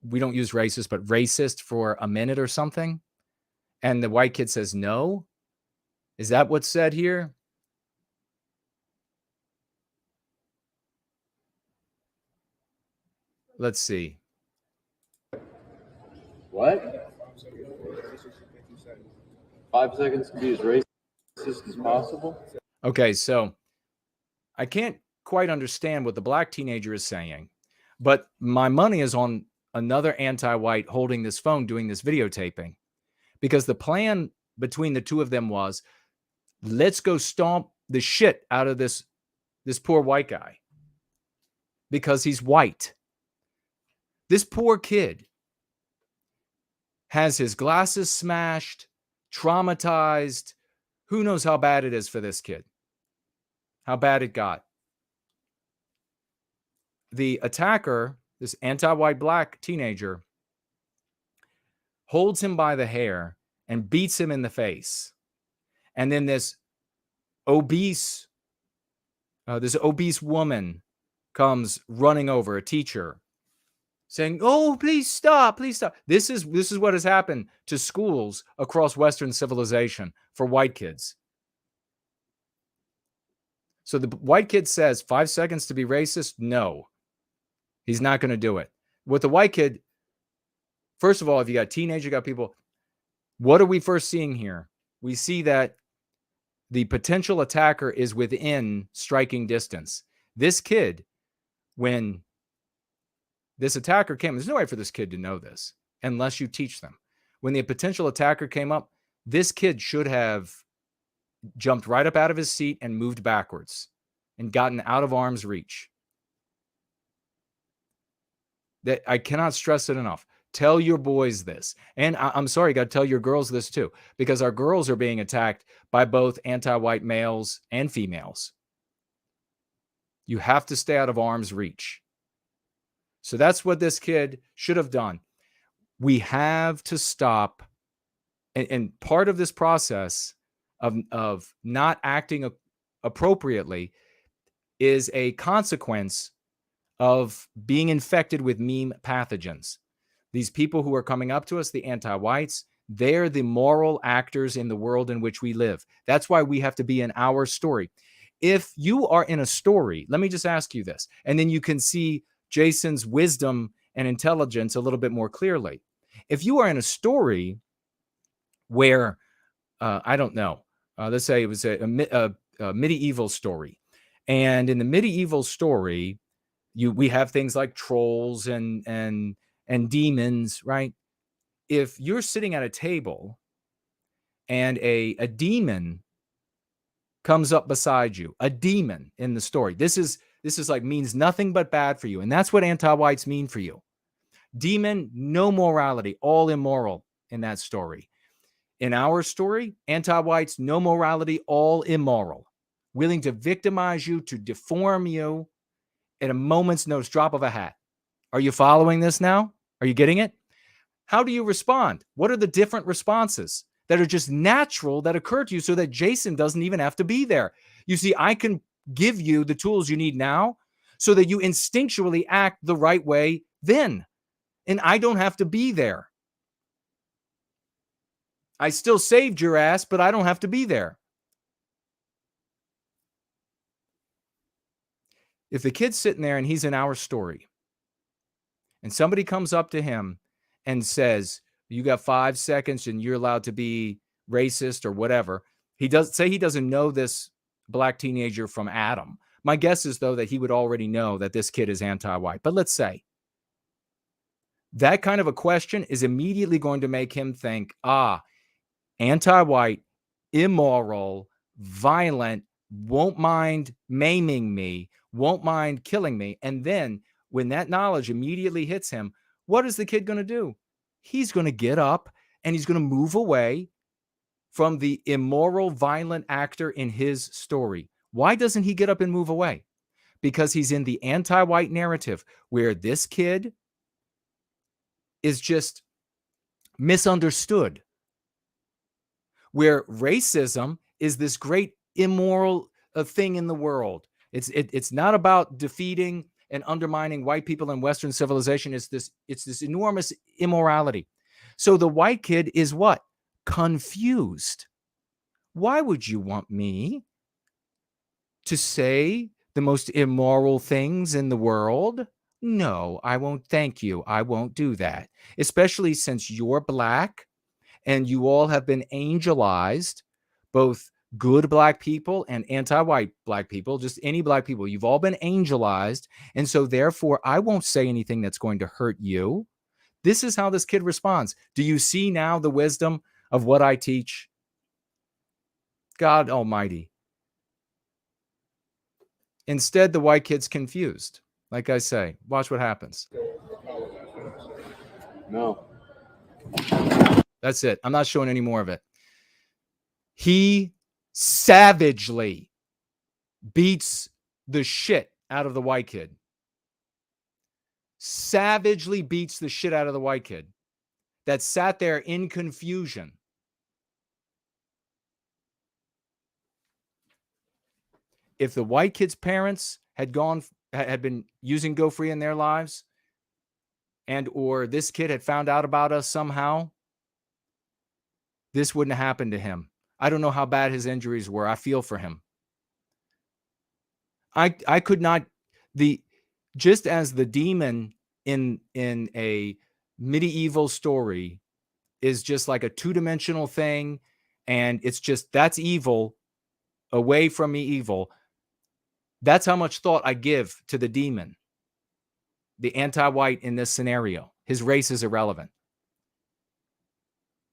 Speaker 3: we don't use racist, but racist for a minute or something. And the white kid says no. Is that what's said here? Let's see.
Speaker 7: What? 5 seconds to be as racist as possible?
Speaker 3: Okay, so I can't quite understand what the black teenager is saying, but my money is on another anti-white holding this phone doing this videotaping, because the plan between the two of them was, let's go stomp the shit out of this poor white guy because he's white. This poor kid has his glasses smashed, traumatized. Who knows how bad it is for this kid? How bad it got. The attacker, this anti-white black teenager, holds him by the hair and beats him in the face. And then this obese woman comes running over, a teacher, saying, "Oh, please stop, please stop." This is what has happened to schools across Western civilization for white kids. So the white kid says 5 seconds to be racist. No, he's not going to do it. With the white kid, first of all, if you got teenage, you got people, what are we first seeing here? We see that the potential attacker is within striking distance. This kid, when this attacker came, there's no way for this kid to know this unless you teach them. When the potential attacker came up, this kid should have jumped right up out of his seat and moved backwards and gotten out of arm's reach. That I cannot stress it enough. Tell your boys this. And I'm sorry, you got to tell your girls this too, because our girls are being attacked by both anti-white males and females. You have to stay out of arm's reach. So that's what this kid should have done. We have to stop. And part of this process of not acting appropriately is a consequence of being infected with meme pathogens. These people who are coming up to us, the anti-whites, they're the moral actors in the world in which we live. That's why we have to be in our story. If you are in a story, let me just ask you this, and then you can see Jason's wisdom and intelligence a little bit more clearly. If you are in a story where, I don't know, let's say it was a medieval story, and in the medieval story, we have things like trolls and demons, right? If you're sitting at a table and a demon comes up beside you, a demon in the story, this is like means nothing but bad for you. And that's what anti-whites mean for you. Demon, no morality, all immoral in that story. In our story, anti-whites, no morality, all immoral, willing to victimize you, to deform you at a moment's notice, drop of a hat. Are you following this now? Are you getting it? How do you respond? What are the different responses that are just natural that occur to you so that Jason doesn't even have to be there? You see, I can give you the tools you need now so that you instinctually act the right way then. And I don't have to be there. I still saved your ass, but I don't have to be there. If the kid's sitting there and he's in our story, and somebody comes up to him and says, you got 5 seconds and you're allowed to be racist or whatever. He doesn't know this black teenager from Adam. My guess is, though, that he would already know that this kid is anti-white. But let's say that kind of a question is immediately going to make him think, anti-white, immoral, violent, won't mind maiming me, won't mind killing me. And then when that knowledge immediately hits him, what is the kid going to do? He's going to get up and he's going to move away from the immoral, violent actor in his story. Why doesn't he get up and move away? Because he's in the anti-white narrative where this kid is just misunderstood, where racism is this great immoral thing in the world. It's not about defeating and undermining white people in Western civilization. It's this enormous immorality. So the white kid is what? Confused. Why would you want me to say the most immoral things in the world? No, I won't. Thank you. I won't do that. Especially since you're black and you all have been angelized, both good black people and anti-white black people, just any black people. You've all been angelized. And so therefore, I won't say anything that's going to hurt you. This is how this kid responds. Do you see now the wisdom of what I teach? God Almighty. Instead, the white kid's confused. Like I say, watch what happens.
Speaker 7: No.
Speaker 3: That's it. I'm not showing any more of it. He savagely beats the shit out of the white kid. Savagely beats the shit out of the white kid that sat there in confusion. If the white kid's parents had been using Go Free in their lives, and or this kid had found out about us somehow, this wouldn't have happened to him. I don't know how bad his injuries were. I feel for him. I could not, just as the demon in a medieval story is just like a two-dimensional thing, and it's just, that's evil, away from me evil. That's how much thought I give to the demon, the anti-white in this scenario. His race is irrelevant.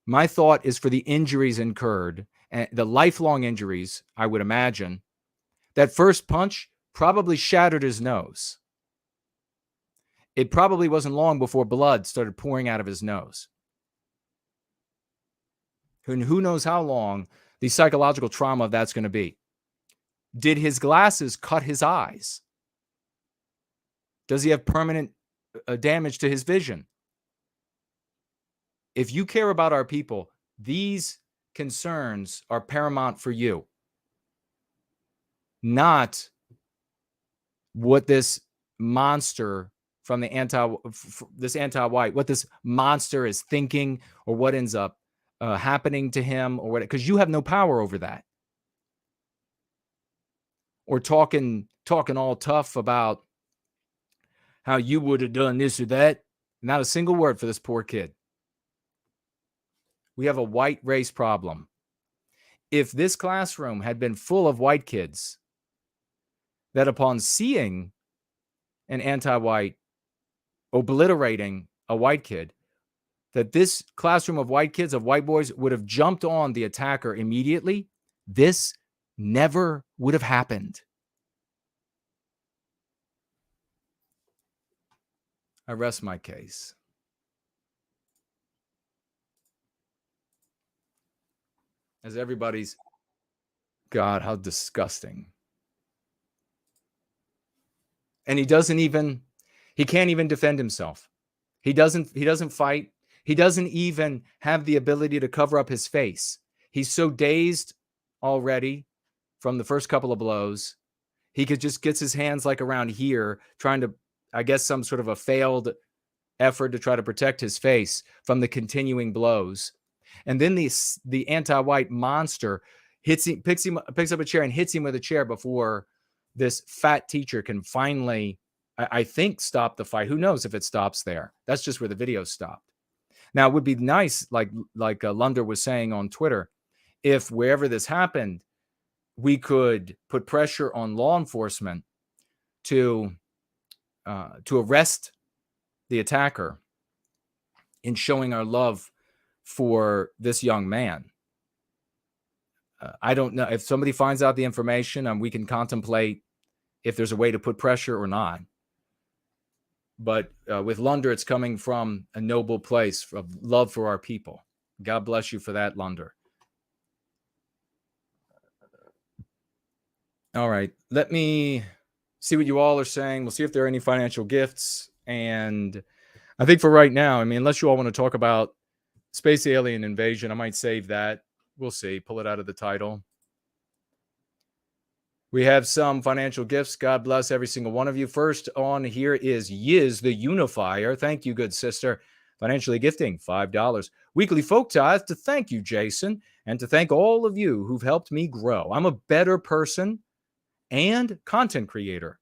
Speaker 3: My thought is for the injuries incurred, and the lifelong injuries, I would imagine. That first punch probably shattered his nose. It probably wasn't long before blood started pouring out of his nose. And who knows how long the psychological trauma of that's going to be. Did his glasses cut his eyes? Does he have permanent damage to his vision? If you care about our people, these concerns are paramount for you. Not what this monster from the anti-white, what this monster is thinking, or what ends up happening to him, or what, because you have no power over that. Or talking all tough about how you would have done this or that. Not a single word for this poor kid. We have a white race problem. If this classroom had been full of white kids that upon seeing an anti-white obliterating a white kid, that this classroom of white kids, of white boys, would have jumped on the attacker immediately, this never would have happened. I rest my case. As everybody's, God, how disgusting. And he can't even defend himself. He doesn't fight. He doesn't even have the ability to cover up his face. He's so dazed already from the first couple of blows. He gets his hands like around here, trying to, I guess, some sort of a failed effort to try to protect his face from the continuing blows. And then the anti-white monster picks up a chair and hits him with a chair before this fat teacher can finally, I think, stop the fight. Who knows if it stops there? That's just where the video stopped. Now, it would be nice, like Lunder was saying on Twitter, if wherever this happened, we could put pressure on law enforcement to arrest the attacker in showing our love for this young man. I don't know if somebody finds out the information, we can contemplate if there's a way to put pressure or not. But with Lunder, it's coming from a noble place of love for our people. God bless you for that, Lunder. All right, let me see what you all are saying. We'll see if there are any financial gifts. And I think for right now, unless you all want to talk about space alien invasion, I might save that. We'll see. Pull it out of the title. We have some financial gifts. God bless every single one of you. First on here is Yiz the Unifier. Thank you, good sister. Financially gifting $5. Weekly folk tithe to thank you, Jason, and to thank all of you who've helped me grow. I'm a better person and content creator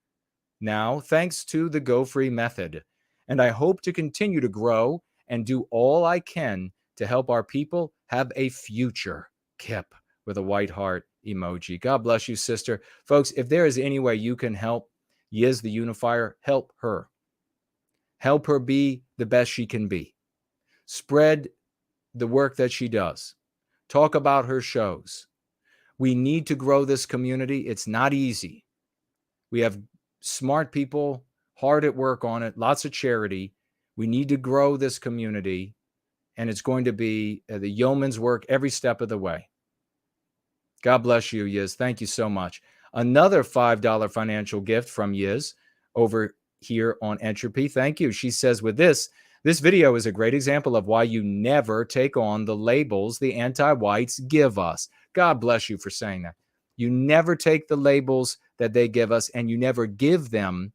Speaker 3: now, thanks to the Go Free method. And I hope to continue to grow and do all I can to help our people have a future. Kip with a white heart emoji. God bless you, sister. Folks, if there is any way you can help Yiz the Unifier, help her. Help her be the best she can be. Spread the work that she does. Talk about her shows. We need to grow this community. It's not easy. We have smart people hard at work on it, lots of charity. We need to grow this community, and it's going to be the yeoman's work every step of the way. God bless you, Yiz. Thank you so much. Another $5 financial gift from Yiz over here on Entropy. Thank you. She says, with this video is a great example of why you never take on the labels the anti-whites give us. God bless you for saying that. You never take the labels that they give us, and you never give them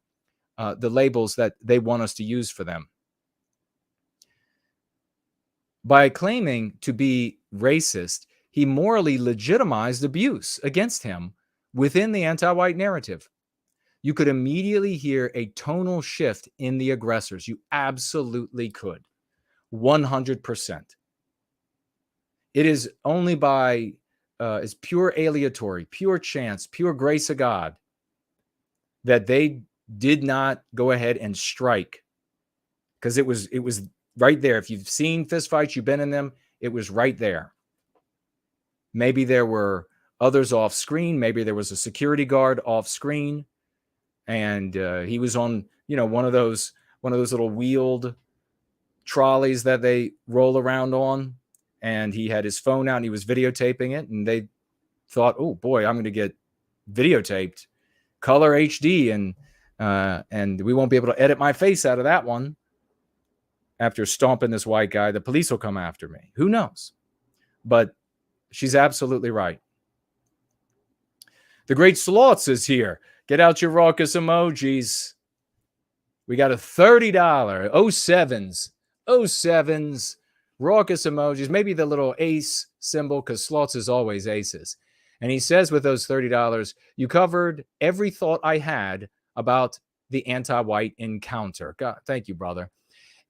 Speaker 3: the labels that they want us to use for them. By claiming to be racist, he morally legitimized abuse against him within the anti-white narrative. You could immediately hear a tonal shift in the aggressors. You absolutely could. 100%. It is only by is pure aleatory, pure chance, pure grace of God that they did not go ahead and strike, because it was right there. If you've seen fistfights, you've been in them, it was right there. Maybe there were others off screen. Maybe there was a security guard off screen, and he was on, one of those little wheeled trolleys that they roll around on, and he had his phone out and he was videotaping it, and they thought, oh boy, I'm going to get videotaped, color HD, and we won't be able to edit my face out of that one. After stomping this white guy, the police will come after me. Who knows? But she's absolutely right. The Great Slots is here. Get out your raucous emojis. We got a $30 07s raucous emojis. Maybe the little ace symbol, because Slots is always aces. And he says with those $30, you covered every thought I had about the anti-white encounter. God, thank you, brother.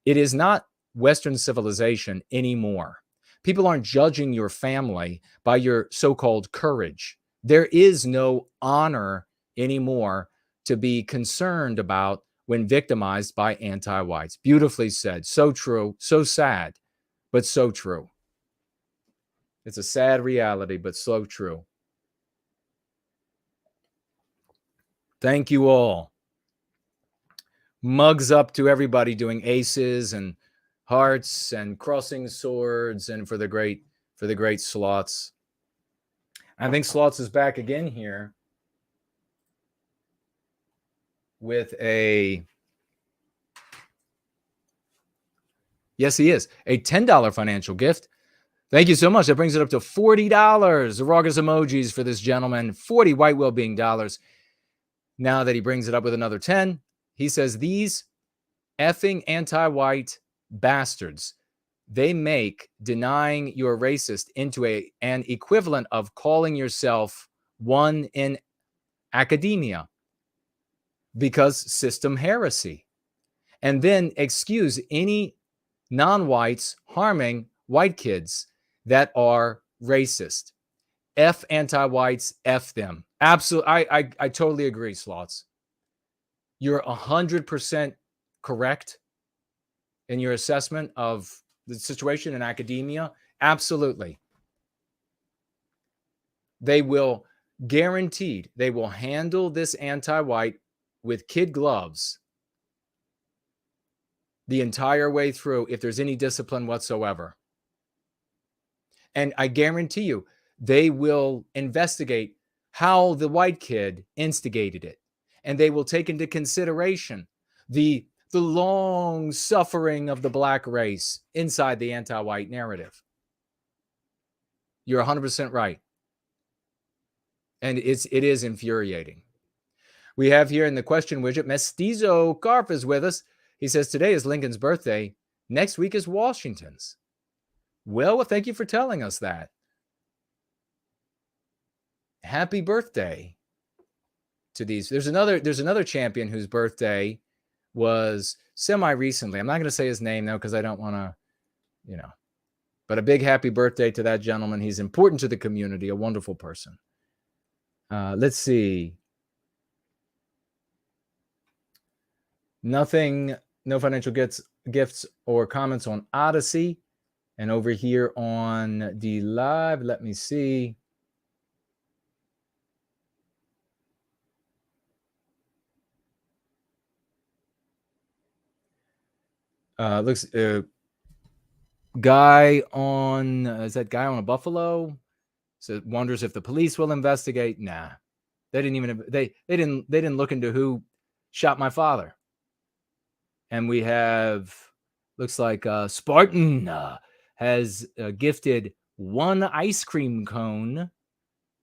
Speaker 3: It is not Western civilization anymore. People aren't judging your family by your so-called courage. There is no honor anymore to be concerned about when victimized by anti-whites. Beautifully said. So true. So sad, but so true. It's a sad reality, but so true. Thank you all. Mugs up to everybody doing aces and hearts and crossing swords, and for the great Slots. I think Slots is back again here with a, yes, he is, a $10 financial gift. Thank you so much. That brings it up to $40. The raucous emojis for this gentleman. 40 white well-being dollars. Now that he brings it up with another 10, he says, these effing anti-white bastards, they make denying you're racist into an equivalent of calling yourself one in academia, because system heresy, and then excuse any non-whites harming white kids that are racist. F anti-whites, F them. Absolutely. I totally agree, Slots. You're 100% correct in your assessment of the situation in academia. Absolutely. They will, guaranteed, they will handle this anti-white with kid gloves the entire way through if there's any discipline whatsoever. And I guarantee you, they will investigate how the white kid instigated it. And they will take into consideration the long suffering of the black race inside the anti-white narrative. You're 100% right. And it is infuriating. We have here in the question widget, Mestizo Carp is with us. He says, today is Lincoln's birthday. Next week is Washington's. Well, thank you for telling us that. Happy birthday to these. There's another champion whose birthday was semi-recently. I'm not going to say his name, though, because I don't want to, But a big happy birthday to that gentleman. He's important to the community, a wonderful person. Let's see. Nothing No financial gifts or comments on Odyssey. And over here on the live, let me see. Looks guy on is that guy on a buffalo? So wonders if the police will investigate. Nah, they didn't even they didn't look into who shot my father. And we have looks like Spartan has gifted one ice cream cone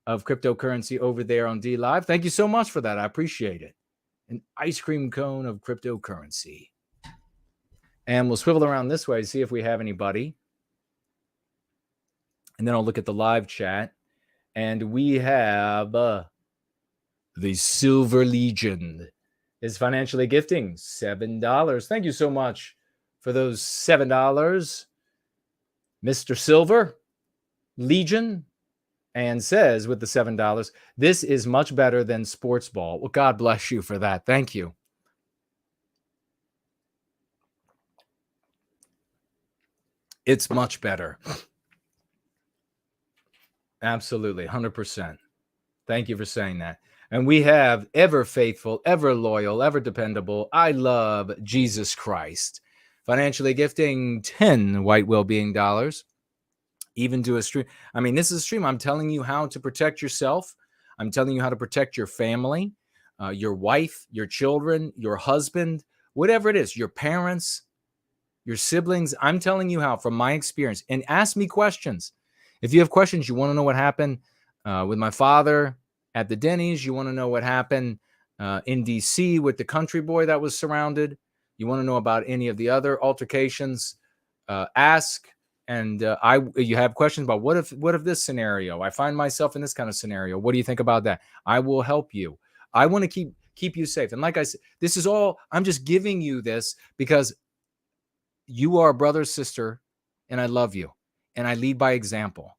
Speaker 3: of cryptocurrency over there on D Live. Thank you so much for that. I appreciate it. An ice cream cone of cryptocurrency. And we'll swivel around this way, see if we have anybody. And then I'll look at the live chat. And we have the Silver Legion is financially gifting $7. Thank you so much for those $7, Mr. Silver Legion. And says with the $7, this is much better than sports ball. Well, God bless you for that. Thank you. It's much better. Absolutely, 100%. Thank you for saying that. And we have ever faithful, ever loyal, ever dependable, I love Jesus Christ. Financially gifting 10 white well-being dollars. Even to a stream. I mean, this is a stream. I'm telling you how to protect yourself. I'm telling you how to protect your family, your wife, your children, your husband, whatever it is, your parents, your siblings. I'm telling you how from my experience. And ask me questions. If you have questions, you want to know what happened with my father at the Denny's. You want to know what happened in D.C. with the country boy that was surrounded. You want to know about any of the other altercations, ask. And you have questions about what if this scenario, I find myself in this kind of scenario. What do you think about that? I will help you. I want to keep you safe. And like I said, this is all, I'm just giving you this because you are a brother, sister, and I love you. And I lead by example.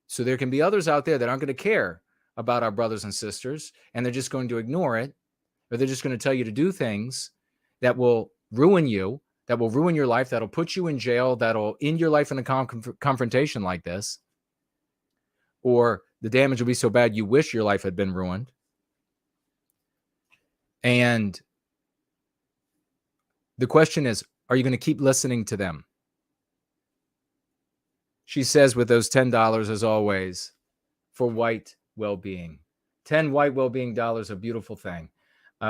Speaker 3: So there can be others out there that aren't going to care about our brothers and sisters, and they're just going to ignore it, or they're just going to tell you to do things that will ruin you, that will ruin your life, that'll put you in jail, that'll end your life in a confrontation like this. Or the damage will be so bad you wish your life had been ruined. And the question is, are you going to keep listening to them? She says with those $10, as always, for white well-being. 10 white well-being dollars, a beautiful thing.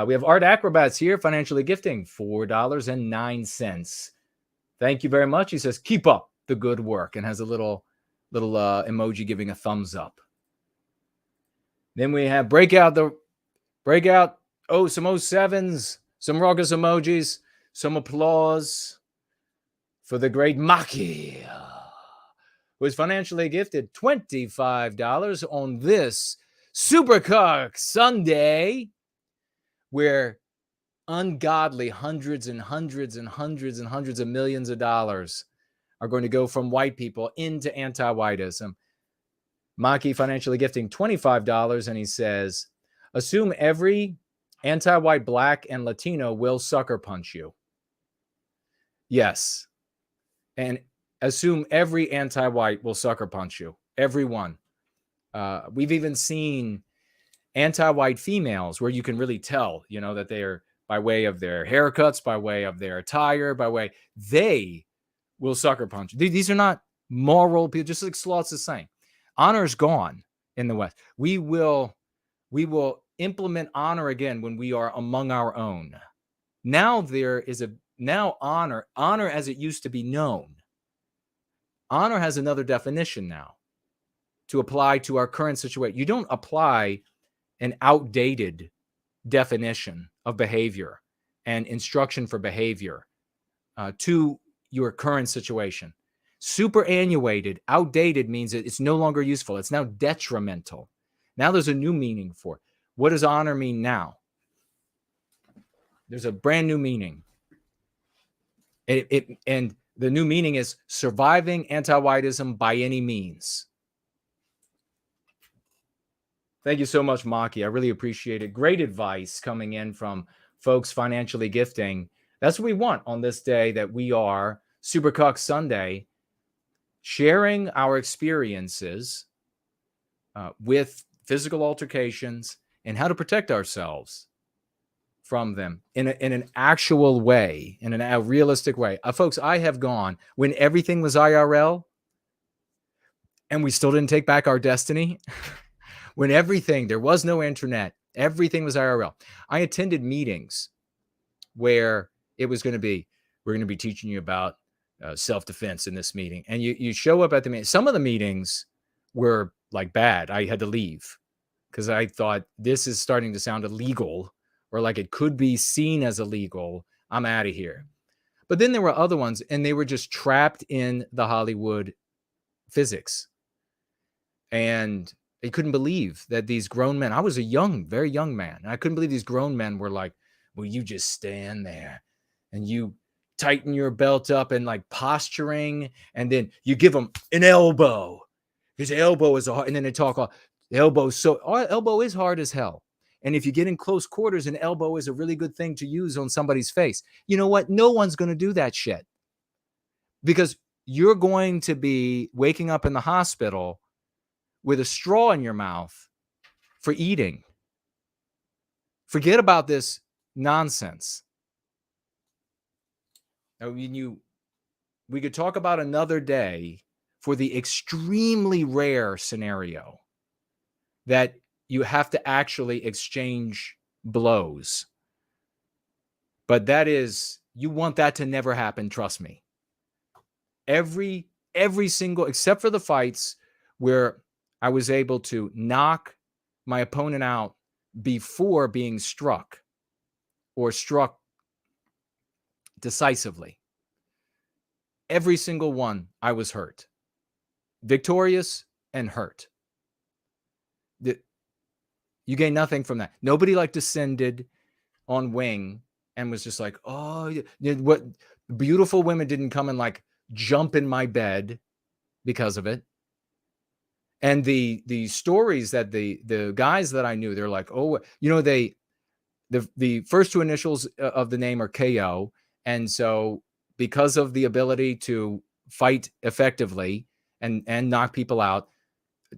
Speaker 3: We have Art Acrobats here, financially gifting $4.09. Thank you very much. He says, keep up the good work, and has a little emoji giving a thumbs up. Then we have breakout. Oh, some 07s, some ruckus emojis, some applause for the great Maki, who is financially gifted $25 on this Supercar Sunday, where ungodly hundreds and hundreds and hundreds and hundreds of millions of dollars are going to go from white people into anti-whiteism. Maki financially gifting $25, and he says, assume every anti-white black and Latino will sucker punch you. Yes. And assume every anti-white will sucker punch you. Everyone. We've even seen anti-white females where you can really tell, that they are, by way of their haircuts, by way of their attire, they will sucker punch. These are not moral people, just like Slots is saying. Honor is gone in the West. We will implement honor again when we are among our own. Now honor as it used to be known. Honor has another definition now to apply to our current situation. You don't apply an outdated definition of behavior and instruction for behavior to your current situation. Superannuated, outdated means it's no longer useful. It's now detrimental. Now there's a new meaning for it. What does honor mean now? There's a brand new meaning. And the new meaning is surviving anti-whiteism by any means. Thank you so much, Maki. I really appreciate it. Great advice coming in from folks financially gifting. That's what we want on this day that we are Super Cuck Sunday, sharing our experiences with physical altercations and how to protect ourselves from them in an actual way, in a realistic way. Folks, I have gone when everything was IRL and we still didn't take back our destiny. When there was no internet, everything was IRL. I attended meetings where it was going to be, we're going to be teaching you about self-defense in this meeting. And you show up at the meeting. Some of the meetings were like bad. I had to leave because I thought this is starting to sound illegal, or like it could be seen as illegal. I'm out of here. But then there were other ones, and they were just trapped in the Hollywood physics. And they couldn't believe that these grown men, I was a very young man, and I couldn't believe these grown men were like, well, you just stand there and you tighten your belt up and like posturing, and then you give them an elbow. His elbow is hard, and then they talk all the elbow. So our elbow is hard as hell. And if you get in close quarters, an elbow is a really good thing to use on somebody's face. You know what? No one's going to do that shit, because you're going to be waking up in the hospital with a straw in your mouth for eating. Forget about this nonsense. Now, we could talk about another day for the extremely rare scenario that you have to actually exchange blows. But that is, you want that to never happen, trust me. Every single, except for the fights where I was able to knock my opponent out before being struck, or struck decisively. Every single one, I was hurt. Victorious and hurt. You gain nothing from that. Nobody like descended on wing and was just like, oh, what beautiful women didn't come and like jump in my bed because of it. And the stories that the guys that I knew, they're like, oh, you know, the first two initials of the name are KO. And so because of the ability to fight effectively and knock people out,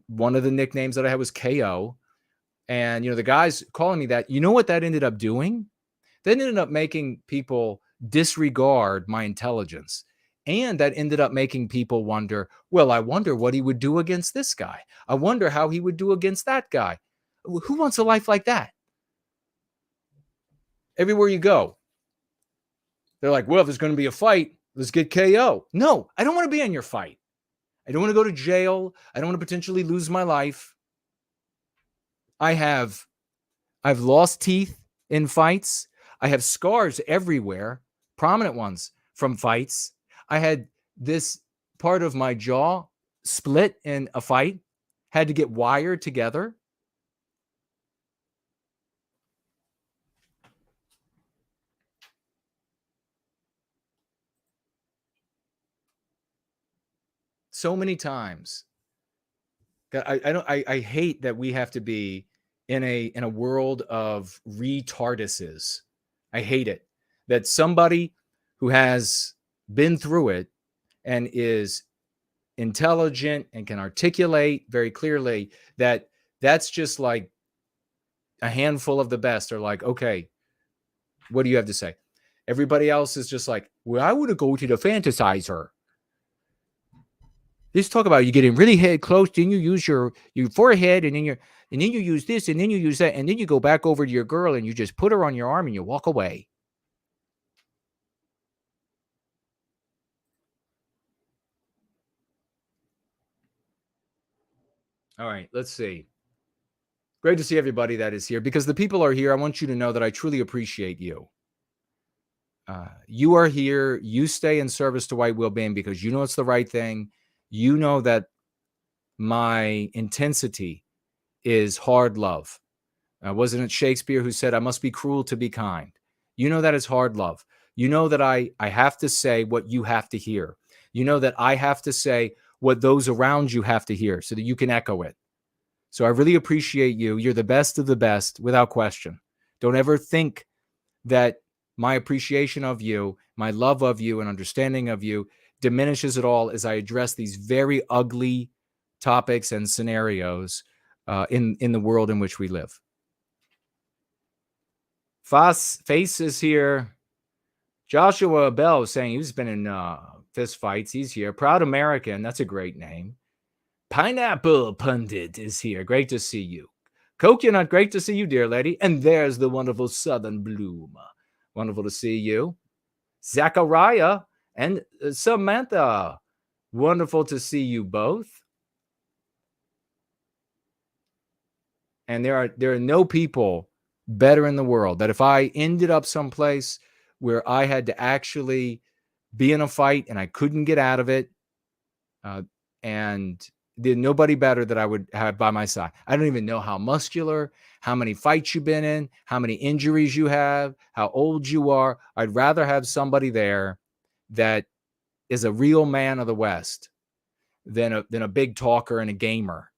Speaker 3: one of the nicknames that I had was KO. And, you know, the guys calling me that, you know what that ended up doing? That ended up making people disregard my intelligence. And that ended up making people wonder, well, I wonder what he would do against this guy. I wonder how he would do against that guy. Who wants a life like that? Everywhere you go, they're like, well, if there's going to be a fight, let's get KO. No, I don't want to be in your fight. I don't want to go to jail. I don't want to potentially lose my life. I've lost teeth in fights. I have scars everywhere, prominent ones from fights. I had this part of my jaw split in a fight, had to get wired together. So many times. I hate that we have to be in a world of retardices. I hate it. That somebody who has been through it and is intelligent and can articulate very clearly, that's just like a handful of the best are like, okay, what do you have to say? Everybody else is just like, well, I want to go to the fantasizer. Let's talk about you getting really head close, then you use your forehead, and then you use this, and then you use that, and then you go back over to your girl and you just put her on your arm and you walk away. All right, let's see. Great to see everybody that is here, because the people are here. I want you to know that I truly appreciate you. You are here. You stay in service to white well-being because you know it's the right thing. You know that my intensity is hard love. Wasn't it Shakespeare who said, I must be cruel to be kind? You know that is hard love. You know that I have to say what you have to hear. You know that I have to say what those around you have to hear so that you can echo it. So I really appreciate you. You're the best of the best, without question. Don't ever think that my appreciation of you, my love of you, and understanding of you diminishes at all as I address these very ugly topics and scenarios in the world in which we live. Face is here. Joshua Bell saying he's been in fist fights. He's here. Proud American. That's a great name. Pineapple Pundit is here. Great to see you. Coconut, great to see you, dear lady. And there's the wonderful Southern Bloom. Wonderful to see you. Zachariah and Samantha. Wonderful to see you both. And there are no people better in the world that if I ended up someplace where I had to actually be in a fight and I couldn't get out of it, and there's nobody better that I would have by my side. I don't even know how muscular, how many fights you've been in, how many injuries you have, how old you are. I'd rather have somebody there that is a real man of the West than a big talker and a gamer.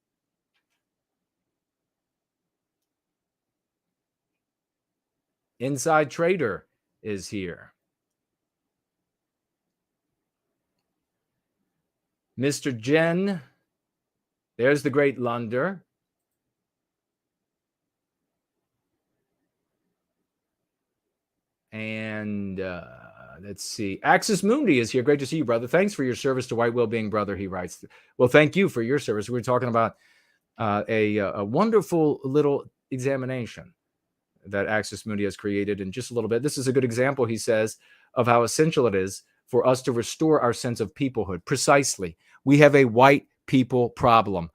Speaker 3: Inside Trader is here. Mr. Jen. There's the great Lunder. And let's see. Axis Mundi is here. Great to see you, brother. Thanks for your service to white well-being, brother, he writes. Well, thank you for your service. We're talking about a wonderful little examination that Axis Mundi has created in just a little bit. This is a good example, he says, of how essential it is for us to restore our sense of peoplehood. Precisely. We have a white people problem.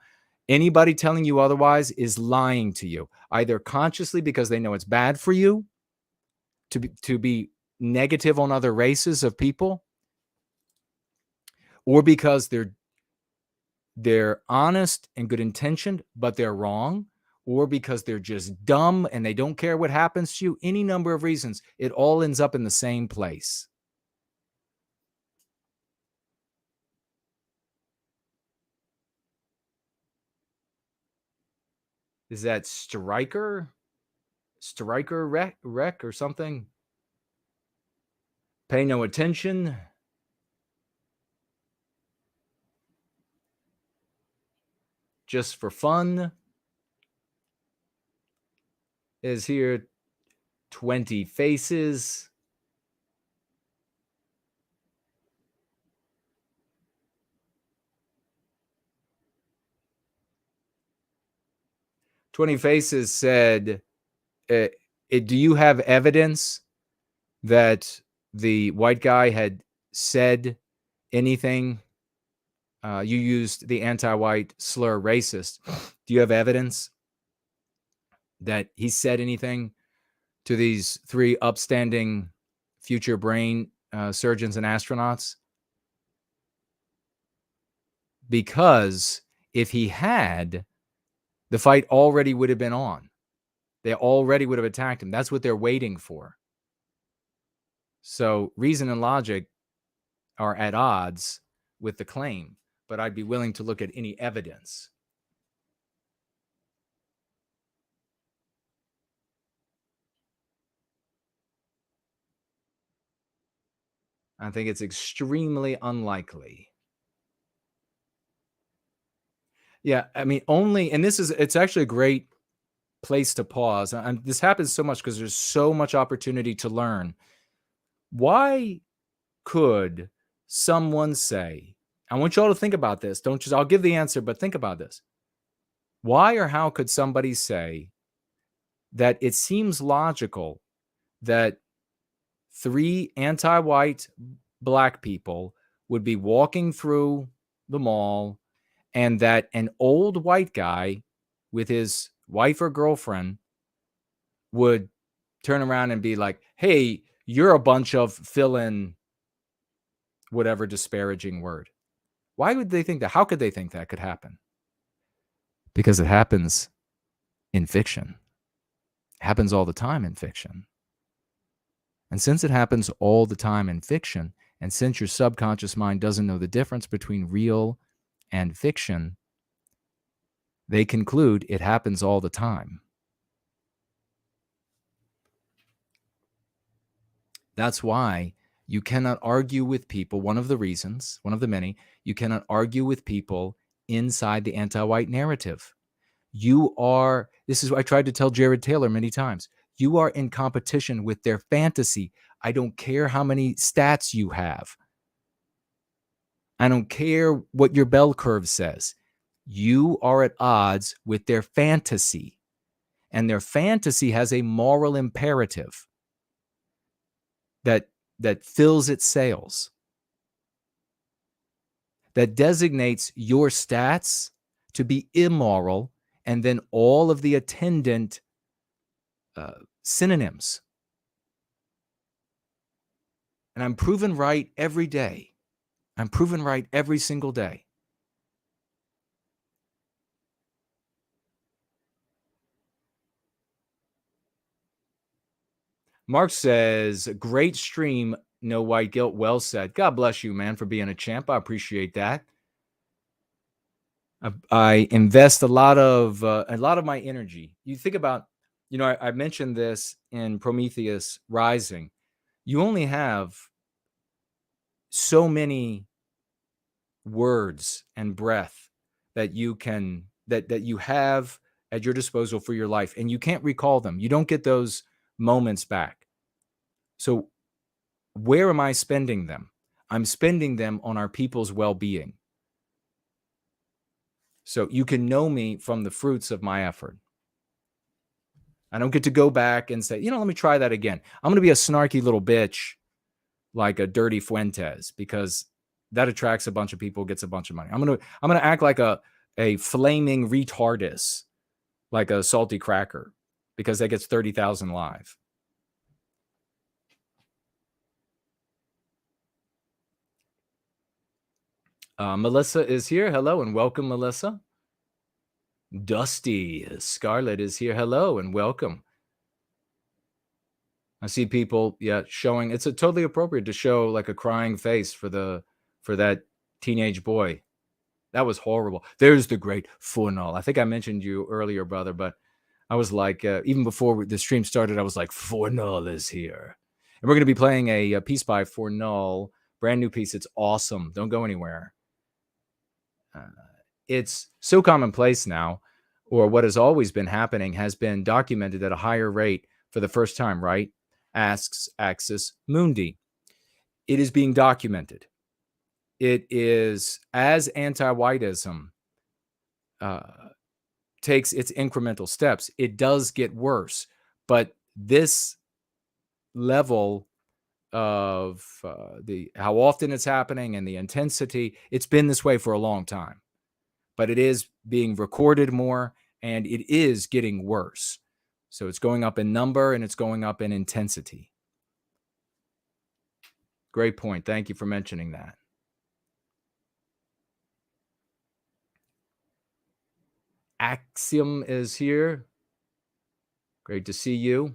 Speaker 3: Anybody telling you otherwise is lying to you, either consciously because they know it's bad for you to be negative on other races of people, or because they're honest and good intentioned, but they're wrong, or because they're just dumb and they don't care what happens to you. Any number of reasons. It all ends up in the same place. Is that Striker wreck or something? Pay no attention. Just for fun is here. 20 faces. Faces said, do you have evidence that the white guy had said anything? You used the anti-white slur racist. Do you have evidence that he said anything to these three upstanding future brain surgeons and astronauts? Because if he had, the fight already would have been on. They already would have attacked him. That's what they're waiting for. So reason and logic are at odds with the claim, but I'd be willing to look at any evidence. I think it's extremely unlikely. Yeah, I mean, it's actually a great place to pause. And this happens so much because there's so much opportunity to learn. Why could someone say, I want you all to think about this. I'll give the answer, but think about this. Why or how could somebody say that it seems logical that 3 anti-white black people would be walking through the mall and that an old white guy with his wife or girlfriend would turn around and be like, hey, you're a bunch of fill in whatever disparaging word? Why would they think that? How could they think that could happen? Because it happens in fiction. It happens all the time in fiction. And since it happens all the time in fiction, and since your subconscious mind doesn't know the difference between real and fiction, they conclude it happens all the time. That's why you cannot argue with people. One of the reasons, one of the many, you cannot argue with people inside the anti-white narrative. This is what I tried to tell Jared Taylor many times. You are in competition with their fantasy. I don't care how many stats you have. I don't care what your bell curve says. You are at odds with their fantasy. And their fantasy has a moral imperative that fills its sails, that designates your stats to be immoral, and then all of the attendant synonyms. And I'm proven right every day. I'm proven right every single day. Mark says, great stream, no white guilt. Well said. God bless you, man, for being a champ. I appreciate that. I invest a lot of my energy. You think about, I mentioned this in Prometheus Rising. You only have so many words and breath that you can that you have at your disposal for your life, and you can't recall them. You don't get those moments back. So where am I spending them? I'm spending them on our people's well-being. So you can know me from the fruits of my effort. I don't get to go back and say, let me try that again. I'm going to be a snarky little bitch like a Dirty Fuentes, because that attracts a bunch of people, gets a bunch of money. I'm going to act like a flaming retardus, like a salty cracker, because that gets 30,000 live. Melissa is here. Hello and welcome, Melissa. Dusty Scarlet is here. Hello and welcome. I see people, showing. It's totally appropriate to show like a crying face for that teenage boy. That was horrible. There's the great Funal. I think I mentioned you earlier, brother, but I was like, even before the stream started, I was like, Funal is here. And we're going to be playing a piece by Funal, brand new piece. It's awesome. Don't go anywhere. It's so commonplace now, or what has always been happening has been documented at a higher rate for the first time, right? Asks Axis Mundi. It is being documented. It is, as anti-whiteism takes its incremental steps, it does get worse. But this level of how often it's happening and the intensity, it's been this way for a long time. But it is being recorded more, and it is getting worse. So it's going up in number and it's going up in intensity. Great point. Thank you for mentioning that. Axiom is here. Great to see you.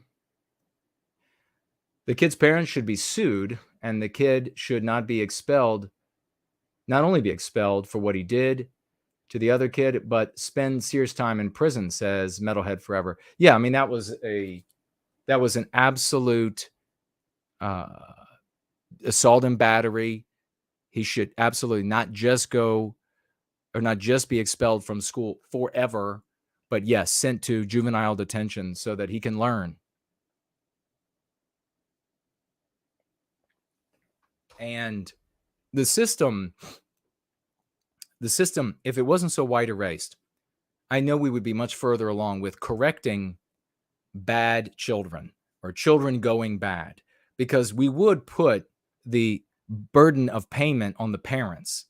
Speaker 3: The kid's parents should be sued, and the kid should not be expelled, not only be expelled for what he did to the other kid, but spend Sears time in prison, says Metalhead Forever. Yeah, I mean, that was an absolute assault and battery. He should absolutely not just be expelled from school forever, but yes, sent to juvenile detention so that he can learn. And the system, if it wasn't so white erased, I know we would be much further along with correcting bad children or children going bad, because we would put the burden of payment on the parents.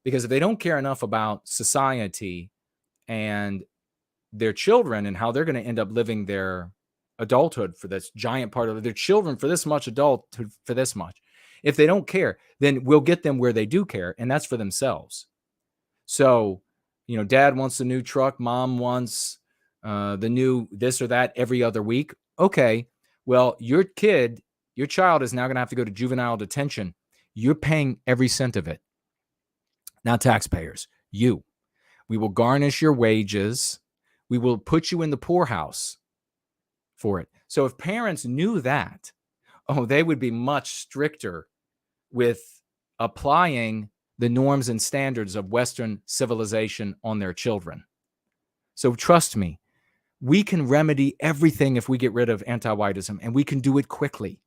Speaker 3: Because if they don't care enough about society and their children and how they're going to end up living their adulthood for this giant part of their children for this much, adulthood for this much, if they don't care, then we'll get them where they do care, and that's for themselves. So, dad wants a new truck, mom wants the new this or that every other week. Okay, well, your child is now going to have to go to juvenile detention. You're paying every cent of it. Not taxpayers, you. We will garnish your wages. We will put you in the poorhouse for it. So if parents knew that, oh, they would be much stricter with applying the norms and standards of Western civilization on their children. So trust me, we can remedy everything if we get rid of anti-whiteism, and we can do it quickly,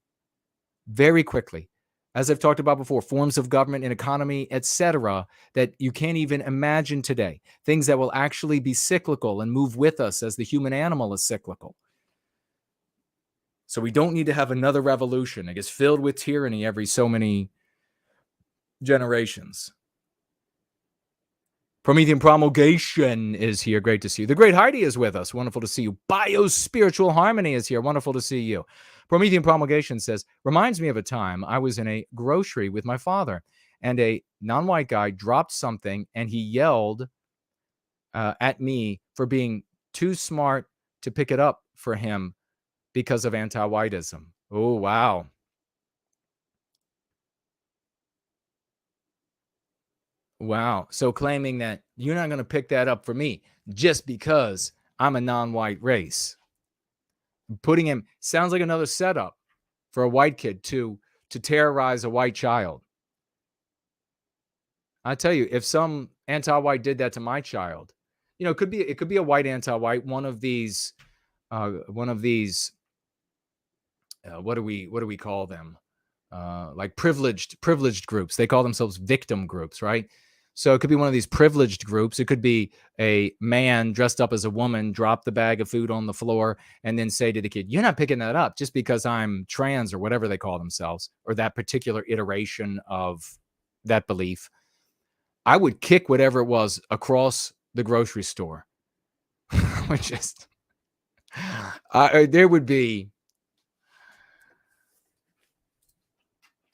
Speaker 3: very quickly. As I've talked about before, forms of government and economy, etc., that you can't even imagine today, things that will actually be cyclical and move with us as the human animal is cyclical. So we don't need to have another revolution. It gets filled with tyranny every so many generations. Promethean Promulgation is here. Great to see you. The great Heidi is with us. Wonderful to see you. Biospiritual Harmony is here. Wonderful to see you. Promethean Promulgation says, reminds me of a time I was in a grocery with my father, and a non-white guy dropped something, and he yelled at me for being too smart to pick it up for him because of anti-whiteism. Oh, wow. Wow. So claiming that you're not going to pick that up for me just because I'm a non-white race. Putting him sounds like another setup for a white kid to terrorize a white child. I tell you, if some anti-white did that to my child, it could be a white anti-white, one of these what do we call them? Like privileged groups. They call themselves victim groups, right? So it could be one of these privileged groups. It could be a man dressed up as a woman, drop the bag of food on the floor, and then say to the kid, you're not picking that up just because I'm trans or whatever they call themselves, or that particular iteration of that belief. I would kick whatever it was across the grocery store. Which is, there would be.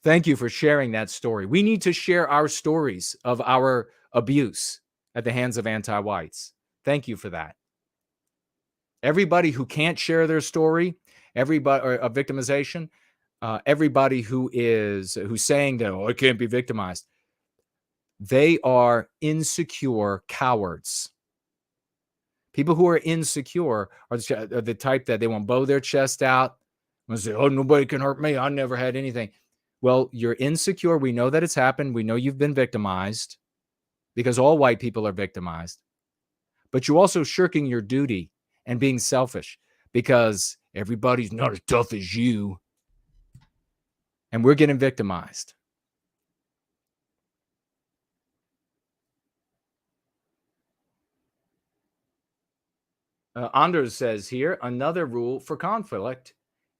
Speaker 3: Thank you for sharing that story. We need to share our stories of our abuse at the hands of anti-whites. Thank you for that. Everybody who can't share their story, everybody or of victimization, everybody who's saying that, I can't be victimized, they are insecure cowards. People who are insecure are the type that they won't bow their chest out and say, oh, nobody can hurt me. I never had anything. Well, you're insecure. We know that it's happened. We know you've been victimized because all white people are victimized. But you're also shirking your duty and being selfish because everybody's not as tough as you. And we're getting victimized. Anders says here, another rule for conflict.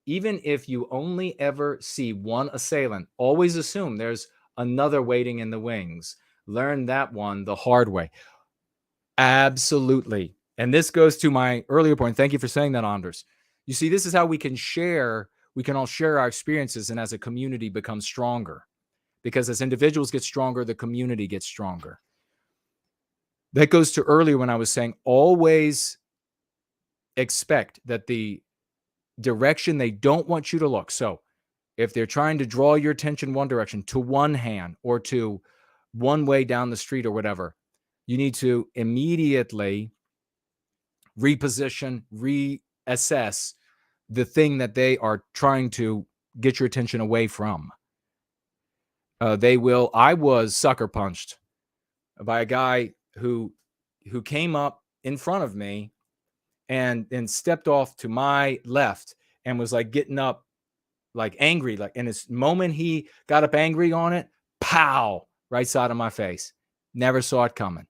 Speaker 3: Even if you only ever see one assailant, always assume there's another waiting in the wings. Learn that one the hard way. Absolutely. And this goes to my earlier point. Thank you for saying that, Anders. You see, this is how we can share. We can all share our experiences, and as a community become stronger. Because as individuals get stronger, the community gets stronger. That goes to earlier when I was saying always expect that the direction they don't want you to look. So if they're trying to draw your attention one direction, to one hand or to one way down the street or whatever, you need to immediately reposition, reassess the thing that they are trying to get your attention away from. I was sucker punched by a guy who came up in front of me and then stepped off to my left and was like getting up like angry. Like in this moment he got up angry on it, pow, right side of my face. Never saw it coming.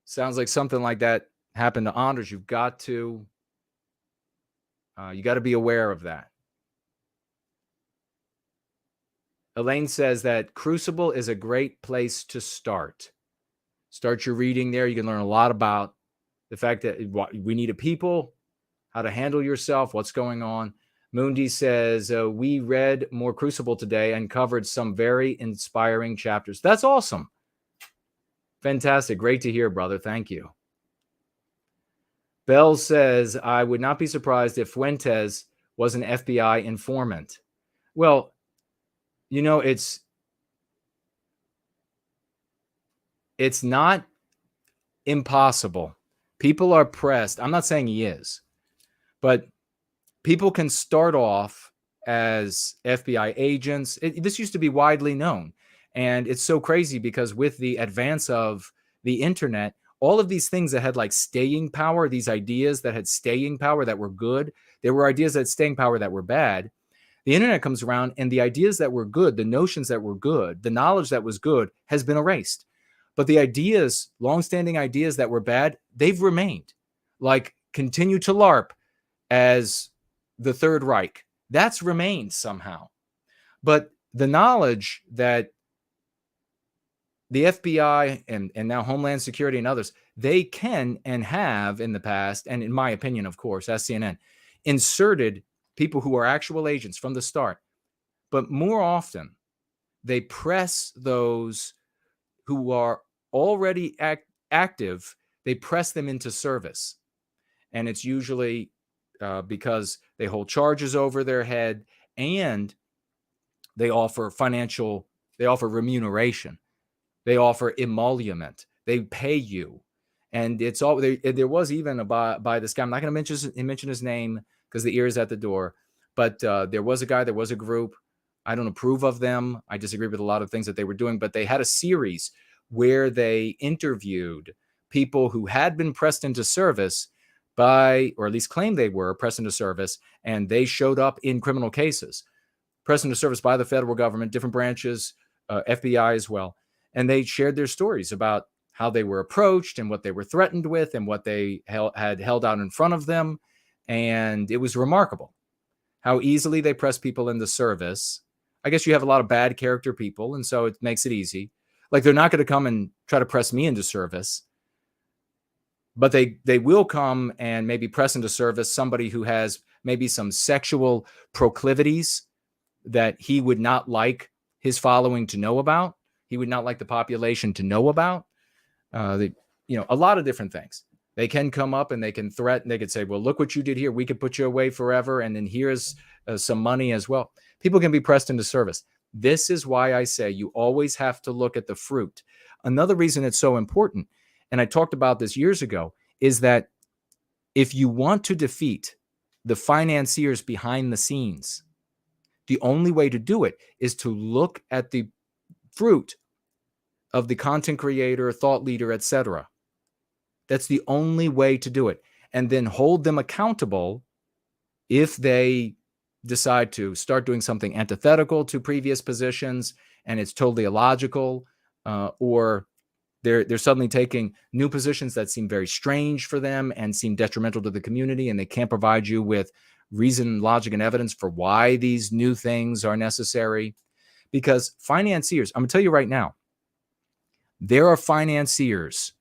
Speaker 3: Sounds like something like that happened to Anders. You've got to be aware of that. Elaine says that Crucible is a great place to start. Start your reading there. You can learn a lot about the fact that we need a people, how to handle yourself, what's going on. Mundi says, we read more Crucible today and covered some very inspiring chapters. That's awesome. Fantastic. Great to hear, brother. Thank you. Bell says, I would not be surprised if Fuentes was an FBI informant. Well, it's not impossible. People are pressed. I'm not saying he is, But people can start off as FBI agents. This used to be widely known. And it's so crazy because with the advance of the internet, all of these things that had like staying power, these ideas that had staying power that were good, there were ideas that had staying power that were bad. The internet comes around and the ideas that were good, the notions that were good, the knowledge that was good has been erased. But the ideas, longstanding ideas that were bad, they've remained. Like continue to LARP as the Third Reich. That's remained somehow. But the knowledge that the FBI and now Homeland Security and others, they can and have in the past, and in my opinion, of course, as CNN, inserted people who are actual agents from the start. But more often, they press those who are already active, they press them into service. And it's usually because they hold charges over their head and they offer remuneration. They offer emolument. They pay you. And it's all there was even by this guy. I'm not going to mention his name because the ear is at the door. But there was a group. I don't approve of them. I disagree with a lot of things that they were doing. But they had a series where they interviewed people who had been pressed into service by, or at least claimed they were pressed into service, and they showed up in criminal cases, pressed into service by the federal government, different branches, FBI as well. And they shared their stories about how they were approached and what they were threatened with and what they had held out in front of them. And it was remarkable how easily they press people into service. I guess you have a lot of bad character people, and so it makes it easy. Like they're not going to come and try to press me into service, but they will come and maybe press into service somebody who has maybe some sexual proclivities that he would not like his following to know about. He would not like the population to know about. A lot of different things. They can come up and they can threaten. They could say, well, look what you did here. We could put you away forever. And then here's some money as well. People can be pressed into service. This is why I say you always have to look at the fruit. Another reason it's so important, and I talked about this years ago, is that if you want to defeat the financiers behind the scenes, the only way to do it is to look at the fruit of the content creator, thought leader, etc. That's the only way to do it. And then hold them accountable if they decide to start doing something antithetical to previous positions and it's totally illogical, or they're suddenly taking new positions that seem very strange for them and seem detrimental to the community, and they can't provide you with reason, logic, and evidence for why these new things are necessary. Because financiers, I'm going to tell you right now, there are financiers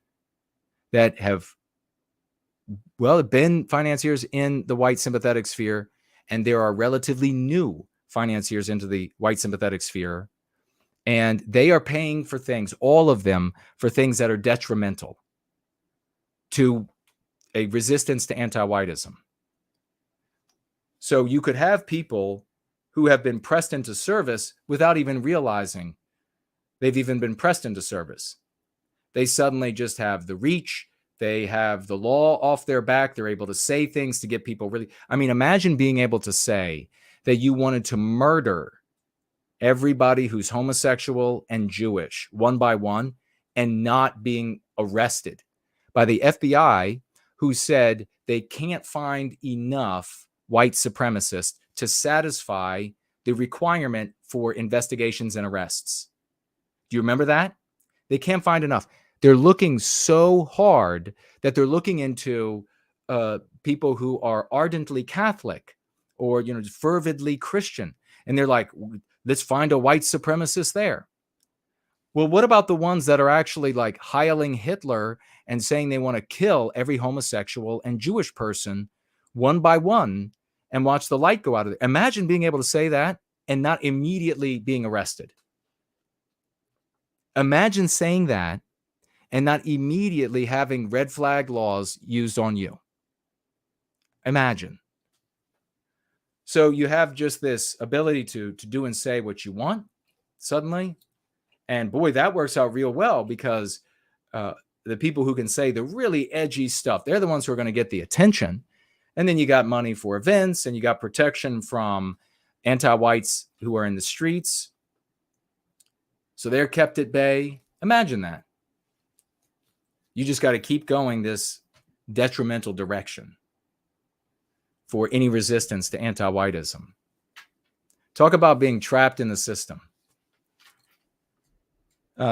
Speaker 3: that have, been financiers in the white sympathetic sphere, and there are relatively new financiers into the white sympathetic sphere, and they are paying for things, all of them, for things that are detrimental to a resistance to anti-whiteism. So you could have people who have been pressed into service without even realizing they've even been pressed into service. They suddenly just have the reach. They have the law off their back. They're able to say things to get people really. I mean, imagine being able to say that you wanted to murder everybody who's homosexual and Jewish one by one and not being arrested by the FBI, who said they can't find enough white supremacists to satisfy the requirement for investigations and arrests. Do you remember that? They can't find enough. They're looking so hard that they're looking into people who are ardently Catholic or, fervidly Christian. And they're like, let's find a white supremacist there. Well, what about the ones that are actually like heiling Hitler and saying they want to kill every homosexual and Jewish person one by one and watch the light go out of it? Imagine being able to say that and not immediately being arrested. Imagine saying that and not immediately having red flag laws used on you. Imagine. So you have just this ability to do and say what you want suddenly. And boy, that works out real well because the people who can say the really edgy stuff, they're the ones who are going to get the attention. And then you got money for events, and you got protection from anti-whites who are in the streets. So they're kept at bay. Imagine that. You just got to keep going this detrimental direction for any resistance to anti-whiteism. Talk about being trapped in the system.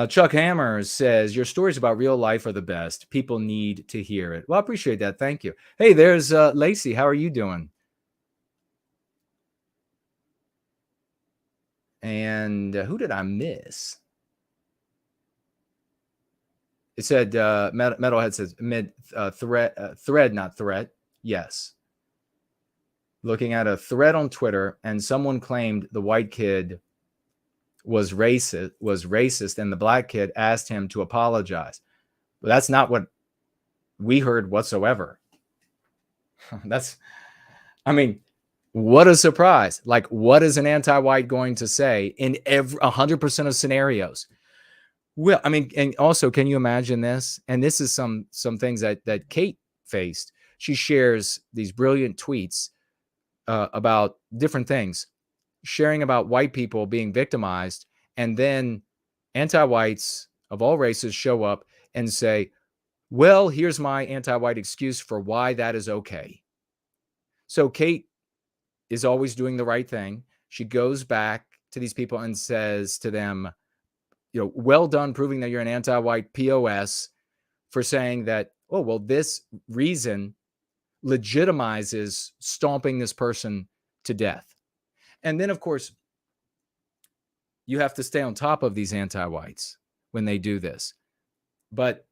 Speaker 3: Chuck Hammer says, your stories about real life are the best. People need to hear it. Well, I appreciate that. Thank you. Hey, there's Lacey. How are you doing? And who did I miss? It said, Metalhead says, thread, not threat. Yes. Looking at a thread on Twitter, and someone claimed the white kid was racist, and the black kid asked him to apologize. But that's not what we heard whatsoever. What a surprise. Like, what is an anti-white going to say in 100% of scenarios? Well, and also, can you imagine this? And this is some things that Kate faced. She shares these brilliant tweets about different things, sharing about white people being victimized, and then anti-whites of all races show up and say, well, here's my anti-white excuse for why that is okay. So Kate is always doing the right thing. She goes back to these people and says to them, well done proving that you're an anti-white POS for saying that, oh, well, this reason legitimizes stomping this person to death. And then, of course, you have to stay on top of these anti-whites when they do this. But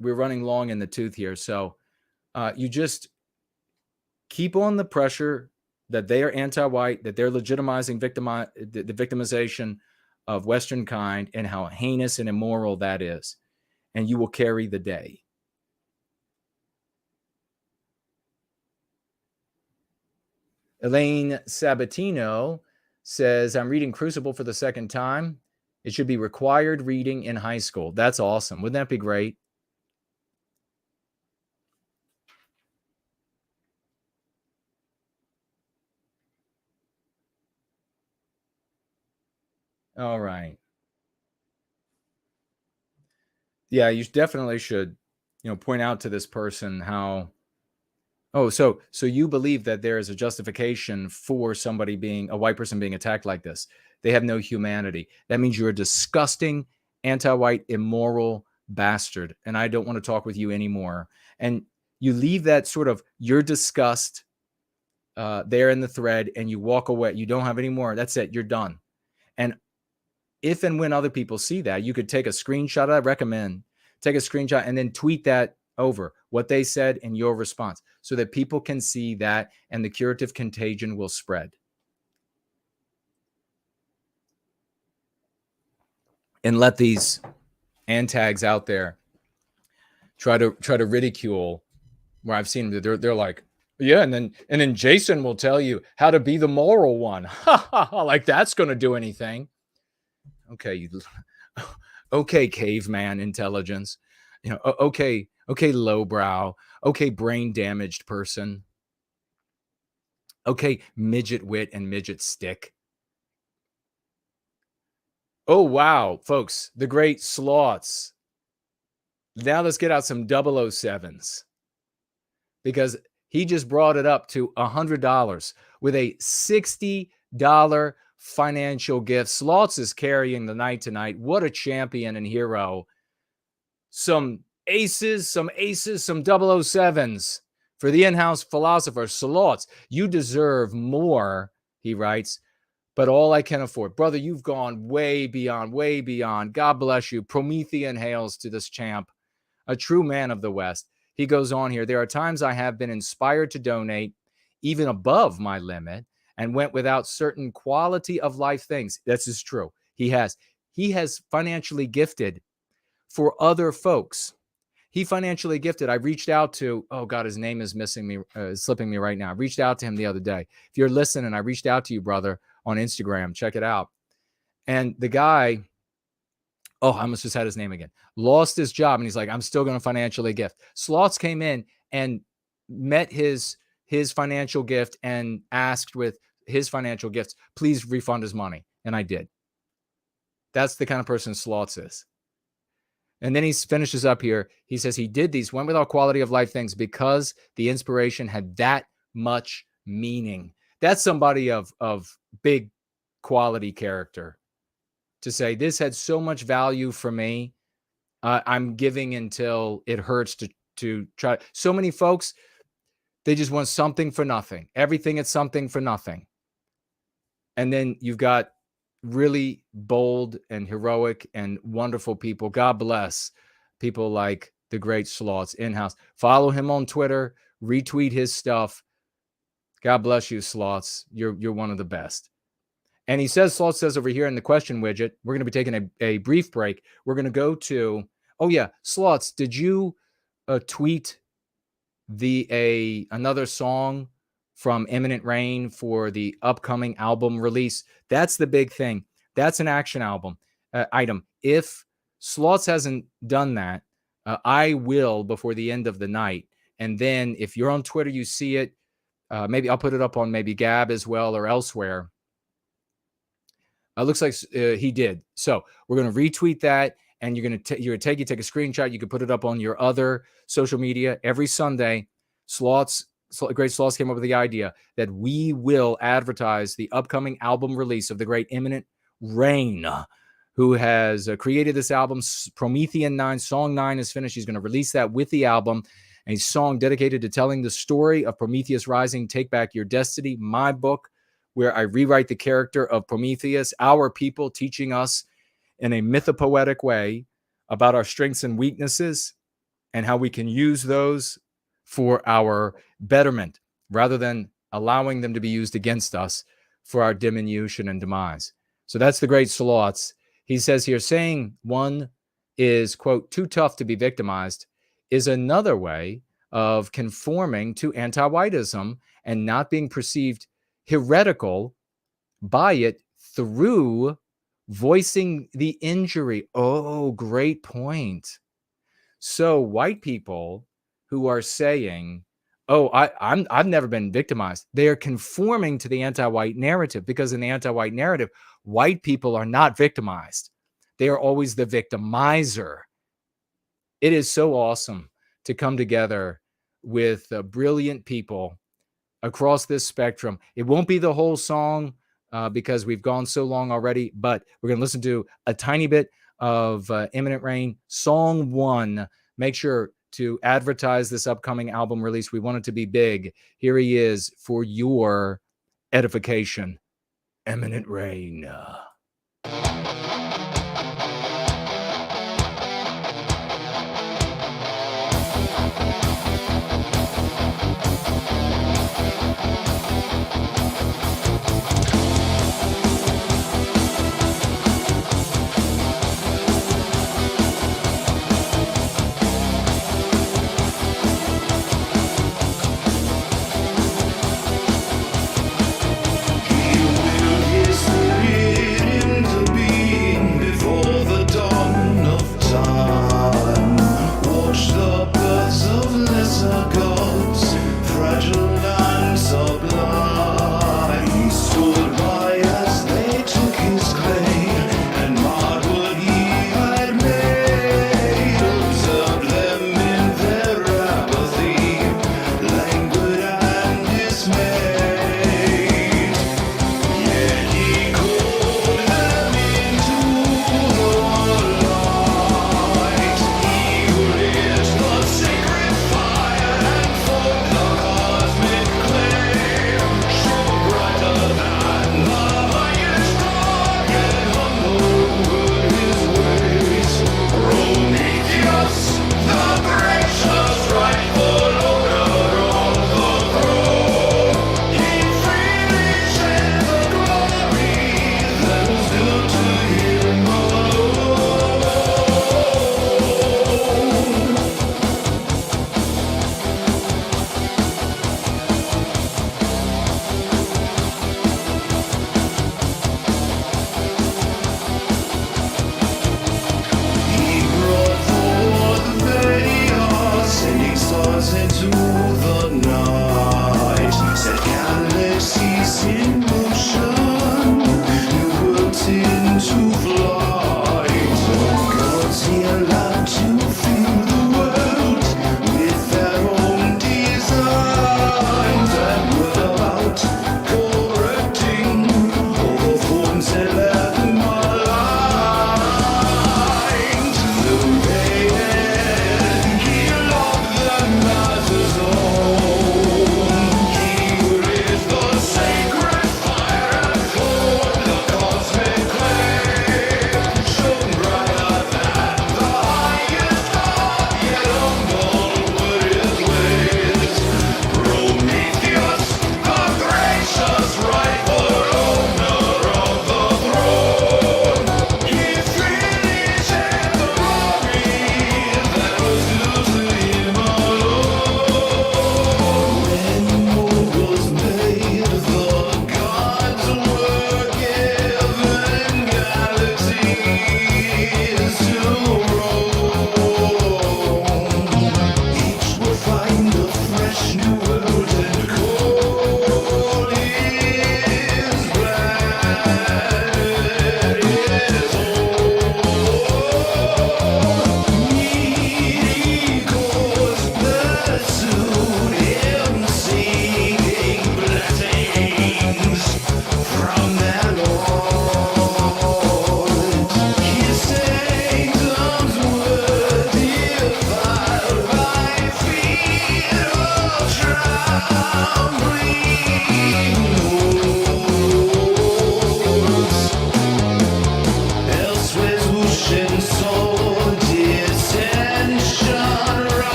Speaker 3: we're running long in the tooth here. So you just keep on the pressure that they are anti-white, that they're legitimizing the victimization of Western kind and how heinous and immoral that is. And you will carry the day. Elaine Sabatino says, I'm reading Crucible for the second time. It should be required reading in high school. That's awesome. Wouldn't that be great? All right. Yeah, you definitely should, point out to this person how, so you believe that there is a justification for somebody a white person being attacked like this. They have no humanity. That means you're a disgusting, anti-white, immoral bastard, and I don't want to talk with you anymore. And you leave that sort of your disgust there in the thread, and you walk away. You don't have any more. That's it. You're done. And if and when other people see that, you could take a screenshot. I recommend take a screenshot and then tweet that over what they said and your response so that people can see that and the curative contagion will spread. And let these antags out there try to ridicule where I've seen them. They're like, yeah, and then Jason will tell you how to be the moral one. Like that's going to do anything. Okay, caveman intelligence. Okay, lowbrow. Okay, brain damaged person. Okay, midget wit and midget stick. Oh, wow, folks, the great sloths. Now let's get out some 007s because he just brought it up to $100 with a $60 financial gift. Sloths is carrying the night tonight. What a champion and hero. Some aces, some 007s for the in-house philosopher. Sloths, you deserve more, he writes, but all I can afford. Brother, you've gone way beyond. God bless you. Promethean hails to this champ, a true man of the West. He goes on here. There are times I have been inspired to donate even above my limit and went without certain quality of life things. This is true. He has financially gifted for other folks. He financially gifted. I reached out to, oh God, his name is slipping me right now. I reached out to him the other day. If you're listening, I reached out to you, brother, on Instagram. Check it out. And the guy, I almost just had his name again, lost his job. And he's like, I'm still going to financially gift. Sloths came in and met his his financial gift and asked with his financial gifts, please refund his money. And I did. That's the kind of person Slots is. And then he finishes up here. He says he did these, went without quality of life things because the inspiration had that much meaning. That's somebody of big quality character to say this had so much value for me. I'm giving until it hurts to try. So many folks, they just want something for nothing. Everything is something for nothing. And then you've got really bold and heroic and wonderful people. God bless people like the great Slots in-house. Follow him on Twitter, retweet his stuff. God bless you, Slots. You're one of the best. And he says, Slots says over here in the question widget, we're going to be taking a brief break. We're going to go to, oh yeah, Slots, did you tweet another song from Imminent Rain for the upcoming album release? That's the big thing. That's an action album item. If Slots hasn't done that, I will before the end of the night. And then if you're on Twitter, you see it. Maybe I'll put it up on maybe Gab as well or elsewhere. Looks like he did. So we're going to retweet that, and you're going to take a screenshot. You can put it up on your other social media every Sunday. Great Slots came up with the idea that we will advertise the upcoming album release of the great Imminent Rain, who has created this album. Promethean 9, Song 9 is finished. He's going to release that with the album. A song dedicated to telling the story of Prometheus Rising, Take Back Your Destiny, my book, where I rewrite the character of Prometheus, our people, teaching us in a mythopoetic way about our strengths and weaknesses and how we can use those for our betterment rather than allowing them to be used against us for our diminution and demise. So that's the great Slots. He says here, saying one is, quote, too tough to be victimized is another way of conforming to anti-whiteism and not being perceived heretical by it through voicing the injury. Oh, great point. So white people who are saying, oh, I've never been victimized, they are conforming to the anti-white narrative, because in the anti-white narrative, white people are not victimized. They are always the victimizer. It is so awesome to come together with brilliant people across this spectrum. It won't be the whole song because we've gone so long already, but we're going to listen to a tiny bit of Imminent Rain, Song 1. Make sure to advertise this upcoming album release. We want it to be big. Here he is for your edification. Imminent Rain.
Speaker 8: Watch the birds of lesser gods, fragile and sublime.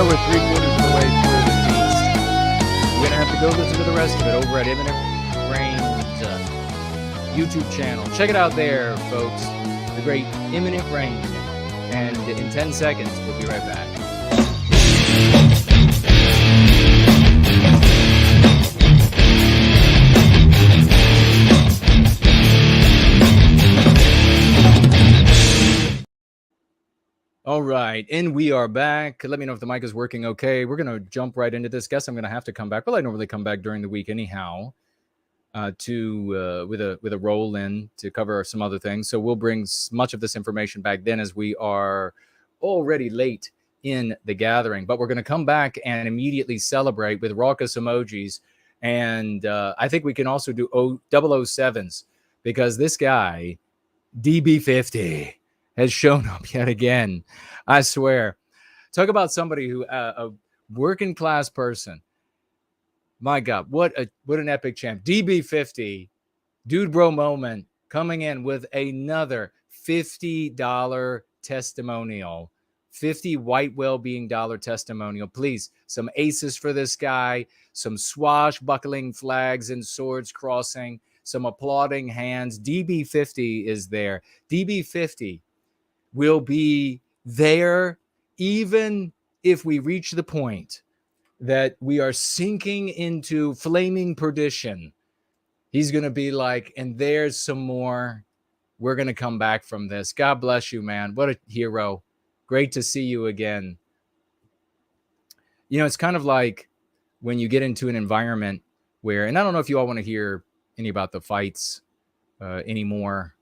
Speaker 3: know we're 3/4 of the way through the feast. You're going to have to go listen to the rest of it over at Imminent Rain's YouTube channel. Check it out there, folks. The great Imminent Rain. And in 10 seconds, we'll be right back. All right, and we are back. Let me know if the mic is working okay. We're going to jump right into this. Guess I'm going to have to come back. Well, I normally come back during the week anyhow with a roll in to cover some other things. So we'll bring much of this information back then as we are already late in the gathering. But we're going to come back and immediately celebrate with raucous emojis. And I think we can also do 007s because this guy, DB50, has shown up yet again. I swear. Talk about somebody who a working class person. My God, what an epic champ. DB50, Dude Bro Moment, coming in with another $50 testimonial. 50 white well-being dollar testimonial. Please, some aces for this guy, some swashbuckling flags and swords crossing, some applauding hands. DB50 is there. DB50 will be there even if we reach the point that we are sinking into flaming perdition. He's going to be like, and there's some more. We're going to come back from this. God bless you, man. What a hero. Great to see you again. You know, it's kind of like when you get into an environment where, and I don't know if you all want to hear any about the fights anymore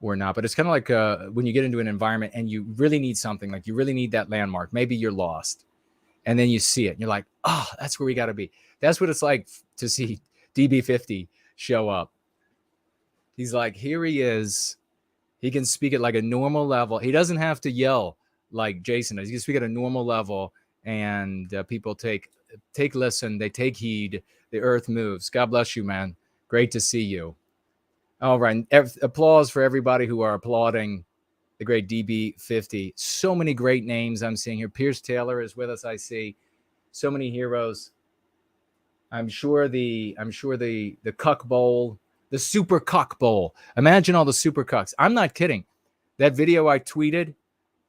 Speaker 3: or not, but it's kind of like when you get into an environment and you really need something, like you really need that landmark. Maybe you're lost and then you see it and you're like, oh, that's where we got to be. That's what it's like to see DB50 show up. He's like, here he is. He can speak at like a normal level. He doesn't have to yell like Jason does. He can speak at a normal level and people take listen. They take heed. The earth moves. God bless you, man. Great to see you. All right. Applause for everybody who are applauding the great DB50. So many great names I'm seeing here. Pierce Taylor is with us, I see. So many heroes. I'm sure the Cuck Bowl, the Super Cuck Bowl. Imagine all the Super Cucks. I'm not kidding. That video I tweeted,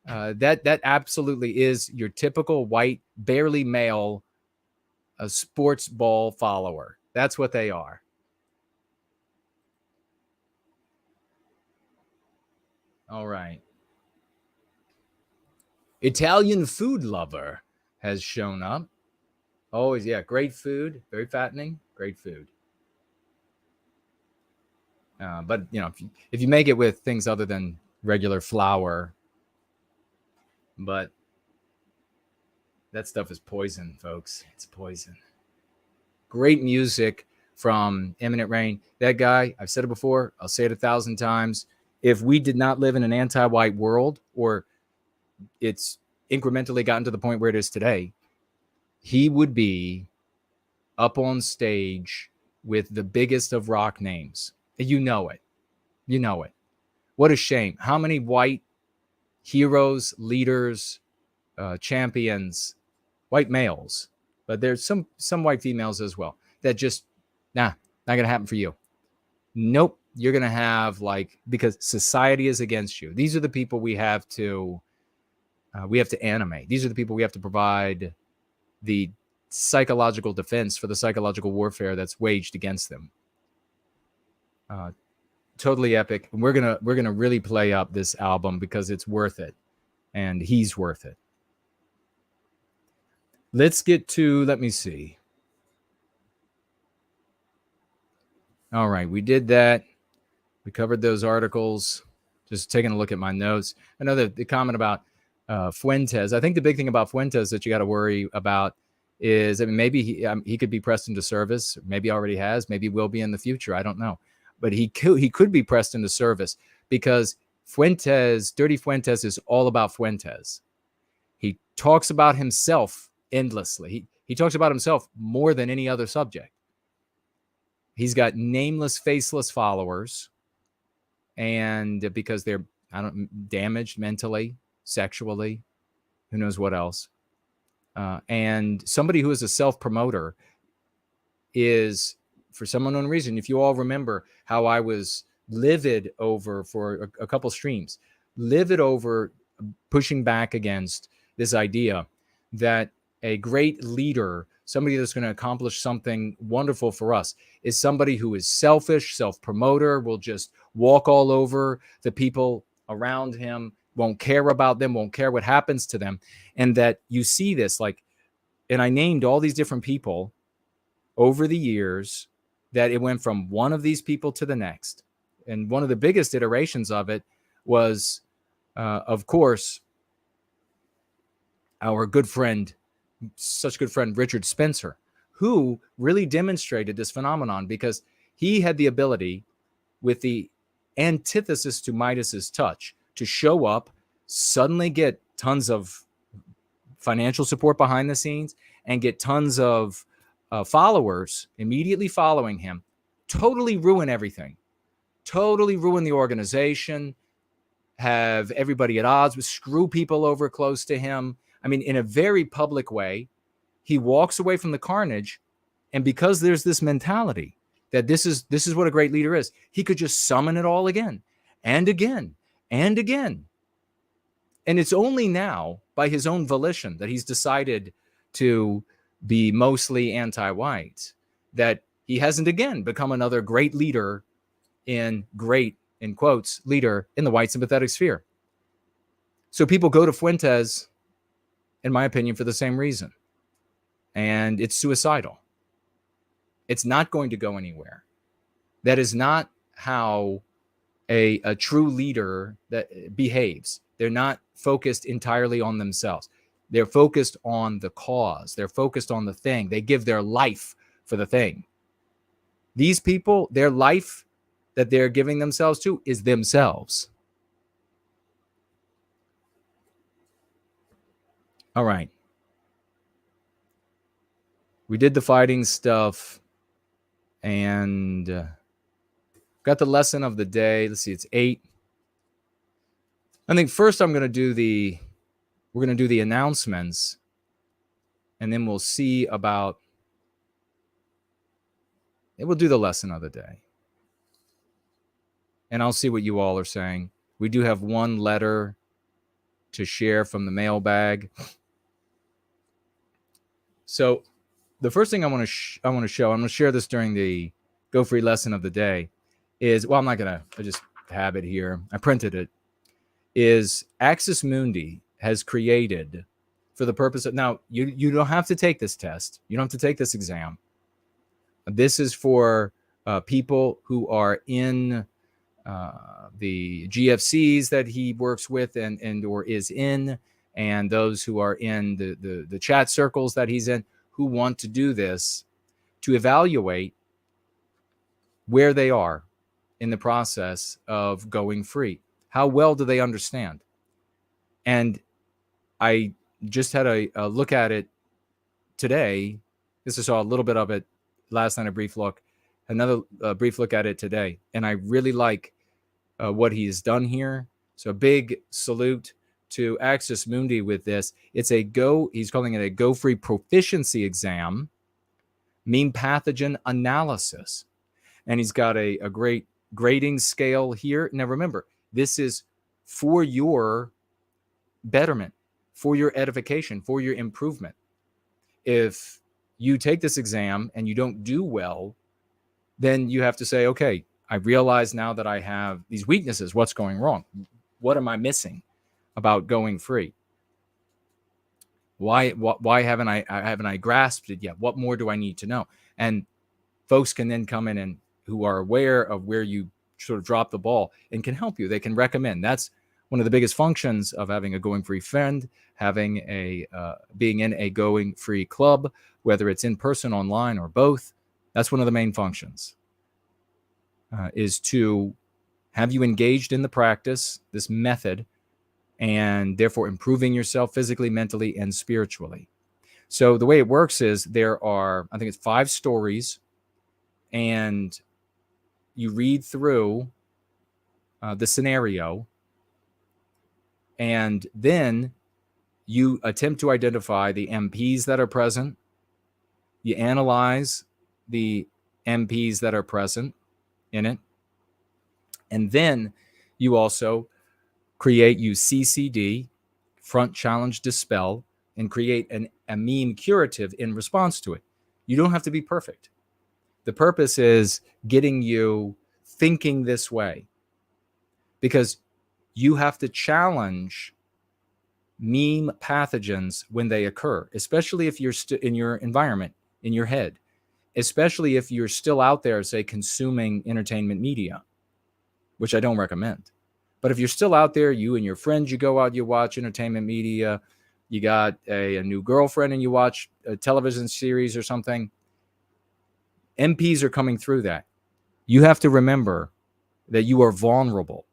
Speaker 3: that absolutely is your typical white, barely male, sports ball follower. That's what they are. All right. Italian food lover has shown up. Always, yeah, great food, very fattening, great food. But you know, if you make it with things other than regular flour, but that stuff is poison, folks. It's poison. Great music from Imminent Rain. That guy, I've said it before, I'll say it 1,000 times. If we did not live in an anti-white world, or it's incrementally gotten to the point where it is today, he would be up on stage with the biggest of rock names. You know it. You know it. What a shame. How many white heroes, leaders, champions, white males, but there's some white females as well, that just, not going to happen for you. Nope. You're going to have because society is against you. These are the people we have to animate. These are the people we have to provide the psychological defense for the psychological warfare that's waged against them. Totally epic. And we're gonna really play up this album because it's worth it, and he's worth it. Let's get to, let me see. All right, we did that. We covered those articles. Just taking a look at my notes. I know that the comment about Fuentes. I think the big thing about Fuentes that you got to worry about is, I mean, maybe he could be pressed into service. Maybe already has. Maybe will be in the future. I don't know. But he could be pressed into service because Fuentes, Dirty Fuentes, is all about Fuentes. He talks about himself endlessly. He talks about himself more than any other subject. He's got nameless, faceless followers, and because they're damaged mentally, sexually, who knows what else. And somebody who is a self-promoter is, for some unknown reason, if you all remember how I was livid over for a couple streams, livid over pushing back against this idea that a great leader, somebody that's going to accomplish something wonderful for us, is somebody who is selfish, self-promoter, will just walk all over the people around him, won't care about them, won't care what happens to them. And that you see this, like, and I named all these different people over the years, that it went from one of these people to the next. And one of the biggest iterations of it was, of course, our good friend, such good friend, Richard Spencer, who really demonstrated this phenomenon because he had the ability, with the antithesis to Midas's touch, to show up, suddenly get tons of financial support behind the scenes, and get tons of followers immediately following him, totally ruin everything, totally ruin the organization, have everybody at odds with, screw people over close to him. I mean, in a very public way, he walks away from the carnage. And because there's this mentality that this is what a great leader is, he could just summon it all again and again and again. And it's only now, by his own volition, that he's decided to be mostly anti-white, that he hasn't again become another great leader, in quotes, leader in the white sympathetic sphere. So people go to Fuentes, in my opinion, for the same reason. And it's suicidal. It's not going to go anywhere. That is not how a true leader that behaves. They're not focused entirely on themselves. They're focused on the cause. They're focused on the thing. They give their life for the thing. These people, their life that they're giving themselves to is themselves. All right. We did the fighting stuff and got the lesson of the day. Let's see, it's 8. I think first we're going to do the announcements, and then we'll see about, we'll do the lesson of the day. And I'll see what you all are saying. We do have one letter to share from the mailbag. So the first thing I want to show, I'm going to share this during the Go Free lesson of the day, is, well, I'm not going to, I just have it here. I printed it. Is Axis Mundi has created, for the purpose of, now you don't have to take this test. You don't have to take this exam. This is for people who are in the GFCs that he works with and or is in, and those who are in the chat circles that he's in, who want to do this, to evaluate where they are in the process of going free. How well do they understand? And I just had a look at it today. This I saw a little bit of it last night, a brief look, another brief look at it today. And I really like what he's done here. So a big salute to Axis Mundi with this. It's he's calling it a Go Free proficiency exam, mean pathogen analysis. And he's got a great grading scale here. Now remember, this is for your betterment, for your edification, for your improvement. If you take this exam and you don't do well, then you have to say, okay, I realize now that I have these weaknesses. What's going wrong? What am I missing about going free? Why haven't I grasped it yet? What more do I need to know? And folks can then come in and who are aware of where you sort of drop the ball and can help you. They can recommend. That's one of the biggest functions of having a going free friend, having being in a going free club, whether it's in person, online, or both. That's one of the main functions, is to have you engaged in the practice, this method, and therefore improving yourself physically, mentally, and spiritually. So the way it works is there are, I think it's 5 stories, and you read through the scenario, and then You attempt to identify the MPs that are present. You analyze the MPs that are present in it. And then you also use CCD, front challenge dispel, and create a meme curative in response to it. You don't have to be perfect. The purpose is getting you thinking this way, because you have to challenge meme pathogens when they occur, especially if you're in your environment, in your head, especially if you're still out there, say, consuming entertainment media, which I don't recommend. But if you're still out there, you and your friends, you go out, you watch entertainment media, you got a new girlfriend and you watch a television series or something, MPs are coming through that. You have to remember that you are vulnerable.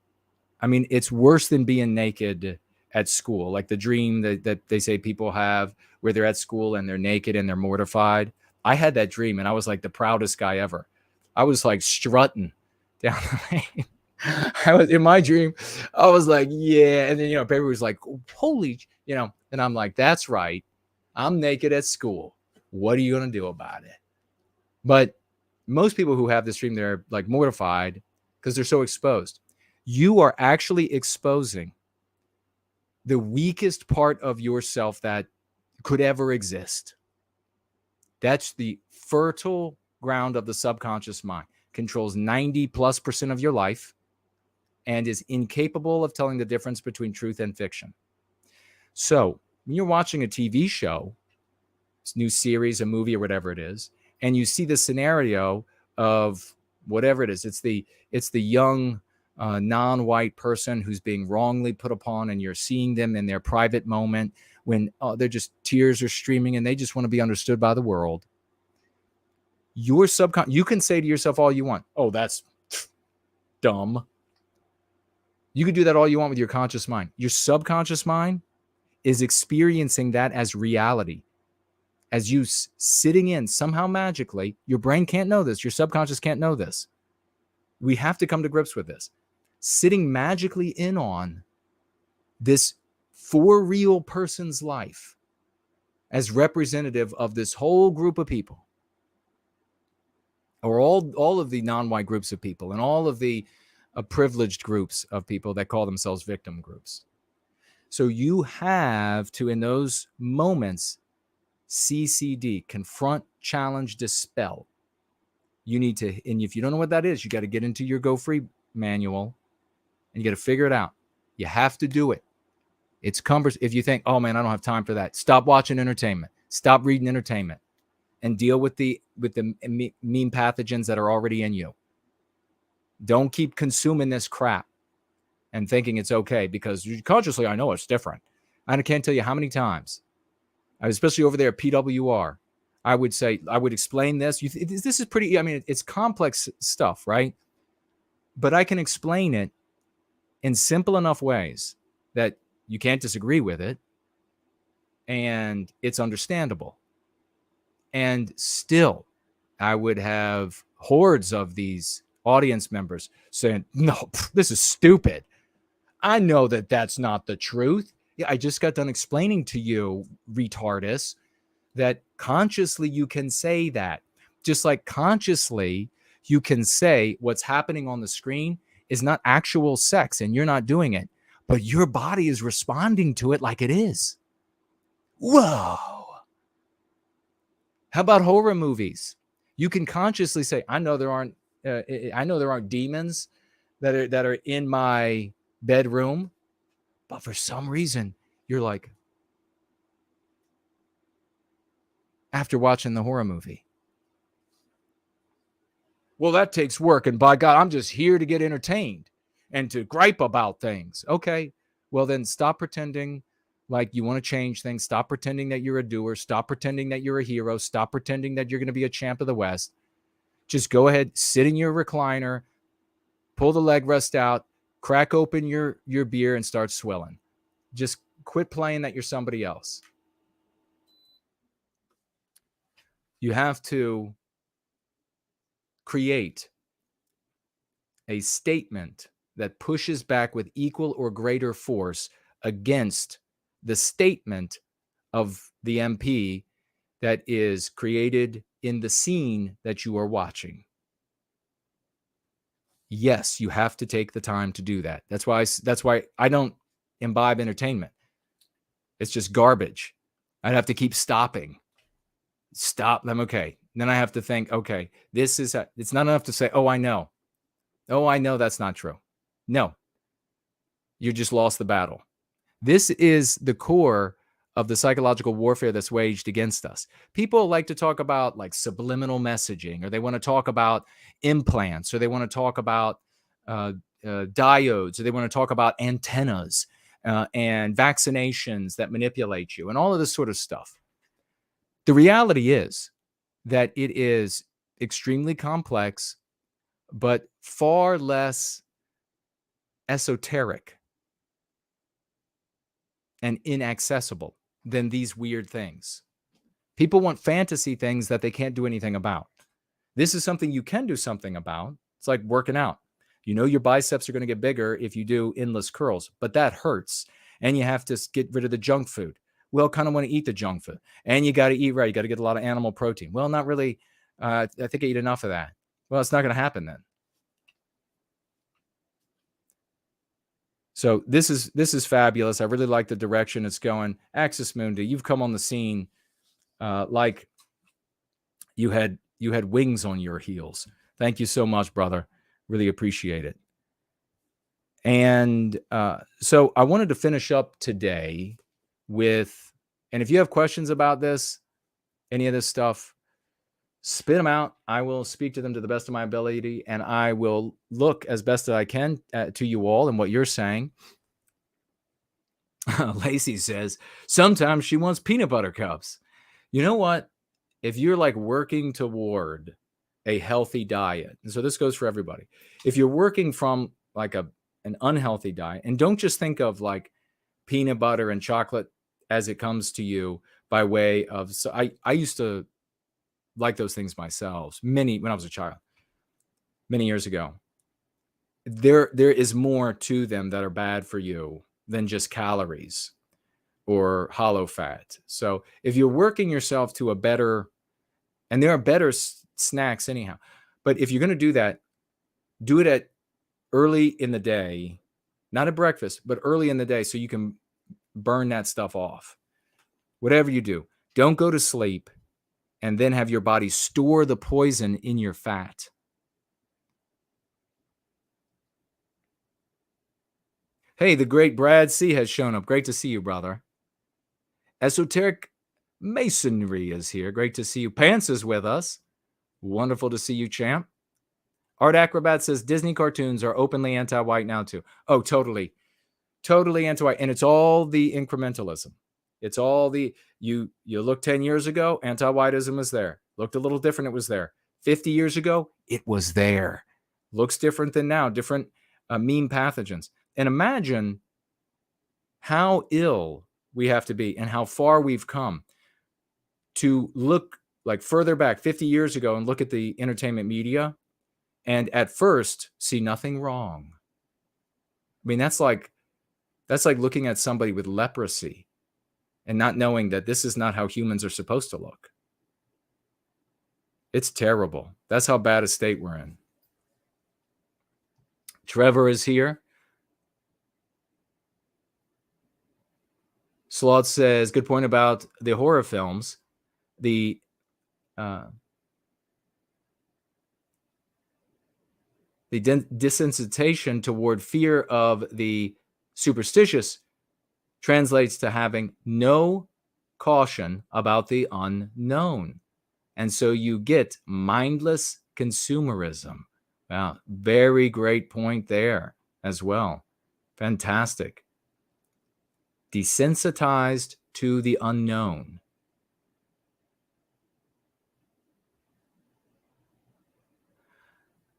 Speaker 3: I mean, it's worse than being naked at school, like the dream that they say people have where they're at school and they're naked and they're mortified. I had that dream and I was like the proudest guy ever. I was like strutting down the lane. I was in my dream. I was like, yeah. And then, baby was like, holy, and I'm like, that's right. I'm naked at school. What are you going to do about it? But most people who have this dream, they're like mortified because they're so exposed. You are actually exposing the weakest part of yourself that could ever exist. That's the fertile ground of the subconscious mind. Controls 90+% of your life and is incapable of telling the difference between truth and fiction. So when you're watching a TV show, this new series, a movie, or whatever it is, and you see the scenario of whatever it is, it's the young non-white person who's being wrongly put upon, and you're seeing them in their private moment when they're just tears are streaming and they just want to be understood by the world. Your subconscious, you can say to yourself all you want, oh, that's dumb. You can do that all you want with your conscious mind. Your subconscious mind is experiencing that as reality. As you sitting in somehow magically, your brain can't know this. Your subconscious can't know this. We have to come to grips with this. Sitting magically in on this for real person's life as representative of this whole group of people, or all of the non-white groups of people and all of the privileged groups of people that call themselves victim groups. So you have to, in those moments, CCD, confront, challenge, dispel. You need to, and if you don't know what that is, you got to get into your Go Free manual and you got to figure it out. You have to do it. It's cumbersome. If you think, oh man, I don't have time for that, stop watching entertainment. Stop reading entertainment and deal with the meme pathogens that are already in you. Don't keep consuming this crap and thinking it's okay, because consciously I know it's different. I can't tell you how many times, especially over there at PWR, I would explain this. This is pretty, it's complex stuff, right? But I can explain it in simple enough ways that you can't disagree with it and it's understandable. And still, I would have hordes of these audience members saying, no, this is stupid. I know that that's not the truth. Yeah, I just got done explaining to you, retardus, that consciously you can say that. Just like consciously you can say what's happening on the screen is not actual sex and you're not doing it, but your body is responding to it like it is. Whoa. How about horror movies? You can consciously say, I know there aren't demons that are in my bedroom, but for some reason you're like, after watching the horror movie, well, that takes work, and by God, I'm just here to get entertained and to gripe about things. Okay, well then stop pretending like you want to change things. Stop pretending that you're a doer. Stop pretending that you're a hero. Stop pretending that you're going to be a champ of the West. Just go ahead, sit in your recliner, pull the leg rest out, crack open your beer and start swilling. Just quit playing that you're somebody else. You have to create a statement that pushes back with equal or greater force against the statement of the MP that is created in the scene that you are watching. Yes, you have to take the time to do that. That's why I don't imbibe entertainment. It's just garbage. I'd have to keep stopping. Stop them. Okay. Then I have to think, okay, it's not enough to say, oh, I know. Oh, I know that's not true. No, you just lost the battle. This is the core of the psychological warfare that's waged against us. People like to talk about like subliminal messaging, or they want to talk about implants, or they want to talk about diodes, or they want to talk about antennas and vaccinations that manipulate you and all of this sort of stuff. The reality is that it is extremely complex, but far less esoteric and inaccessible than these weird things. People want fantasy things that they can't do anything about. This is something you can do something about. It's like working out. You know your biceps are going to get bigger if you do endless curls, but that hurts. And you have to get rid of the junk food. Well, kind of want to eat the junk food. And you got to eat right. You got to get a lot of animal protein. Well, not really. I think I eat enough of that. Well, it's not going to happen then. So this is fabulous. I really like the direction it's going. Axis Mundi, you've come on the scene like you had wings on your heels. Thank you so much, brother. Really appreciate it. And so I wanted to finish up today with, and if you have questions about this, any of this stuff, spit them out. I will speak to them to the best of my ability, and I will look as best as I can to you all and what you're saying. Lacey says, sometimes she wants peanut butter cups. You know what? If you're like working toward a healthy diet, and so this goes for everybody. If you're working from like an unhealthy diet, and don't just think of like peanut butter and chocolate as it comes to you by way of, so I used to like those things myself when I was a child, many years ago. There is more to them that are bad for you than just calories or hollow fat. So if you're working yourself to a better, and there are better snacks anyhow, but if you're going to do that, do it at early in the day, not at breakfast, but early in the day, so you can burn that stuff off. Whatever you do, don't go to sleep and then have your body store the poison in your fat. Hey, the great Brad C has shown up. Great to see you, brother. Esoteric Masonry is here. Great to see you. Pants is with us. Wonderful to see you, champ. Art Acrobat says Disney cartoons are openly anti-white now too. Oh, totally. Totally anti-white. And it's all the incrementalism. It's all the, you look 10 years ago, anti-whiteism was there. Looked a little different, it was there. 50 years ago, it was there. Looks different than now, different meme pathogens. And imagine how ill we have to be and how far we've come to look like further back 50 years ago and look at the entertainment media and at first see nothing wrong. I mean, that's like looking at somebody with leprosy and not knowing that this is not how humans are supposed to look. It's terrible. That's how bad a state we're in. Trevor is here. Sloth says, good point about the horror films. The desensitization toward fear of the superstitious translates to having no caution about the unknown. And so you get mindless consumerism. Wow, very great point there as well. Fantastic. Desensitized to the unknown.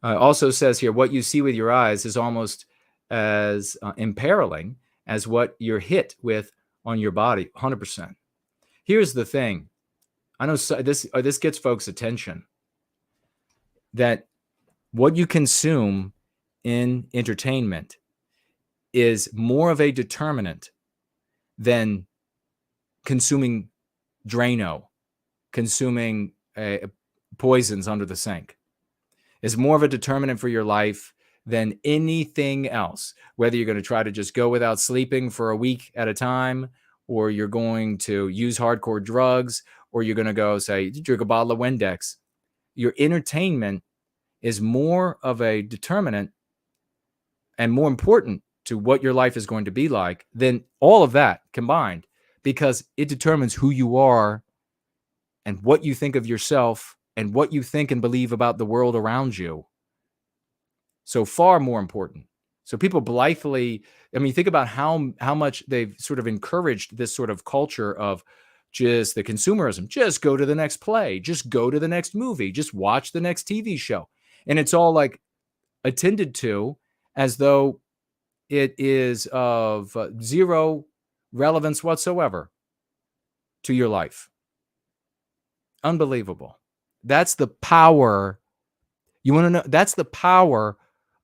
Speaker 3: Also says here, what you see with your eyes is almost as imperiling as what you're hit with on your body, 100%. Here's the thing. I know this gets folks' attention, that what you consume in entertainment is more of a determinant than consuming Drano, consuming poisons under the sink, is more of a determinant for your life than anything else. Whether you're going to try to just go without sleeping for a week at a time, or you're going to use hardcore drugs, or you're going to go, say, drink a bottle of Windex. Your entertainment is more of a determinant and more important to what your life is going to be like than all of that combined, because it determines who you are and what you think of yourself and what you think and believe about the world around you. So far more important. So people blithely, I mean, think about how much they've sort of encouraged this sort of culture of just the consumerism. Just go to the next play. Just go to the next movie. Just watch the next TV show. And it's all like attended to as though it is of zero relevance whatsoever to your life. Unbelievable. That's the power. You want to know? That's the power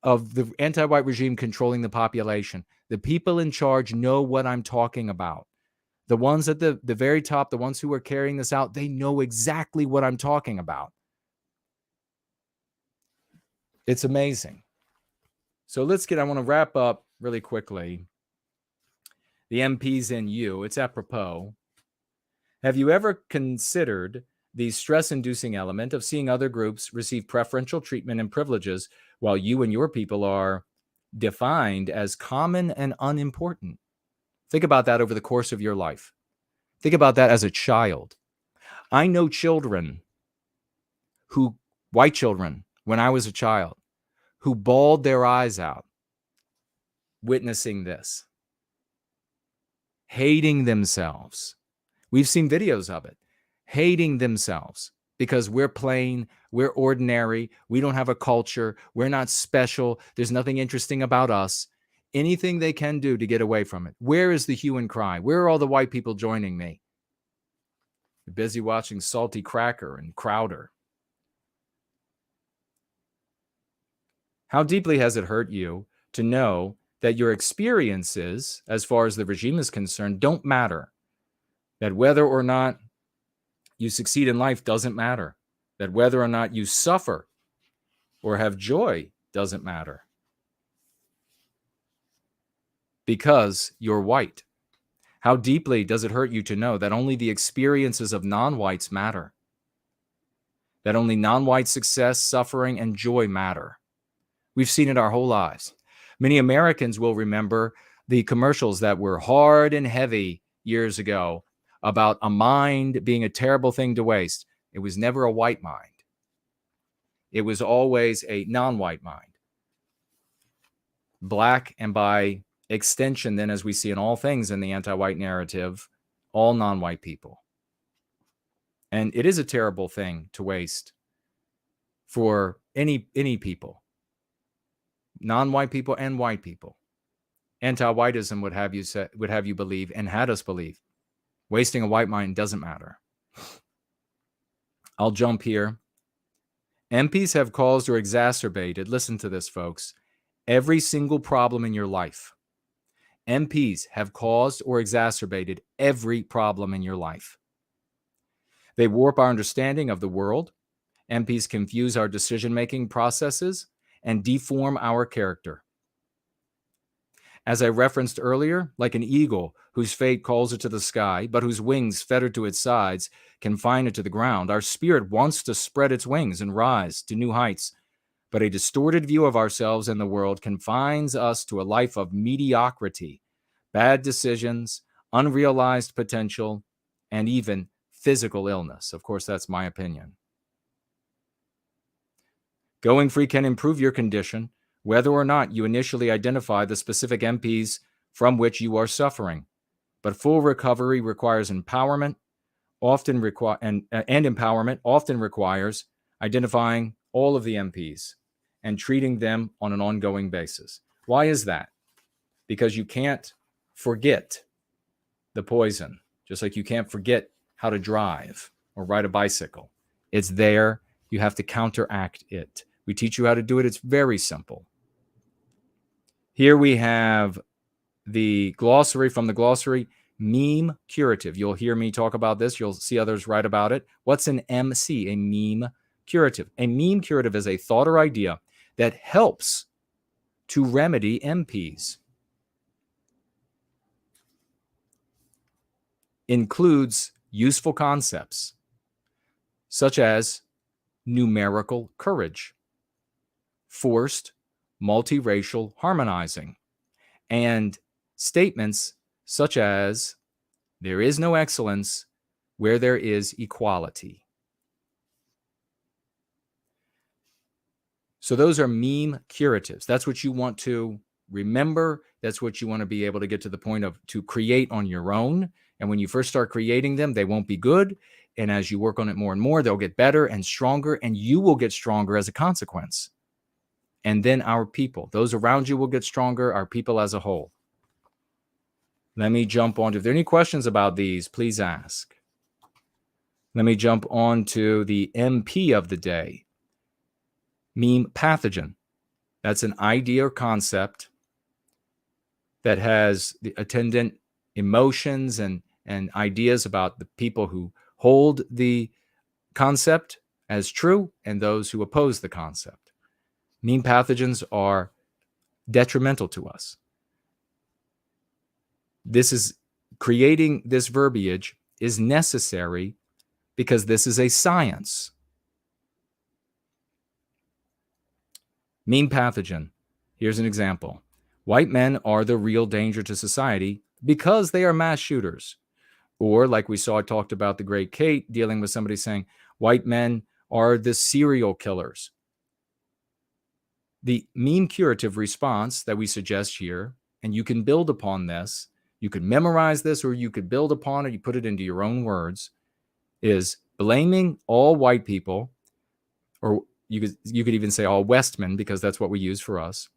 Speaker 3: of the anti-white regime controlling the population. The people in charge know what I'm talking about. The ones at the very top, the ones who are carrying this out, they know exactly what I'm talking about. It's amazing. So I want to wrap up really quickly. The MPs in you, it's apropos. Have you ever considered the stress-inducing element of seeing other groups receive preferential treatment and privileges while you and your people are defined as common and unimportant? Think about that over the course of your life. Think about that as a child. I know white children, when I was a child, who bawled their eyes out witnessing this, hating themselves. We've seen videos of it, hating themselves because we're plain, we're ordinary, we don't have a culture, we're not special, there's nothing interesting about us. Anything they can do to get away from it. Where is the hue and cry? Where are all the white people joining me? They're busy watching Salty Cracker and Crowder. How deeply has it hurt you to know that your experiences, as far as the regime is concerned, don't matter? That whether or not you succeed in life doesn't matter. That whether or not you suffer or have joy doesn't matter. Because you're white. How deeply does it hurt you to know that only the experiences of non-whites matter? That only non-white success, suffering, and joy matter? We've seen it our whole lives. Many Americans will remember the commercials that were hard and heavy years ago about a mind being a terrible thing to waste. It was never a white mind. It was always a non-white mind. Black, and by extension, then, as we see in all things in the anti-white narrative, all non-white people. And it is a terrible thing to waste for any people, non-white people and white people. Anti-whiteism would have you believe, and had us believe, wasting a white mind doesn't matter. I'll jump here. MPs have caused or exacerbated, listen to this, folks, every single problem in your life. MPs have caused or exacerbated every problem in your life. They warp our understanding of the world. MPs confuse our decision-making processes and deform our character. As I referenced earlier, like an eagle whose fate calls it to the sky, but whose wings, fettered to its sides, confine it to the ground, our spirit wants to spread its wings and rise to new heights. But a distorted view of ourselves and the world confines us to a life of mediocrity, bad decisions, unrealized potential, and even physical illness. Of course, that's my opinion. Going free can improve your condition, whether or not you initially identify the specific MPs from which you are suffering. But full recovery requires empowerment, and empowerment often requires identifying all of the MPs and treating them on an ongoing basis. Why is that? Because you can't forget the poison, just like you can't forget how to drive or ride a bicycle. It's there. You have to counteract it. We teach you how to do it. It's very simple. Here we have the glossary from the glossary, Meme curative. You'll hear me talk about this. You'll see others write about it. What's an MC? A meme curative. A meme curative is a thought or idea that helps to remedy MPs. Includes useful concepts such as numerical courage, forced multiracial harmonizing, and statements such as there is no excellence where there is equality. So those are meme curatives. That's what you want to remember. That's what you want to be able to get to the point of to create on your own. And when you first start creating them, they won't be good. And as you work on it more and more, they'll get better and stronger, and you will get stronger as a consequence. And then our people, those around you will get stronger, our people as a whole. Let me jump on to, if there are any questions about these, please ask. Let me jump on to the MP of the day. Meme pathogen. That's an idea or concept that has the attendant emotions and ideas about the people who hold the concept as true and those who oppose the concept. Meme pathogens are detrimental to us. This is creating this verbiage is necessary because this is a science. Meme pathogen. Here's an example. White men are the real danger to society because they are mass shooters. Or like we saw, I talked about the great Kate dealing with somebody saying, white men are the serial killers. The meme curative response that we suggest here, and you can build upon this, you could memorize this or you could build upon it, you put it into your own words, is blaming all white people, or you could even say all Westmen, because that's what we use for us.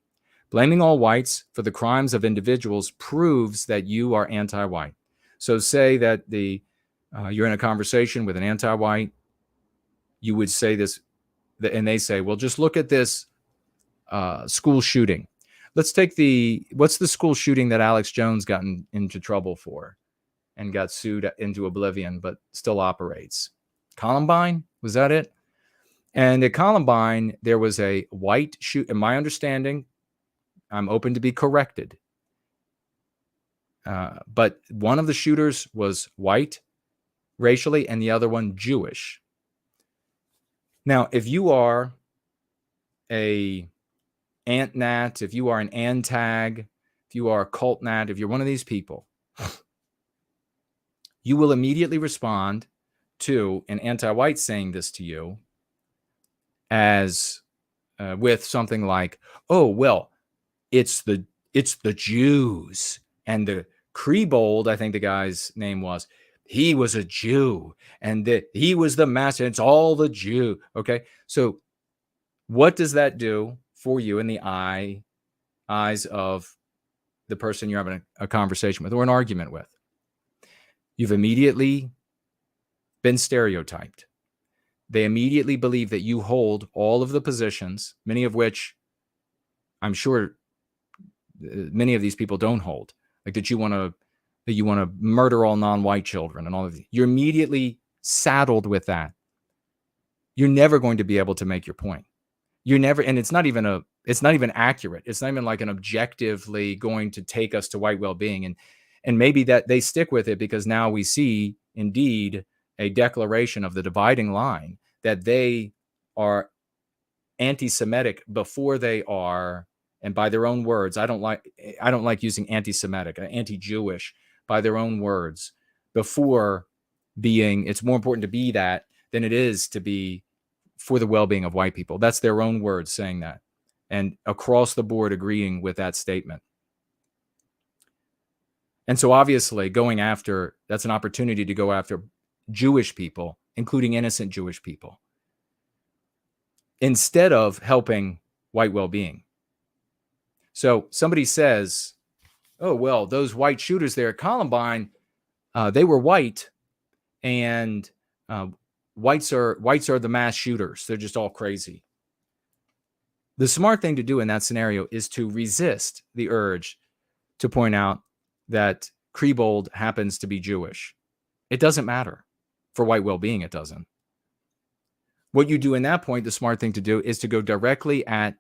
Speaker 3: Blaming all whites for the crimes of individuals proves that you are anti-white. So say that you're in a conversation with an anti-white, you would say this, and they say, well, just look at this school shooting. Let's take what's the school shooting that Alex Jones got into trouble for and got sued into oblivion, but still operates? Columbine? Was that it? And at Columbine, there was a white shoot. In my understanding, I'm open to be corrected. But one of the shooters was white racially and the other one Jewish. Now, if you are a ant-nat, if you are an antag, if you are a cult-nat, if you're one of these people, you will immediately respond to an anti-white saying this to you as with something like, oh, well, it's the Jews. And the Krebold, I think the guy's name was, he was a Jew, and he was the master. It's all the Jew. Okay. So what does that do for you in the eyes of the person you're having a conversation with or an argument with? You've immediately been stereotyped. They immediately believe that you hold all of the positions, many of which I'm sure many of these people don't hold. Like that you want to murder all non-white children and all of these. You're immediately saddled with that. You're never going to be able to make your point. You're never, and it's not even accurate. It's not even like an objectively going to take us to white well-being. And maybe that they stick with it because now we see indeed a declaration of the dividing line that they are anti-Semitic before they are. And by their own words, I don't like using anti-Semitic, anti-Jewish, by their own words, before being, it's more important to be that than it is to be for the well-being of white people. That's their own words saying that. And across the board agreeing with that statement. And so obviously that's an opportunity to go after Jewish people, including innocent Jewish people, instead of helping white well-being. So somebody says, oh, well, those white shooters there at Columbine, they were white, and whites are the mass shooters. They're just all crazy. The smart thing to do in that scenario is to resist the urge to point out that Krebold happens to be Jewish. It doesn't matter. For white well-being, it doesn't. What you do in that point, the smart thing to do is to go directly at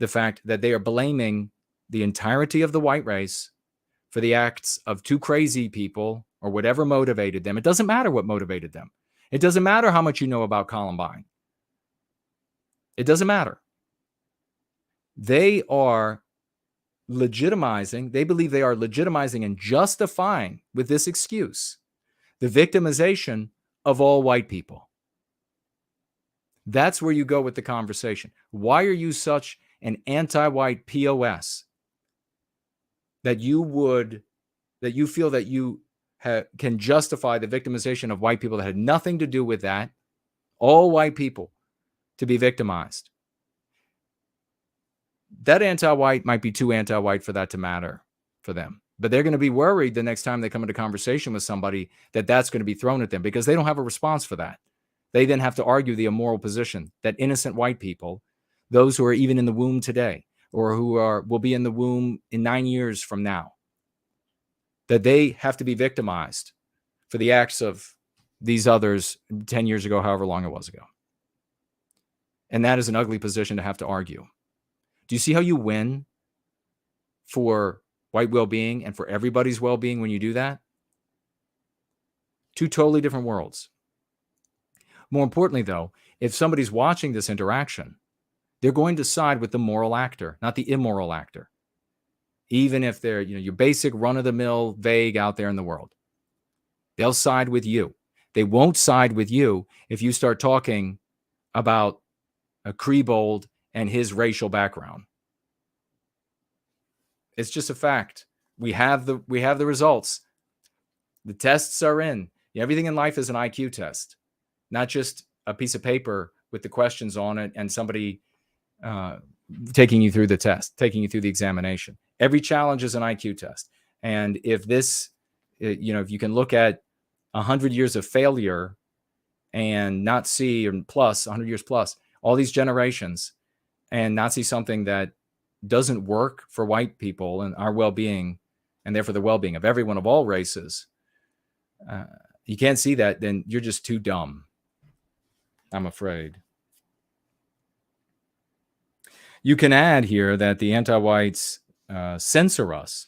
Speaker 3: the fact that they are blaming the entirety of the white race for the acts of two crazy people or whatever motivated them. It doesn't matter what motivated them. It doesn't matter how much you know about Columbine. It doesn't matter. They are legitimizing, they believe they are legitimizing and justifying with this excuse the victimization of all white people. That's where you go with the conversation. Why are you such an anti-white POS that you feel that you can justify the victimization of white people that had nothing to do with that, all white people to be victimized? That anti-white might be too anti-white for that to matter for them. But they're going to be worried the next time they come into conversation with somebody that that's going to be thrown at them because they don't have a response for that. They then have to argue the immoral position that innocent white people, those who are even in the womb today or who will be in the womb in 9 years from now, that they have to be victimized for the acts of these others 10 years ago, however long it was ago. And that is an ugly position to have to argue. Do you see how you win for white well-being and for everybody's well-being when you do that? Two totally different worlds. More importantly, though, if somebody's watching this interaction, they're going to side with the moral actor, not the immoral actor. Even if they're, your basic run-of-the-mill vague out there in the world. They'll side with you. They won't side with you if you start talking about a Krebold and his racial background. It's just a fact. We have the results. The tests are in. Everything in life is an IQ test, not just a piece of paper with the questions on it and somebody taking you through the test, taking you through the examination. Every challenge is an IQ test. And if this, if you can look at 100 years of failure and not see, or plus 100 years plus, all these generations, and not see something that doesn't work for white people and our well-being, and therefore the well-being of everyone of all races, you can't see that, then you're just too dumb, I'm afraid. You can add here that the anti-whites censor us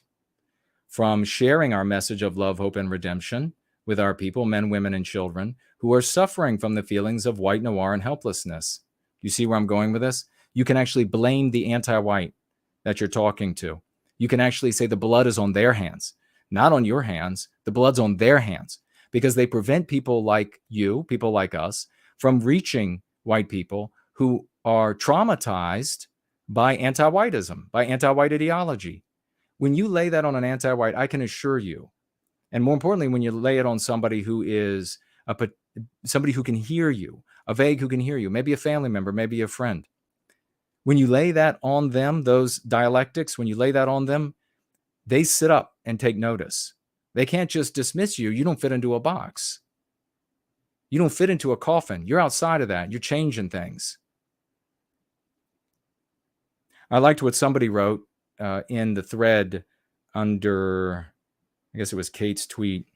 Speaker 3: from sharing our message of love, hope, and redemption with our people, men, women, and children, who are suffering from the feelings of white noir and helplessness. You see where I'm going with this? You can actually blame the anti-white that you're talking to. You can actually say the blood is on their hands, not on your hands. The blood's on their hands because they prevent people like you, people like us, from reaching white people who are traumatized by anti-whiteism, by anti-white ideology. When you lay that on an anti-white, I can assure you, and more importantly, when you lay it on somebody who is somebody who can hear you, a vague who can hear you, maybe a family member, maybe a friend. When you lay that on them, those dialectics, when you lay that on them, they sit up and take notice. They can't just dismiss you. You don't fit into a box. You don't fit into a coffin. You're outside of that. You're changing things. I liked what somebody wrote in the thread under, I guess it was Kate's tweet.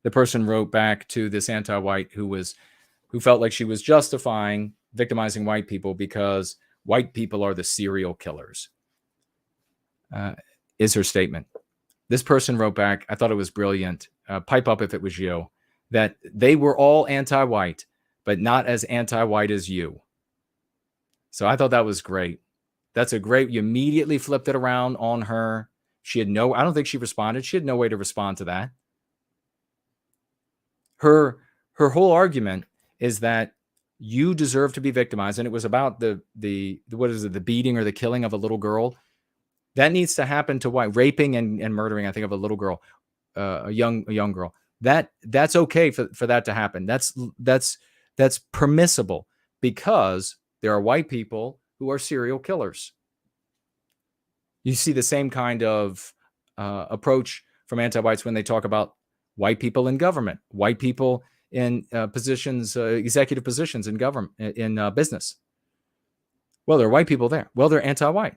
Speaker 3: The person wrote back to this anti-white who felt like she was justifying victimizing white people because white people are the serial killers, is her statement. This person wrote back, I thought it was brilliant, pipe up if it was you, that they were all anti-white, but not as anti-white as you. So I thought that was great. That's a great, you immediately flipped it around on her. I don't think she responded. She had no way to respond to that. Her whole argument is that you deserve to be victimized. And it was about the beating or the killing of a little girl. That needs to happen to white, raping and murdering, I think, of a little girl, a young girl. That's okay for that to happen. That's permissible because there are white people who are serial killers. You see the same kind of approach from anti-whites when they talk about white people in government, white people in positions, executive positions in government, in business. Well, there are white people there. Well, they're anti-white.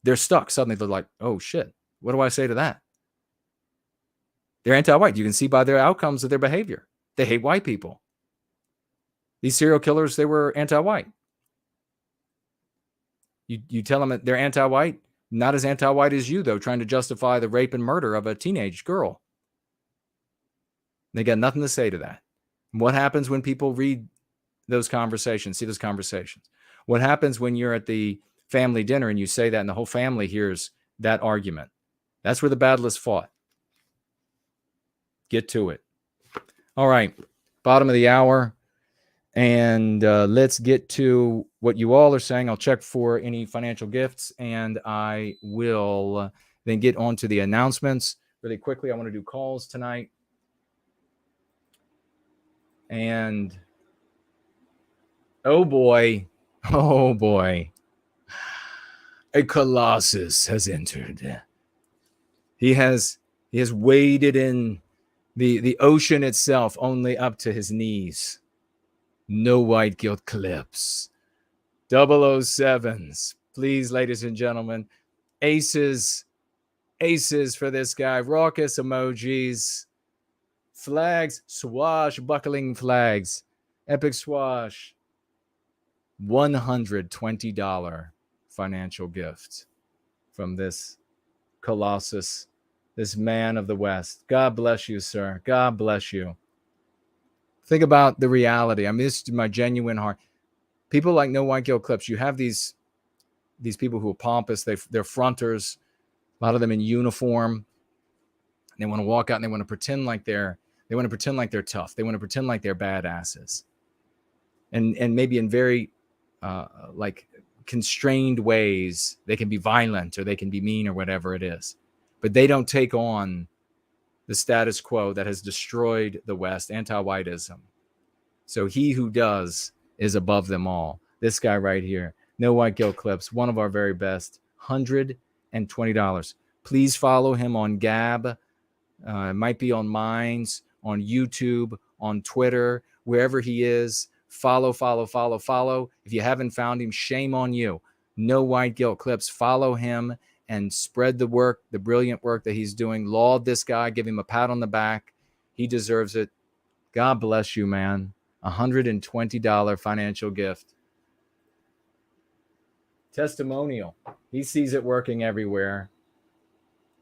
Speaker 3: They're stuck. Suddenly they're like, oh shit, what do I say to that? They're anti-white. You can see by their outcomes of their behavior. They hate white people. These serial killers, they were anti-white. You tell them that they're anti-white, not as anti-white as you, though, trying to justify the rape and murder of a teenage girl. They got nothing to say to that. And what happens when people read those conversations, see those conversations? What happens when you're at the family dinner and you say that and the whole family hears that argument? That's where the battle is fought. Get to it. All right, bottom of the hour. And let's get to what you all are saying. I'll check for any financial gifts, and I will then get on to the announcements really quickly. I want to do calls tonight. And oh boy, a colossus has entered. He has waded in the ocean itself, only up to his knees. No white guilt clips. 007s. Please, ladies and gentlemen. Aces for this guy. Raucous emojis. Flags. Swashbuckling flags. Epic swash. $120 financial gift from this colossus, this man of the West. God bless you, sir. God bless you. Think about the reality. I mean, this is my genuine heart. People like No White Guilt Clips. You have these people who are pompous. They're fronters. A lot of them in uniform. They want to walk out and they want to pretend like they're tough. They want to pretend like they're badasses. And maybe in very like constrained ways, they can be violent or they can be mean or whatever it is. But they don't take on the status quo that has destroyed the West, anti-whiteism. So he who does is above them all. This guy right here, No White Guilt Clips, one of our very best, $120. Please follow him on Gab. It might be on Minds, on YouTube, on Twitter, wherever he is. Follow. If you haven't found him, shame on you. No White Guilt Clips. Follow him and spread the work, the brilliant work that he's doing. Laud this guy. Give him a pat on the back. He deserves it. God bless you, man. $120 financial gift. Testimonial. He sees it working everywhere.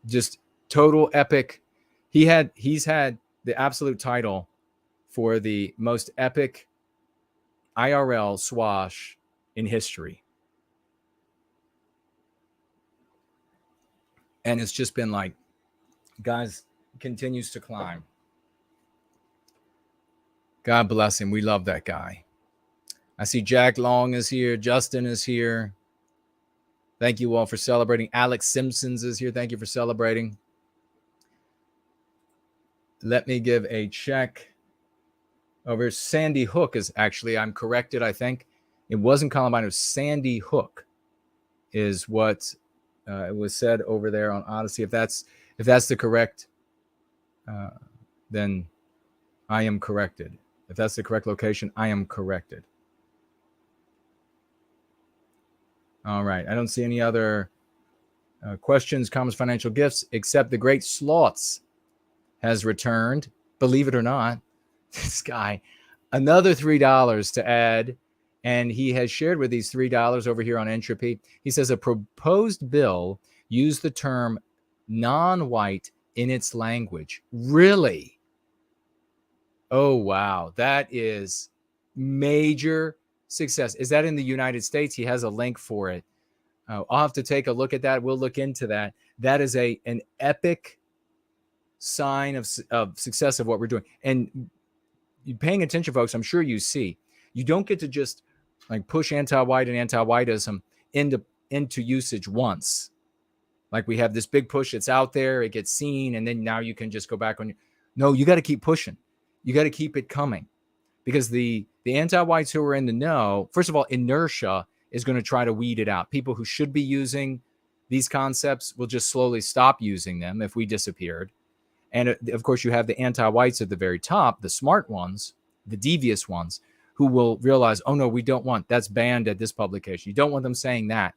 Speaker 3: Just total epic. He's had the absolute title for the most epic IRL swash in history. And it's just been like, guys, continues to climb. God bless him. We love that guy. I see Jack Long is here. Justin is here. Thank you all for celebrating. Alex Simpsons is here. Thank you for celebrating. Let me give a check. Over Sandy Hook is actually, I'm corrected, I think. It wasn't Columbine, it was Sandy Hook is what it was said over there on Odyssey. If that's the correct, then I am corrected. If that's the correct location, I am corrected. All right. I don't see any other questions, comments, financial gifts, except the great Slots has returned. Believe it or not, this guy, another $3 to add. And he has shared with these $3 over here on Entropy. He says a proposed bill used the term non-white in its language. Really? Oh, wow. That is major success. Is that in the United States? He has a link for it. I'll have to take a look at that. We'll look into that. That is an epic sign of success of what we're doing. And you paying attention, folks, I'm sure you see, you don't get to just like push anti-white and anti-whiteism into usage once. Like we have this big push, it's out there, it gets seen, and then now you can just go back on. No, you got to keep pushing. You got to keep it coming, because the anti-whites who are in the know, first of all, inertia is going to try to weed it out. People who should be using these concepts will just slowly stop using them if we disappeared. And of course, you have the anti-whites at the very top, the smart ones, the devious ones, who will realize, oh no, we don't want, that's banned at this publication. You don't want them saying that,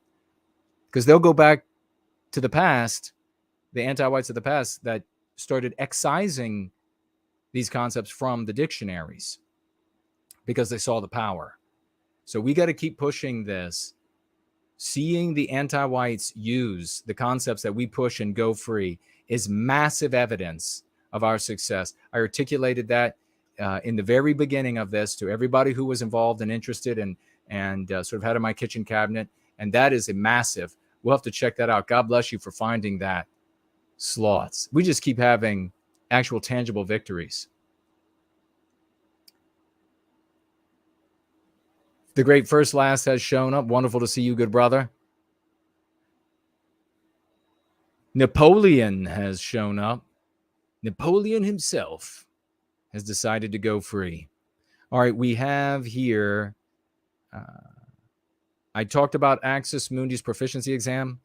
Speaker 3: because they'll go back to the past, the anti-whites of the past that started excising these concepts from the dictionaries because they saw the power. So we got to keep pushing this. Seeing the anti-whites use the concepts that we push and Go Free is massive evidence of our success. I articulated that in the very beginning of this to everybody who was involved and interested and sort of had in my kitchen cabinet. And that is a massive. We'll have to check that out. God bless you for finding that. Sloths. We just keep having actual tangible victories. The great First Last has shown up. Wonderful to see you, good brother. Napoleon has shown up. Napoleon himself has decided to go free. All right, we have here, I talked about Axis Mundi's proficiency exam.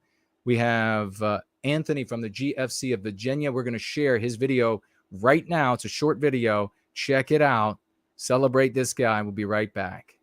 Speaker 3: We have Anthony from the GFC of Virginia. We're going to share his video right now. It's a short video. Check it out. Celebrate this guy. We'll be right back.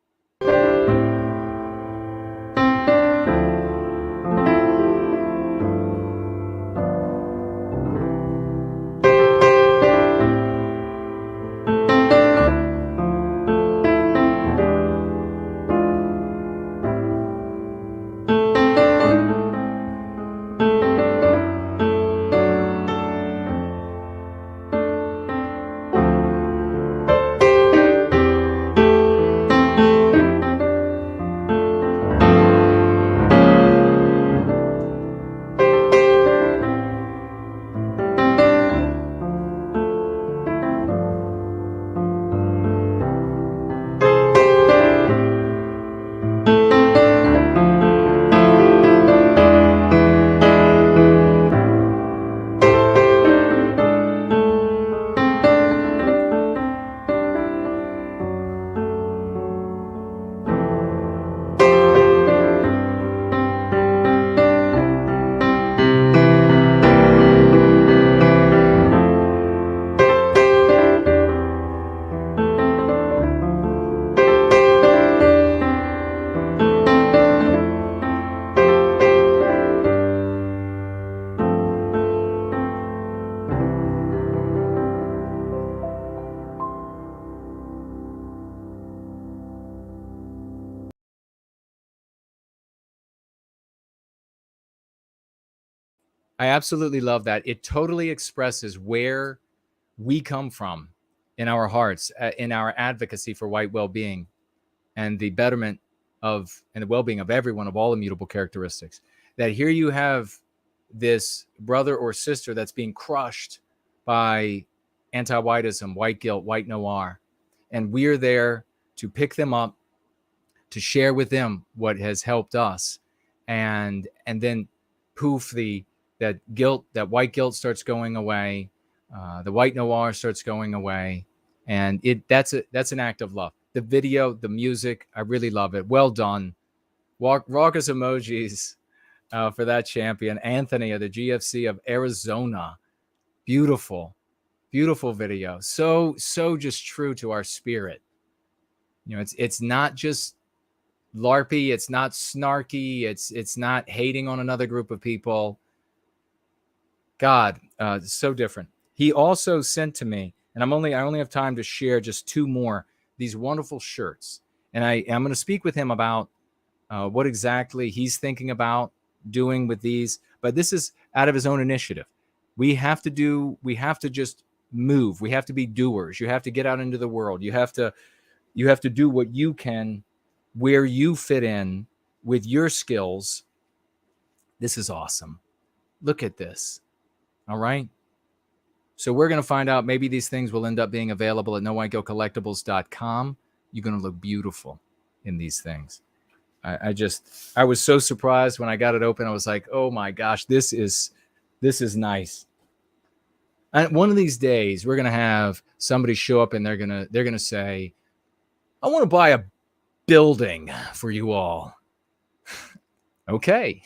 Speaker 3: I absolutely love that. It totally expresses where we come from in our hearts, in our advocacy for white well-being and the betterment of and the well-being of everyone of all immutable characteristics. That here you have this brother or sister that's being crushed by anti-whiteism, white guilt, white noir. And we're there to pick them up, to share with them what has helped us. And then poof, that white guilt starts going away. The white noir starts going away. And that's an act of love. The video, the music, I really love it. Well done. Raucous emojis for that champion, Anthony of the GFC of Arizona. Beautiful, beautiful video. So just true to our spirit. You know, it's not just LARPy. It's not snarky. It's not hating on another group of people. God, so different. He also sent to me, and I only have time to share just two more, these wonderful shirts. And I'm going to speak with him about what exactly he's thinking about doing with these. But this is out of his own initiative. We have to just move. We have to be doers. You have to get out into the world. You have to do what you can, where you fit in with your skills. This is awesome. Look at this. All right. So we're going to find out. Maybe these things will end up being available at nowhiteguiltcollectibles.com. You're going to look beautiful in these things. I was so surprised when I got it open. I was like, oh my gosh, this is nice. And one of these days we're going to have somebody show up and they're going to say, I want to buy a building for you all. Okay.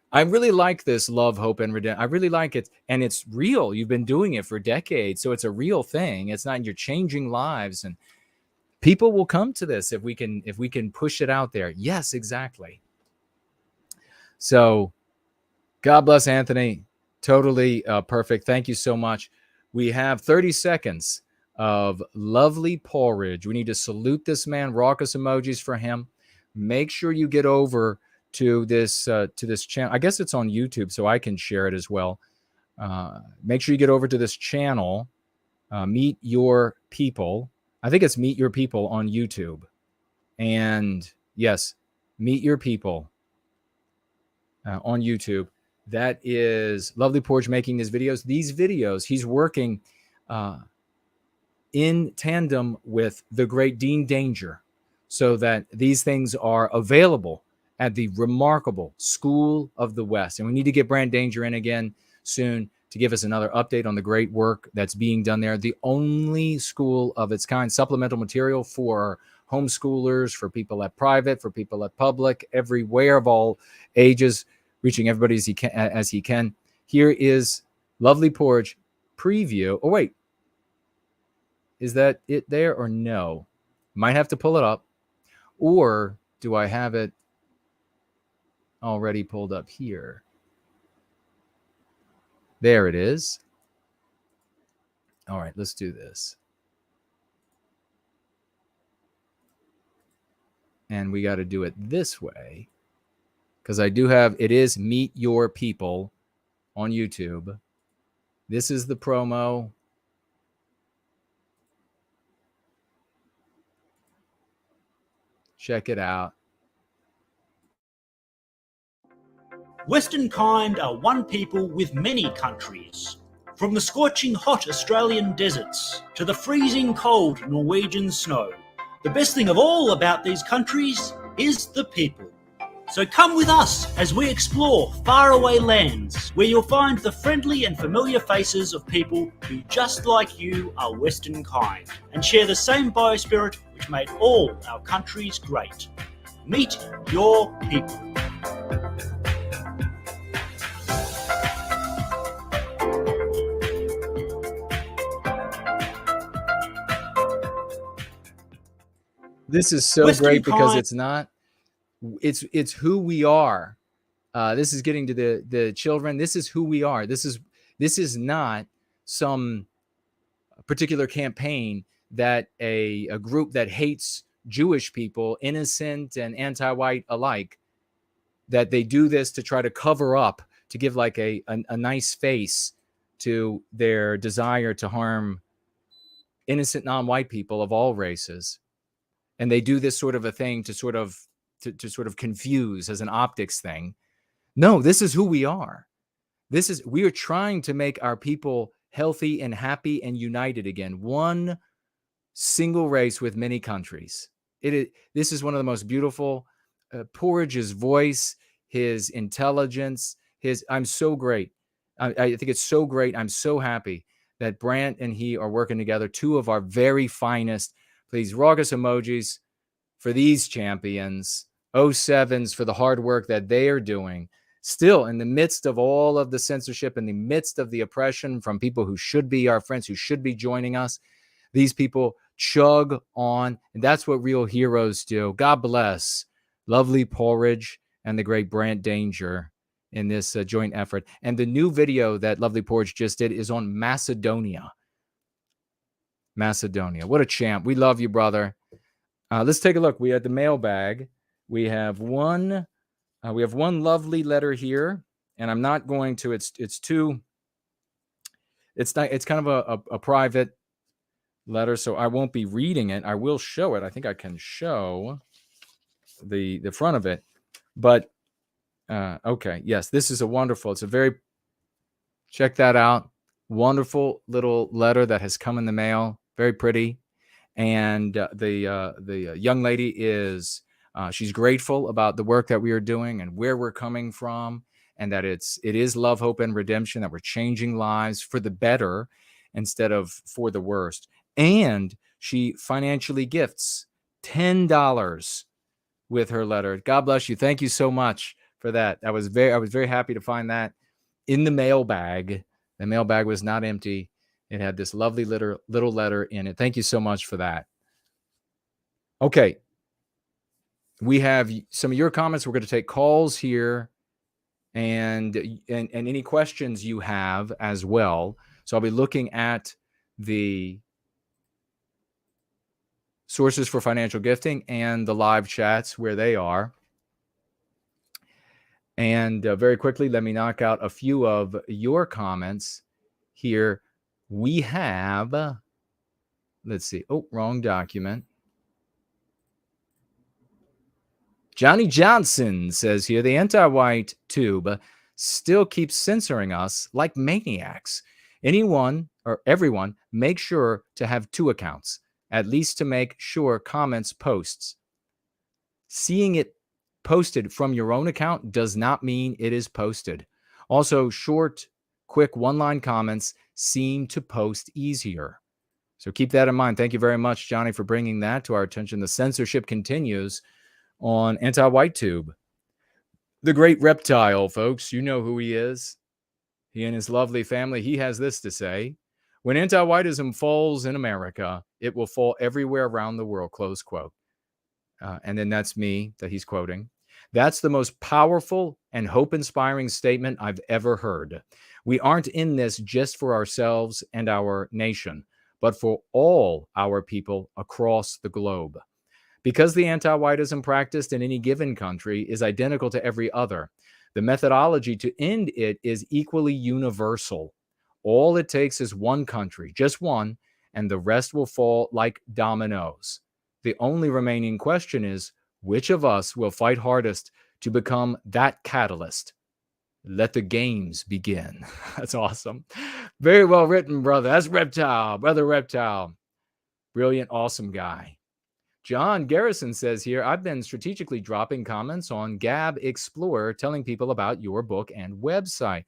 Speaker 3: I really like this love, hope, and redemption. I really like it. And it's real. You've been doing it for decades. So it's a real thing. It's not, you're changing lives, and people will come to this if we can push it out there. Yes, exactly. So God bless Anthony. Totally perfect. Thank you so much. We have 30 seconds of lovely porridge. We need to salute this man. Raucous emojis for him. Make sure you get over to this channel. I guess it's on YouTube, so I can share it as well. Make sure you get over to this channel. Meet Your People. I think it's Meet Your People on YouTube. And yes, Meet Your People on YouTube. That is Lovely Porridge making these videos. These videos, he's working in tandem with the great Dean Danger so that these things are available at the remarkable School of the West. And we need to get Brand Danger in again soon to give us another update on the great work that's being done there. The only school of its kind, supplemental material for homeschoolers, for people at private, for people at public, everywhere of all ages, reaching everybody as he can. Here is Lovely Porridge preview. Oh, wait. Is that it there or no? Might have to pull it up. Or do I have it already pulled up here? There it is. All right, let's do this. And we got to do it this way, because I do have, it is Meet Your People on YouTube. This is the promo. Check it out.
Speaker 8: Western kind are one people with many countries. From the scorching hot Australian deserts to the freezing cold Norwegian snow. The best thing of all about these countries is the people. So come with us as we explore faraway lands where you'll find the friendly and familiar faces of people who, just like you, are Western kind and share the same biospirit which made all our countries great. Meet your people.
Speaker 3: This is so
Speaker 8: Western
Speaker 3: great because
Speaker 8: kind-
Speaker 3: it's not, it's who we are. This is getting to the children. This is who we are. This is not some particular campaign that a group that hates Jewish people, innocent and anti-white alike, that they do this to try to cover up, to give like a nice face to their desire to harm innocent non-white people of all races. And they do this sort of a thing to sort of confuse as an optics thing. No, this is who we are. We are trying to make our people healthy and happy and united again. One single race with many countries. This is one of the most beautiful. Porridge's voice, his intelligence, I'm so great. I think it's so great. I'm so happy that Brant and he are working together. Two of our very finest. Please, raucous emojis for these champions. 07s for the hard work that they are doing. Still, in the midst of all of the censorship, in the midst of the oppression from people who should be our friends, who should be joining us, these people chug on. And that's what real heroes do. God bless Lovely Porridge and the great Brant Danger in this joint effort. And the new video that Lovely Porridge just did is on Macedonia. Macedonia. What a champ. We love you, brother. Let's take a look. We had the mailbag. We have one lovely letter here, and I'm not going to, it's kind of a private letter, so I won't be reading it. I will show it. I think I can show the front of it, but okay. Yes, this is it's a very, check that out. Wonderful little letter that has come in the mail. Very pretty. And the young lady is, she's grateful about the work that we are doing and where we're coming from, and that it is love, hope, and redemption, that we're changing lives for the better instead of for the worst. And she financially gifts $10 with her letter. God bless you. Thank you so much for that. I was very happy to find that in the mailbag. The mailbag was not empty. It had this lovely little letter in it. Thank you so much for that. Okay. We have some of your comments. We're going to take calls here and any questions you have as well. So I'll be looking at the sources for financial gifting and the live chats where they are. And very quickly, let me knock out a few of your comments here. We have, let's see. Oh, wrong document. Johnny Johnson says here, the anti-white tube still keeps censoring us like maniacs. Anyone or everyone, make sure to have 2 accounts, at least to make sure comments posts. Seeing it posted from your own account does not mean it is posted. Also, short, quick one-line comments seem to post easier. So keep that in mind. Thank you very much, Johnny, for bringing that to our attention. The censorship continues on Anti-White Tube. The great reptile, folks, you know who he is. He and his lovely family. He has this to say: when anti-whiteism falls in America, it will fall everywhere around the world, close quote. And then that's me that he's quoting. That's the most powerful and hope-inspiring statement I've ever heard. We aren't in this just for ourselves and our nation, but for all our people across the globe. Because the anti-whiteism practiced in any given country is identical to every other, the methodology to end it is equally universal. All it takes is one country, just one, and the rest will fall like dominoes. The only remaining question is, which of us will fight hardest to become that catalyst? Let the games begin. That's awesome. Very well written, brother. That's Reptile, brother Reptile. Brilliant, awesome guy. John Garrison says here, I've been strategically dropping comments on Gab Explorer, telling people about your book and website.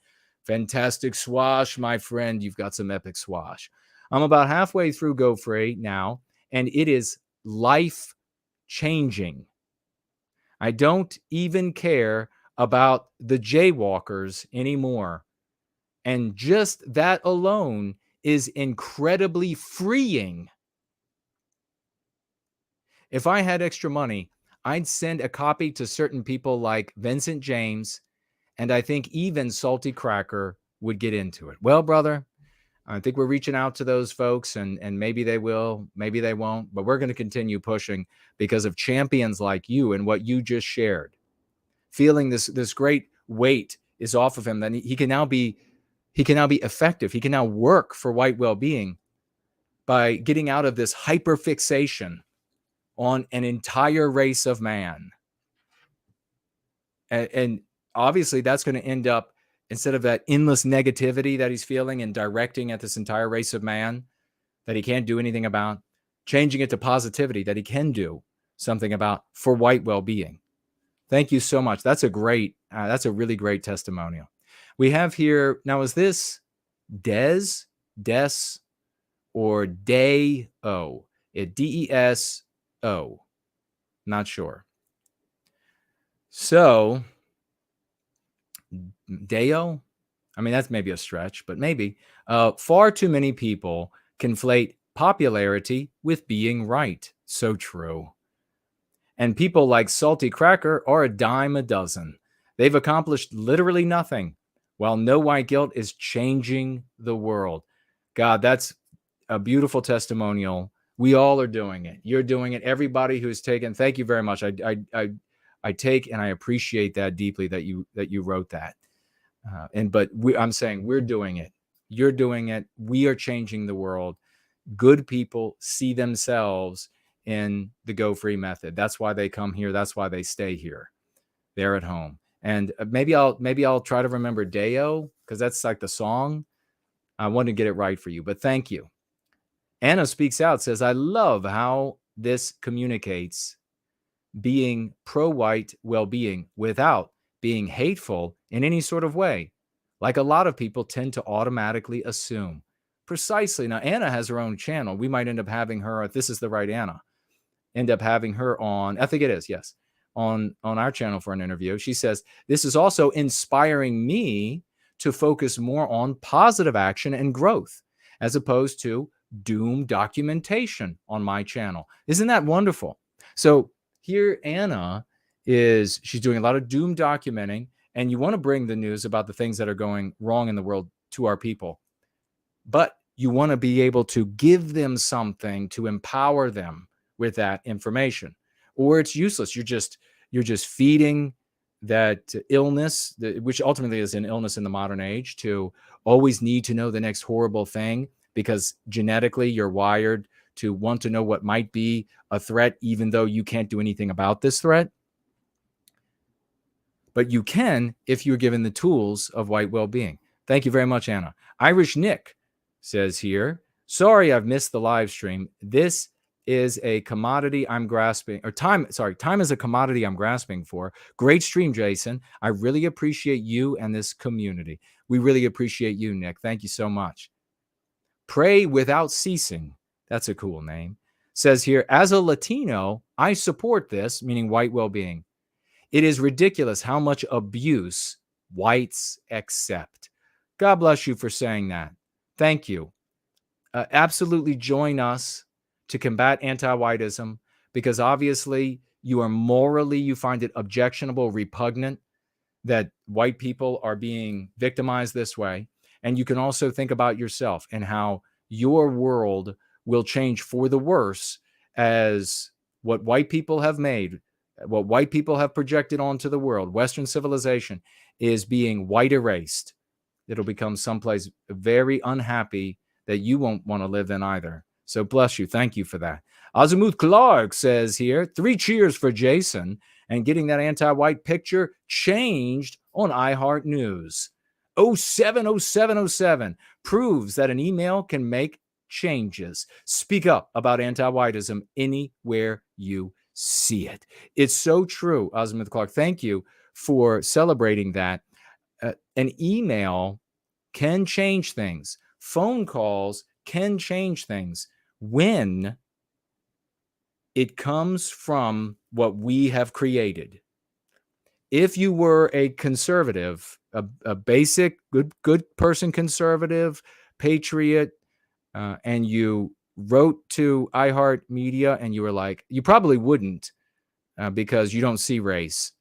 Speaker 3: Fantastic swash, my friend. You've got some epic swash. I'm about halfway through Go Free now, and it is life-changing. I don't even care about the jaywalkers anymore. And just that alone is incredibly freeing. If I had extra money, I'd send a copy to certain people like Vincent James, and I think even Salty Cracker would get into it. Well, brother, I think we're reaching out to those folks, and maybe they will, maybe they won't, but we're going to continue pushing because of champions like you and what you just shared. Feeling this great weight is off of him, then he can now be effective. He can now work for white well-being by getting out of this hyperfixation on an entire race of man. And obviously that's going to end up, instead of that endless negativity that he's feeling and directing at this entire race of man that he can't do anything about, changing it to positivity that he can do something about for white well-being. Thank you so much. That's a really great testimonial. We have here, now is this Des, or Day-O? D-E-S-O. Not sure. So, Day-O? I mean, that's maybe a stretch, but maybe. Far too many people conflate popularity with being right. So true. And people like Salty Cracker are a dime a dozen. They've accomplished literally nothing, while No White Guilt is changing the world. God, that's a beautiful testimonial. We all are doing it. You're doing it. Everybody who's taken, thank you very much. I take and I appreciate that deeply that you wrote that. I'm saying we're doing it. You're doing it. We are changing the world. Good people see themselves in the Go Free method. That's why they come here. That's why they stay here. They're at home. And maybe I'll try to remember Day-O, because that's like the song. I want to get it right for you, but thank you. Anna Speaks Out says, I love how this communicates being pro-white well-being without being hateful in any sort of way, like a lot of people tend to automatically assume. Precisely. Now, Anna has her own channel. We might end up having her, if this is the right Anna, end up having her on, I think it is, yes, on our channel for an interview. She says, this is also inspiring me to focus more on positive action and growth, as opposed to doom documentation on my channel. Isn't that wonderful? So here Anna she's doing a lot of doom documenting, and you want to bring the news about the things that are going wrong in the world to our people. But you want to be able to give them something to empower them with that information, or it's useless. You're just feeding that illness, which ultimately is an illness in the modern age, to always need to know the next horrible thing, because genetically you're wired to want to know what might be a threat, even though you can't do anything about this threat. But you can if you're given the tools of white well-being. Thank you very much, Anna. Irish Nick says here, sorry I've missed the live stream. This is a commodity I'm grasping, or time is a commodity I'm grasping for. Great stream, Jason. I really appreciate you and this community. We really appreciate you, Nick. Thank you so much. Pray Without Ceasing. That's a cool name. Says here, as a Latino, I support this, meaning white well-being. It is ridiculous how much abuse whites accept. God bless you for saying that. Thank you. Absolutely join us to combat anti-whiteism, because obviously you find it objectionable, repugnant that white people are being victimized this way. And you can also think about yourself and how your world will change for the worse as what white people have made, what white people have projected onto the world, Western civilization, is being white erased. It'll become someplace very unhappy that you won't want to live in either. So bless you. Thank you for that. Azimuth Clark says here, 3 cheers for Jason and getting that anti-white picture changed on iHeart News. 070707 proves that an email can make changes. Speak up about anti-whiteism anywhere you see it. It's so true, Azimuth Clark. Thank you for celebrating that. An email can change things. Phone calls can change things when it comes from what we have created. If you were a conservative, a basic good person conservative, patriot, and you wrote to iHeartMedia and you were like, you probably wouldn't because you don't see race.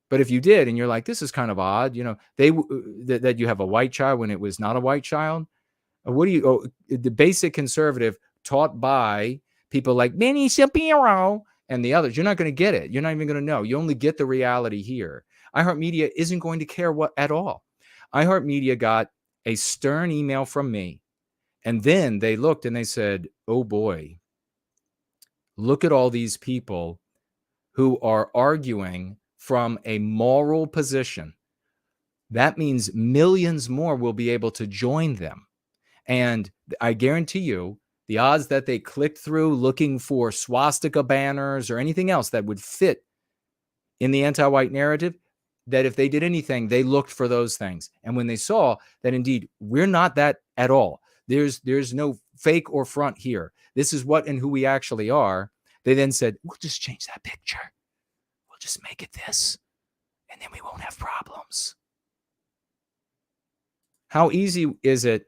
Speaker 3: But if you did and you're like, this is kind of odd, that you have a white child when it was not a white child. The basic conservative taught by people like Benny Shapiro and the others, you're not going to get it. You're not even going to know. You only get the reality here. iHeartMedia isn't going to care at all. iHeartMedia got a stern email from me. And then they looked and they said, oh boy, look at all these people who are arguing from a moral position. That means millions more will be able to join them. And I guarantee you, the odds that they clicked through looking for swastika banners or anything else that would fit in the anti-white narrative, that if they did anything, they looked for those things. And when they saw that indeed we're not that at all, there's no fake or front here, this is what and who we actually are, they then said, we'll just change that picture. We'll just make it this, and then we won't have problems. How easy is it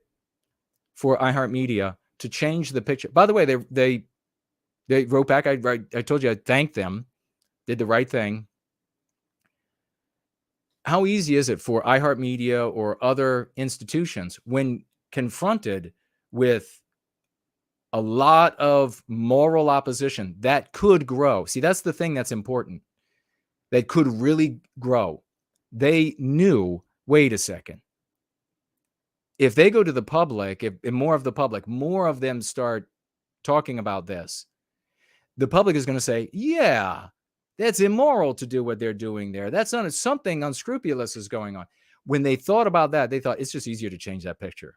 Speaker 3: for iHeartMedia to change the picture? By the way, they wrote back. I told you I thanked them, did the right thing. How easy is it for iHeartMedia or other institutions when confronted with a lot of moral opposition that could grow? See, that's the thing that's important. That could really grow. They knew, wait a second. If they go to the public, if more of them start talking about this, the public is going to say, yeah, that's immoral to do what they're doing there. That's not something unscrupulous is going on. When they thought about that, they thought it's just easier to change that picture.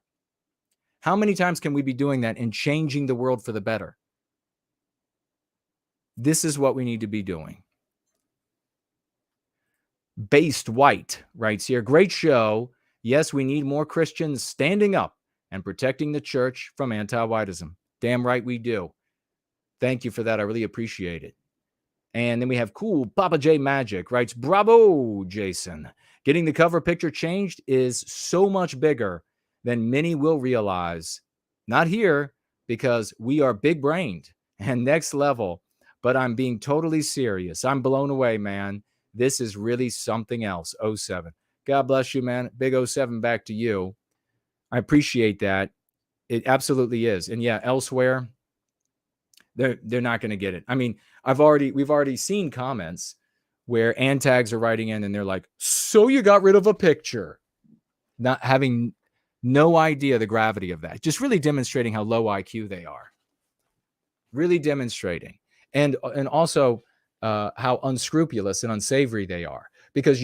Speaker 3: How many times can we be doing that and changing the world for the better? This is what we need to be doing. Based White writes here, great show. Yes, we need more Christians standing up and protecting the church from anti-whiteism. Damn right we do. Thank you for that. I really appreciate it. And then we have cool Papa J Magic writes, bravo, Jason. Getting the cover picture changed is so much bigger than many will realize. Not here, because we are big-brained and next level, but I'm being totally serious. I'm blown away, man. This is really something else. 07. God bless you, man. Big 07 back to you. I appreciate that. It absolutely is. And yeah, elsewhere, they're not going to get it. I mean, we've already seen comments where antags are writing in and they're like, so you got rid of a picture, not having no idea the gravity of that. Just really demonstrating how low IQ they are. Really demonstrating. And also how unscrupulous and unsavory they are. Because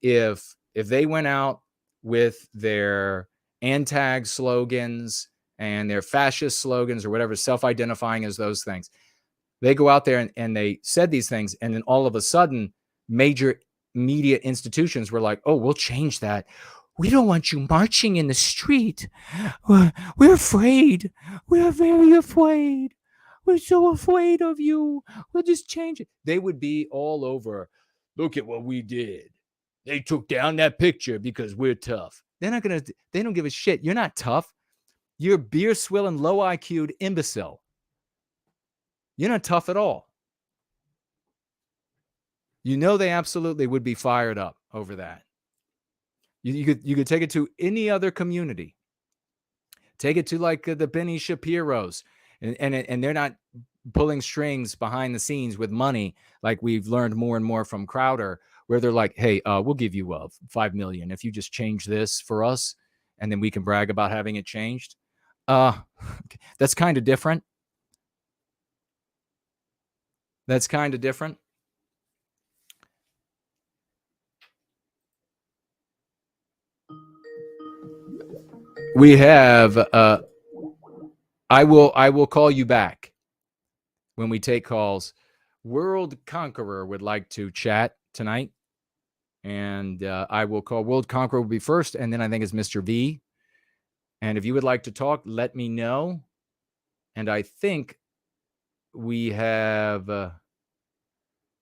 Speaker 3: if they went out with their antag slogans and their fascist slogans or whatever, self-identifying as those things, they go out there and they said these things, and then all of a sudden major media institutions were like, oh, we'll change that. We don't want you marching in the street. We're afraid. We're very afraid. We're so afraid of you. We'll just change it. They would be all over. Look at what we did. They took down that picture because we're tough. They don't give a shit. You're not tough. You're beer swilling, low IQ'd imbecile. You're not tough at all. They absolutely would be fired up over that. You could take it to any other community. Take it to like the Benny Shapiros, and they're not pulling strings behind the scenes with money like we've learned more and more from Crowder, where they're like, hey, we'll give you $5 million if you just change this for us, and then we can brag about having it changed. That's kind of different. That's kind of different. We have I will call you back when we take calls. World Conqueror would like to chat tonight, and I will call. World Conqueror will be first, and then I think it's Mr. V. And if you would like to talk, let me know. And I think we have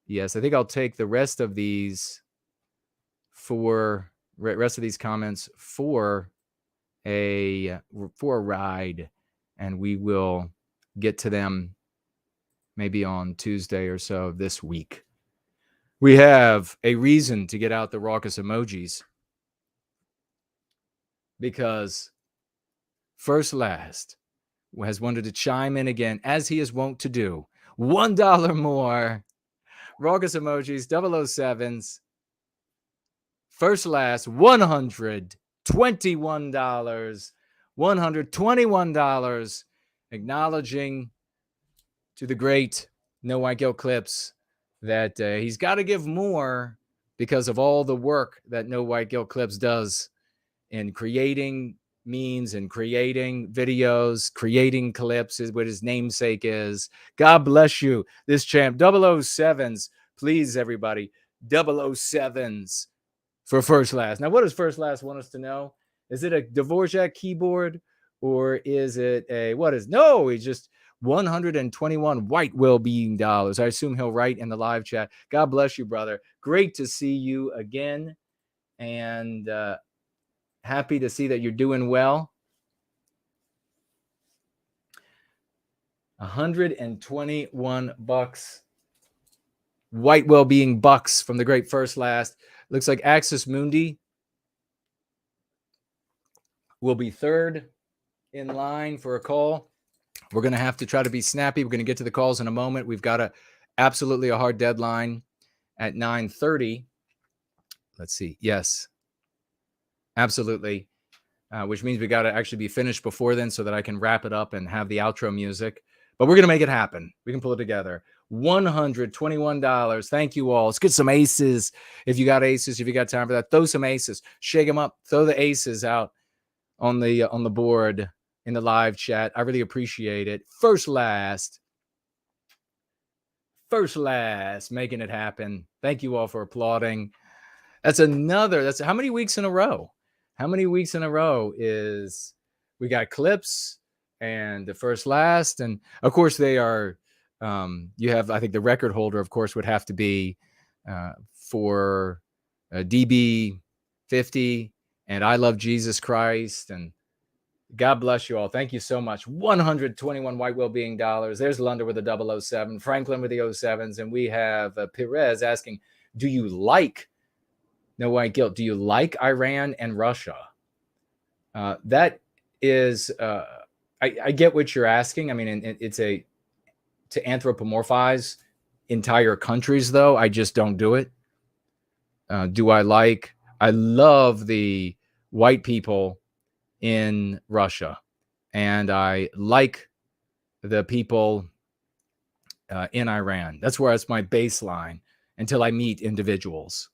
Speaker 3: yes, I think I'll take the rest of these comments for a ride, and we will get to them maybe on Tuesday or so this week. We have a reason to get out the raucous emojis because First Last has wanted to chime in again, as he is wont to do. $1 more. Raucous emojis, 007s. First Last, $121. $121. Acknowledging to the great No White Guilt Clips that he's got to give more because of all the work that No White Guilt Clips does in creating memes and creating videos, creating clips is what his namesake is. God bless you, this champ. 007s, please, everybody. 007s for First Last. Now, what does First Last want us to know? Is it a Dvorak keyboard or is it no, he's just 121 white well-being dollars. I assume he'll write in the live chat. God bless you, brother. Great to see you again. And happy to see that you're doing well. 121 bucks. White well-being bucks from the great First Last. Looks like Axis Mundi will be third in line for a call. We're going to have to try to be snappy. We're going to get to the calls in a moment. We've got absolutely a hard deadline at 9:30. Let's see. Yes, absolutely. Which means we got to actually be finished before then so that I can wrap it up and have the outro music. But we're going to make it happen. We can pull it together. $121. Thank you all. Let's get some aces. If you got aces, if you got time for that, throw some aces. Shake them up. Throw the aces out on the board in the live chat. I really appreciate it. First Last, making it happen. Thank you all for applauding. That's how many weeks in a row? How many weeks in a row is we got clips and the First Last? And of course they are, you have, I think the record holder, of course, would have to be for DB50 and I Love Jesus Christ. And God bless you all. Thank you so much. 121 white well-being dollars. There's Lunder with the 007, Franklin with the 07s. And we have Perez asking, do you like No white guilt. Do you like Iran and Russia? That is, I get what you're asking. I mean, it's to anthropomorphize entire countries, though. I just don't do it. I love the white people in Russia, and I like the people in Iran. That's my baseline until I meet individuals.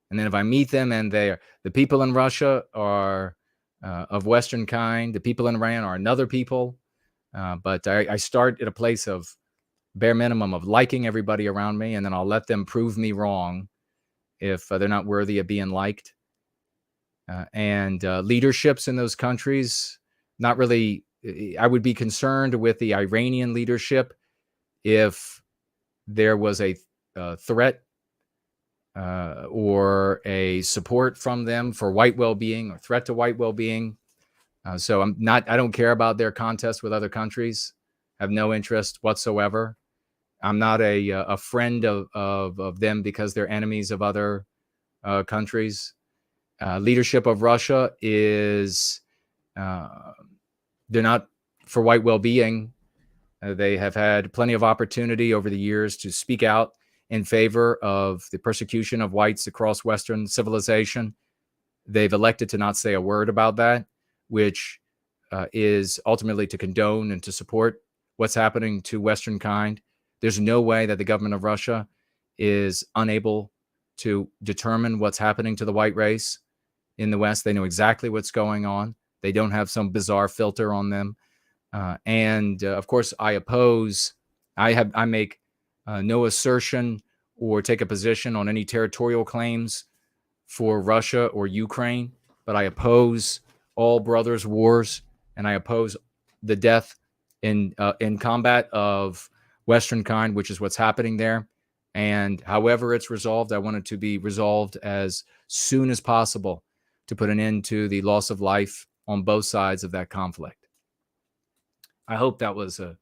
Speaker 3: And then if I meet them and the people in Russia are of Western kind, the people in Iran are another people. But I start at a place of bare minimum of liking everybody around me, and then I'll let them prove me wrong if they're not worthy of being liked. And leaderships in those countries, not really. I would be concerned with the Iranian leadership if there was a threat or a support from them for white well-being or threat to white well-being. So I don't care about their contest with other countries. I have no interest whatsoever. I'm not a friend of them because they're enemies of other countries. Leadership of Russia is, they're not for white well-being. They have had plenty of opportunity over the years to speak out in favor of the persecution of whites across Western civilization. They've elected to not say a word about that, which is ultimately to condone and to support what's happening to Western kind. There's no way that the government of Russia is unable to determine what's happening to the white race in the West. They know exactly what's going on. They don't have some bizarre filter on them. And of course, I make no assertion or take a position on any territorial claims for Russia or Ukraine, but I oppose all brothers' wars, and I oppose the death in combat of Western kind, which is what's happening there. And however it's resolved, I want it to be resolved as soon as possible to put an end to the loss of life on both sides of that conflict. I hope that was a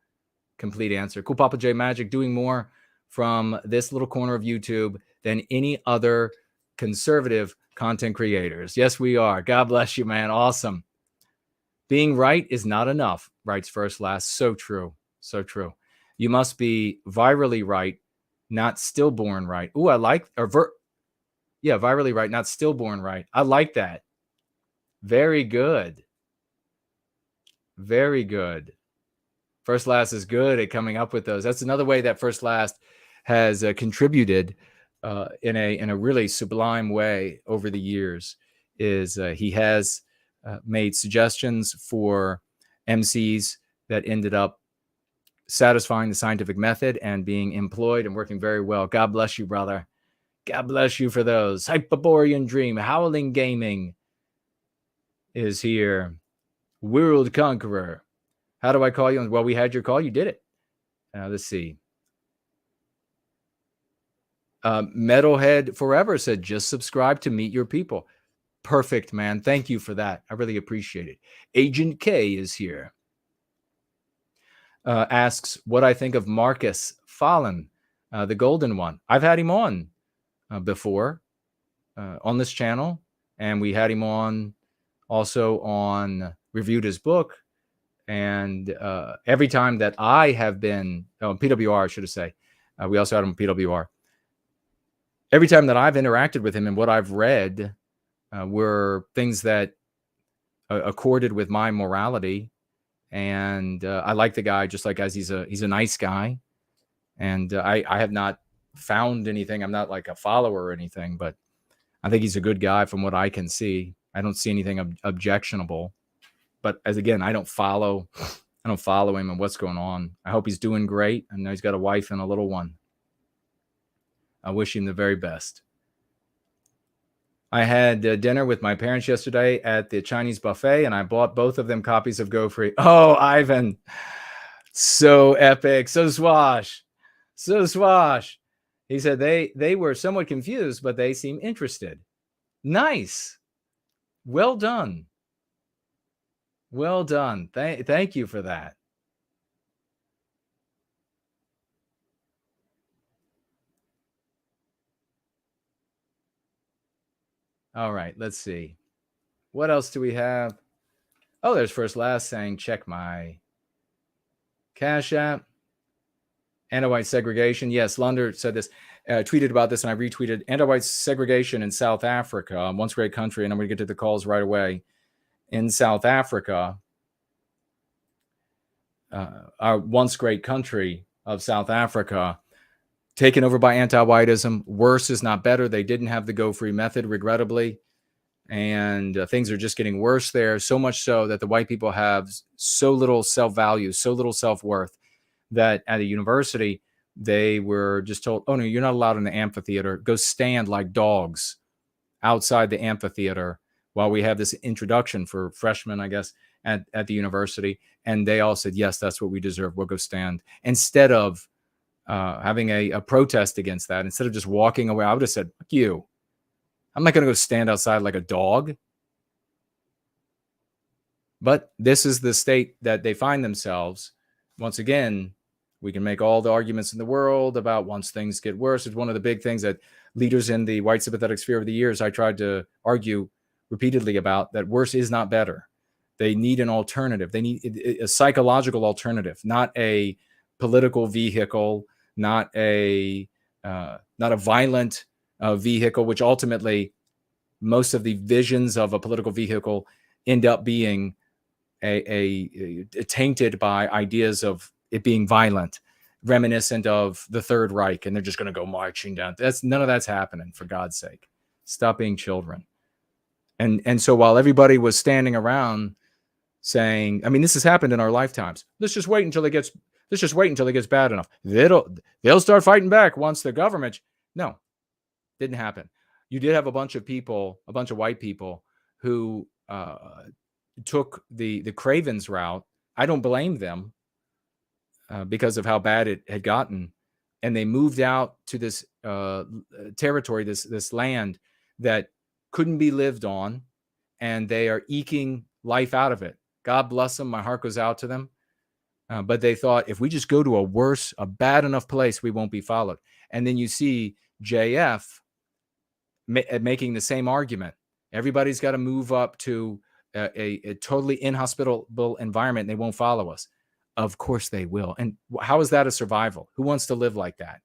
Speaker 3: complete answer. Cool Papa J Magic doing more from this little corner of YouTube than any other conservative content creators. Yes, we are. God bless you, man. Awesome. Being right is not enough, writes First Last. So true. So true. You must be virally right, not stillborn right. Ooh, I like, virally right, not stillborn right. I like that. Very good. Very good. First Last is good at coming up with those. That's another way that First Last has contributed in a really sublime way over the years. Is he has made suggestions for MCs that ended up satisfying the scientific method and being employed and working very well. God bless you, brother. God bless you for those. Hyperborean Dream, Howling Gaming is here. World Conqueror. How do I call you? Well, we had your call. You did it. Let's see. Metalhead Forever said, just subscribe to Meet Your People. Perfect, man. Thank you for that. I really appreciate it. Agent K is here. Asks what I think of Marcus Fallen, the golden one. I've had him on before on this channel, and we had him on also on reviewed his book. And every time that I have been, PWR, I should say, we also had him on PWR. Every time that I've interacted with him and what I've read were things that accorded with my morality. And I like the guy just like as he's a nice guy. And I have not found anything. I'm not like a follower or anything, but I think he's a good guy from what I can see. I don't see anything objectionable. But as again, I don't follow him and what's going on. I hope he's doing great. I know he's got a wife and a little one. I wish him the very best. I had dinner with my parents yesterday at the Chinese buffet, and I bought both of them copies of Go Free. Oh, Ivan. So epic. So swash. So swash. He said they were somewhat confused, but they seem interested. Nice. Well done. Well done. Thank you for that. All right, let's see. What else do we have? Oh, there's First Last saying, check my Cash App. Anti-white segregation. Yes, Lunder said this, tweeted about this, and I retweeted. Anti-white segregation in South Africa, once great country, and I'm going to get to the calls right away. In South Africa, our once great country of South Africa, taken over by anti-whiteism. Worse is not better. They didn't have the go-free method, regrettably. And things are just getting worse there, so much so that the white people have so little self-value, so little self-worth, that at a university, they were just told, oh, no, you're not allowed in the amphitheater. Go stand like dogs outside the amphitheater while we have this introduction for freshmen, I guess, at the university. And they all said, yes, that's what we deserve. We'll go stand. Instead of having a protest against that, instead of just walking away, I would have said, fuck you. I'm not going to go stand outside like a dog. But this is the state that they find themselves. Once again, we can make all the arguments in the world about once things get worse. It's one of the big things that leaders in the white sympathetic sphere over the years, I tried to argue repeatedly about, that worse is not better. They need an alternative. They need a psychological alternative, not a political vehicle, not a violent vehicle, which ultimately most of the visions of a political vehicle end up being tainted by ideas of it being violent, reminiscent of the Third Reich, and they're just going to go marching down. None of that's happening, for God's sake. Stop being children. And so while everybody was standing around saying, I mean, this has happened in our lifetimes. Let's just wait until it gets bad enough. They'll start fighting back once the government. No, didn't happen. You did have a bunch of white people who took the Cravens route. I don't blame them because of how bad it had gotten. And they moved out to this territory, this land that couldn't be lived on, and they are eking life out of it. God bless them. My heart goes out to them. But they thought, if we just go to a bad enough place, we won't be followed. And then you see JF making the same argument. Everybody's got to move up to a totally inhospitable environment, and they won't follow us. Of course they will. And how is that a survival? Who wants to live like that?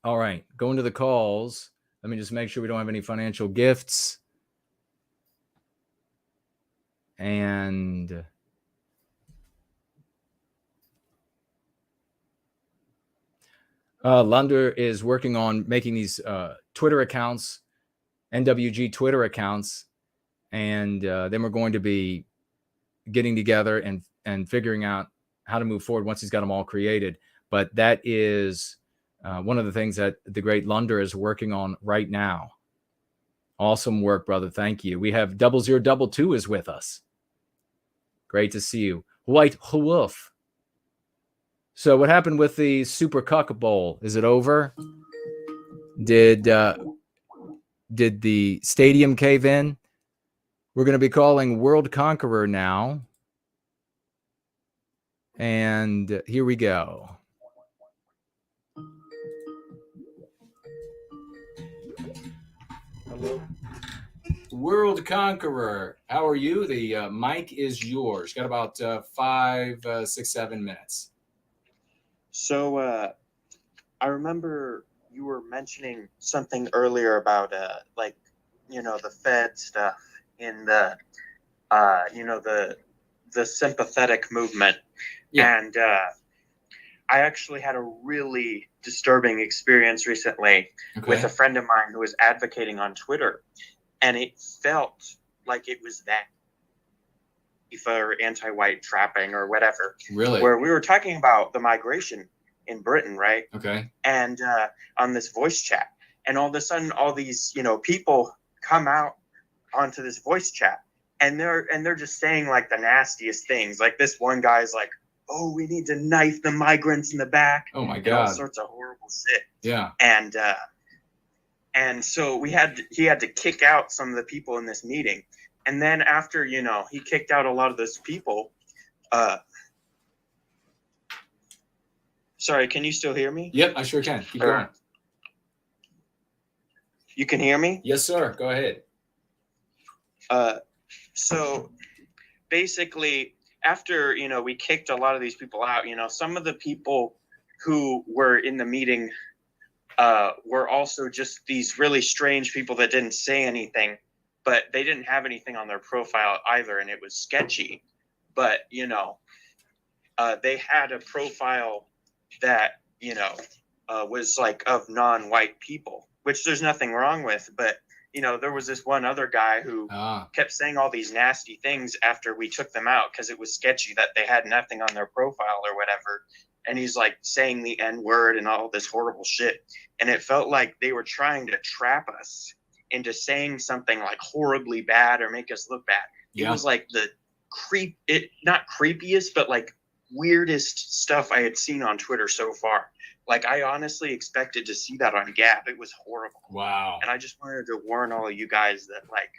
Speaker 3: All right, going to the calls. Let me just make sure we don't have any financial gifts. And Lunder is working on making these Twitter accounts, NWG Twitter accounts, and then we're going to be getting together and figuring out how to move forward once he's got them all created. But that is one of the things that the great Lunder is working on right now. Awesome work, brother. Thank you. We have 0022 is with us. Great to see you. White Wolf. So what happened with the Super Cuck Bowl? Is it over? Did the stadium cave in? We're going to be calling World Conqueror now. And here we go. Hello. World Conqueror, how are you? The mic is yours. Got about 5, 6, 7 minutes.
Speaker 9: So I remember you were mentioning something earlier about the Fed stuff in the the sympathetic movement. Yeah. And I actually had a really disturbing experience recently with a friend of mine who was advocating on Twitter, and it felt like it was that for anti-white trapping or whatever. Really? Where we were talking about the migration in Britain, right? Okay. And on this voice chat, and all of a sudden, all these people come out onto this voice chat, and they're just saying like the nastiest things. Like this one guy's like, "Oh, we need to knife the migrants in the back." Oh my God! All sorts of horrible shit. Yeah. And so he had to kick out some of the people in this meeting. And then after, he kicked out a lot of those people. Sorry, can you still hear me?
Speaker 3: Yep, I sure can. Keep going.
Speaker 9: You can hear me?
Speaker 3: Yes, sir. Go ahead.
Speaker 9: So basically, after, we kicked a lot of these people out, some of the people who were in the meeting were also just these really strange people that didn't say anything, but they didn't have anything on their profile either, and it was sketchy. But, they had a profile that, was like of non-white people, which there's nothing wrong with. But, there was this one other guy who kept saying all these nasty things after we took them out because it was sketchy that they had nothing on their profile or whatever. And he's like saying the N-word and all this horrible shit. And it felt like they were trying to trap us into saying something like horribly bad or make us look bad. Yeah. It was like the not creepiest, but like weirdest stuff I had seen on Twitter so far. Like, I honestly expected to see that on Gab. It was horrible.
Speaker 3: Wow.
Speaker 9: And I just wanted to warn all of you guys that, like,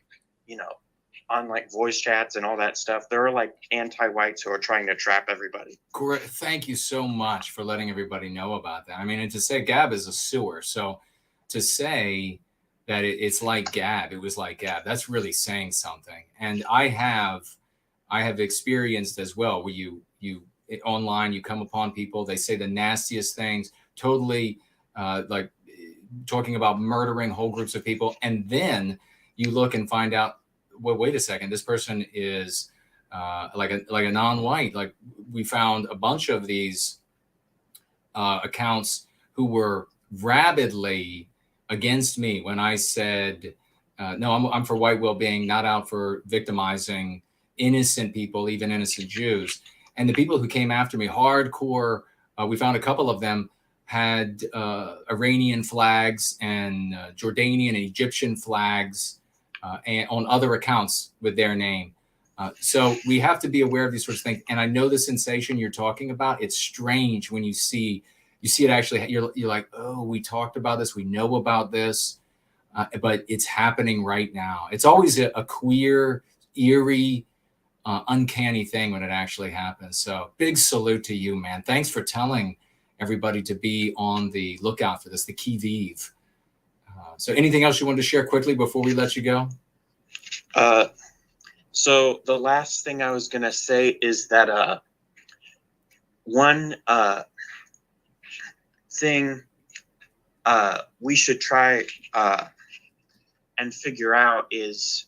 Speaker 9: on like voice chats and all that stuff, there are like anti-whites who are trying to trap everybody.
Speaker 3: Great. Thank you so much for letting everybody know about that. I mean, and to say Gab is a sewer. So to say that it's like Gab, it was like Gab, that's really saying something. And I have experienced as well, where you online, you come upon people, they say the nastiest things, totally like talking about murdering whole groups of people. And then you look and find out, well, wait a second, this person is like a non-white. Like, we found a bunch of these accounts who were rabidly against me when I said, no, I'm for white well-being, not out for victimizing innocent people, even innocent Jews. And the people who came after me, hardcore, we found a couple of them had Iranian flags and Jordanian and Egyptian flags and on other accounts with their name. So we have to be aware of these sorts of things. And I know the sensation you're talking about. It's strange when you see it actually. You're like, oh, we talked about this. We know about this, but it's happening right now. It's always a queer, eerie, uncanny thing when it actually happens. So big salute to you, man. Thanks for telling everybody to be on the lookout for this, the qui vive. So anything else you wanted to share quickly before we let you go?
Speaker 9: So the last thing I was going to say is that one thing we should try and figure out is,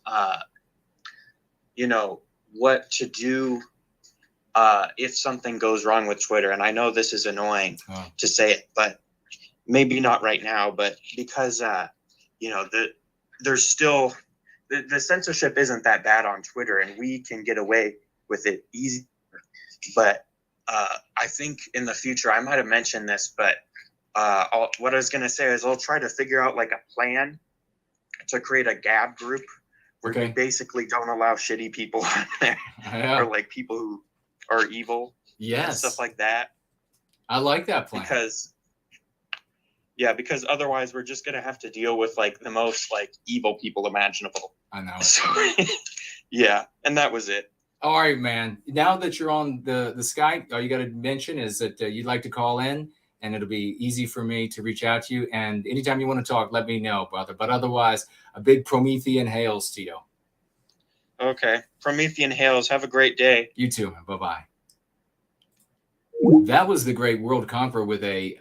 Speaker 9: what to do if something goes wrong with Twitter. And I know this is annoying to say it, but maybe not right now, but because, there's still, the censorship isn't that bad on Twitter and we can get away with it easy. But I think in the future, I might have mentioned this, but what I was going to say is I'll try to figure out like a plan to create a Gab group where we basically don't allow shitty people on there or like people who are evil.
Speaker 3: Yes.
Speaker 9: And stuff like that.
Speaker 3: I like that plan.
Speaker 9: Because otherwise we're just going to have to deal with like the most like evil people imaginable.
Speaker 3: I know.
Speaker 9: So, yeah. And that was it.
Speaker 3: All right, man. Now that you're on the Skype, all you got to mention is that you'd like to call in, and it'll be easy for me to reach out to you. And anytime you want to talk, let me know, brother. But otherwise, a big Promethean hails to you.
Speaker 9: Okay. Promethean hails. Have a great day.
Speaker 3: You too, man. Bye-bye. That was the great World Conqueror with a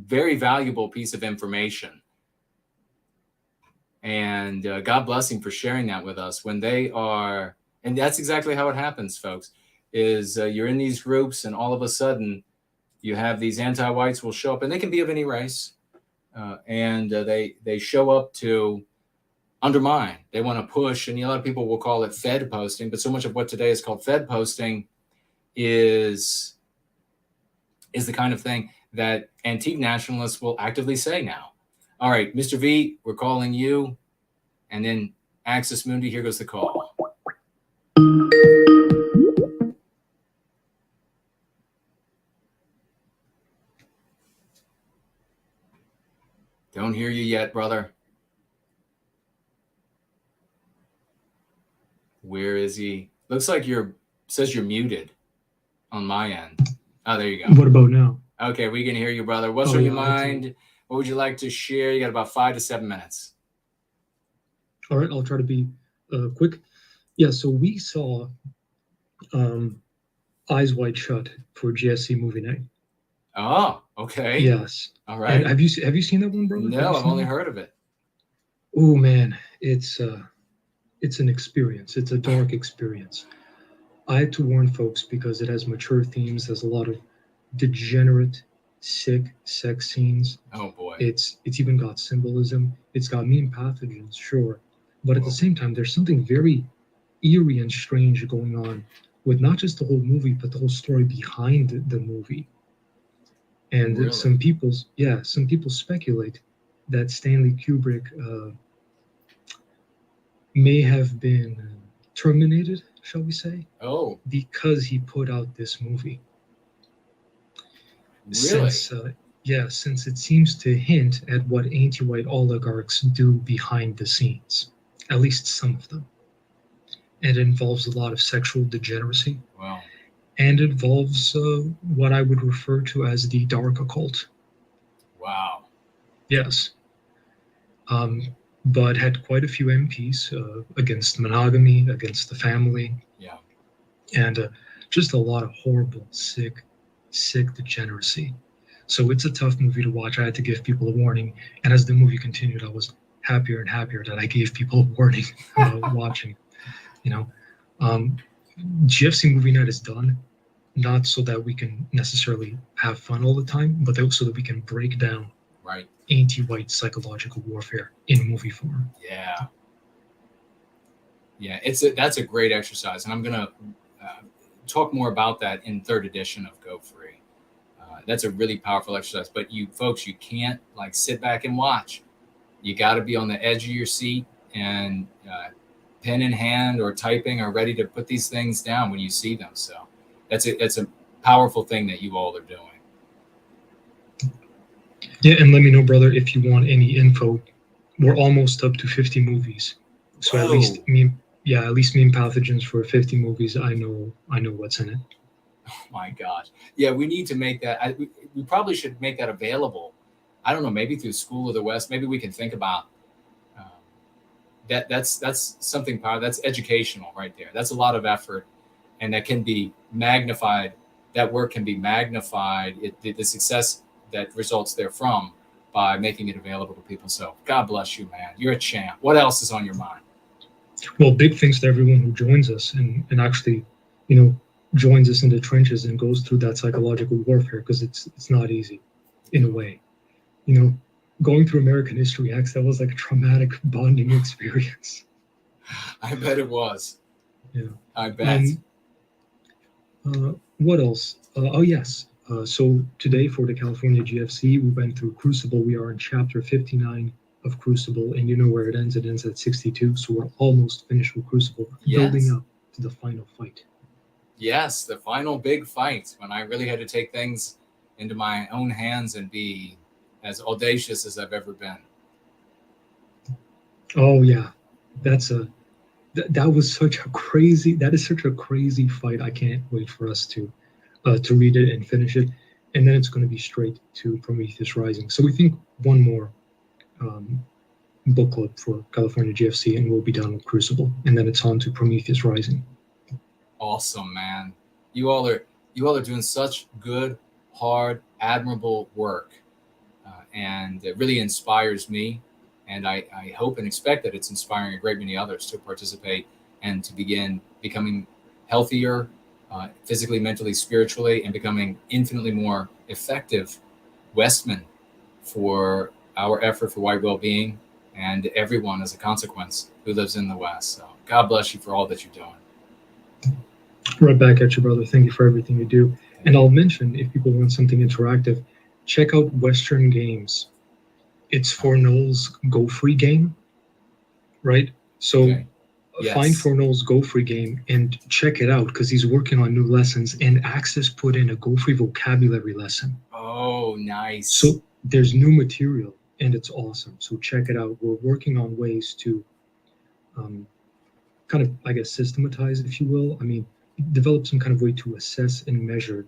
Speaker 3: very valuable piece of information. And God bless him for sharing that with us. When they are, and that's exactly how it happens, folks, is you're in these groups and all of a sudden you have these anti-whites will show up, and they can be of any race. And they show up to undermine. They want to push, and a lot of people will call it Fed posting, but so much of what today is called Fed posting is the kind of thing that antique nationalists will actively say now. All right, Mr. V, we're calling you. And then Axis Mundi, here goes the call. Don't hear you yet, brother. Where is he? Looks like says you're muted on my end. Oh, there you go.
Speaker 6: What about now?
Speaker 3: Okay, we can hear you, brother. What's on your mind? What would you like to share? You got about 5 to 7 minutes.
Speaker 10: All right, I'll try to be quick. Yeah, so we saw Eyes Wide Shut for GSC movie night.
Speaker 3: Oh, okay.
Speaker 10: Yes.
Speaker 3: All right.
Speaker 10: And have you seen that one, brother?
Speaker 3: No, I've only heard of it.
Speaker 10: Oh man, it's an experience. It's a dark experience. I had to warn folks because it has mature themes. There's a lot of degenerate, sick sex scenes.
Speaker 3: Oh boy.
Speaker 10: It's even got symbolism. It's got mean pathogens, sure, but at the same time, there's something very eerie and strange going on with not just the whole movie, but the whole story behind the movie. And
Speaker 3: Really?
Speaker 10: some people speculate that Stanley Kubrick may have been terminated, shall we say?
Speaker 3: Oh,
Speaker 10: because he put out this movie.
Speaker 3: really?
Speaker 10: Since it seems to hint at what anti-white oligarchs do behind the scenes, at least some of them. And it involves a lot of sexual degeneracy.
Speaker 3: Wow.
Speaker 10: And it involves what I would refer to as the dark occult.
Speaker 3: Wow.
Speaker 10: Yes. But had quite a few MPs against monogamy, against the family.
Speaker 3: Yeah.
Speaker 10: And just a lot of horrible, sick degeneracy. So it's a tough movie to watch. I had to give people a warning. And as the movie continued, I was happier and happier that I gave people a warning about watching. GFC movie night is done, not so that we can necessarily have fun all the time, but so that we can break down
Speaker 3: Right.
Speaker 10: anti-white psychological warfare in movie form.
Speaker 3: Yeah. Yeah, that's a great exercise, and I'm gonna talk more about that in 3rd edition of Go Free. That's a really powerful exercise. But you folks, you can't like sit back and watch. You got to be on the edge of your seat and pen in hand or typing or ready to put these things down when you see them. So that's a powerful thing that you all are doing.
Speaker 10: Yeah, and let me know, brother, if you want any info. We're almost up to 50 movies. So
Speaker 3: Whoa.
Speaker 10: at least mean pathogens for 50 movies. I know what's in it.
Speaker 3: Oh my gosh. Yeah, we need to make that. We probably should make that available. I don't know, maybe through School of the West. Maybe we can think about that's something powerful. That's educational right there. That's a lot of effort, and that can be magnified. That work can be magnified. The success that results therefrom by making it available to people. So God bless you, man. You're a champ. What else is on your mind?
Speaker 10: Well, big thanks to everyone who joins us and actually, joins us in the trenches and goes through that psychological warfare, because it's not easy in a way. Going through American History X, that was like a traumatic bonding experience.
Speaker 3: I bet it was.
Speaker 10: Yeah.
Speaker 3: I bet.
Speaker 10: What else? Oh, yes. So today for the California GFC, we went through Crucible. We are in chapter 59 of Crucible, and you know where it ends. It ends at 62, so we're almost finished with Crucible, building up to the final fight.
Speaker 3: Yes, the final big fight, when I really had to take things into my own hands and be as audacious as I've ever been.
Speaker 10: Oh yeah, that is such a crazy fight. I can't wait for us to read it and finish it, and then it's going to be straight to Prometheus Rising. So we think one more book club for California GFC, and we'll be done with Crucible, and then it's on to Prometheus Rising.
Speaker 3: Awesome, man. You all are doing such good, hard, admirable work, and it really inspires me. And I hope and expect that it's inspiring a great many others to participate and to begin becoming healthier, physically, mentally, spiritually, and becoming infinitely more effective Westmen for our effort for white well-being and everyone as a consequence who lives in the West. So God bless you for all that you're doing.
Speaker 10: Right back at you, brother. Thank you for everything you do. And I'll mention, if people want something interactive, check out Western Games. It's Fornell's Go Free game, right? So find Fornell's Go Free game and check it out, because he's working on new lessons, and Axis put in a Go Free vocabulary lesson.
Speaker 3: Oh, nice.
Speaker 10: So there's new material, and it's awesome. So check it out. We're working on ways to kind of, I guess, systematize, if you will. I mean, develop some kind of way to assess and measure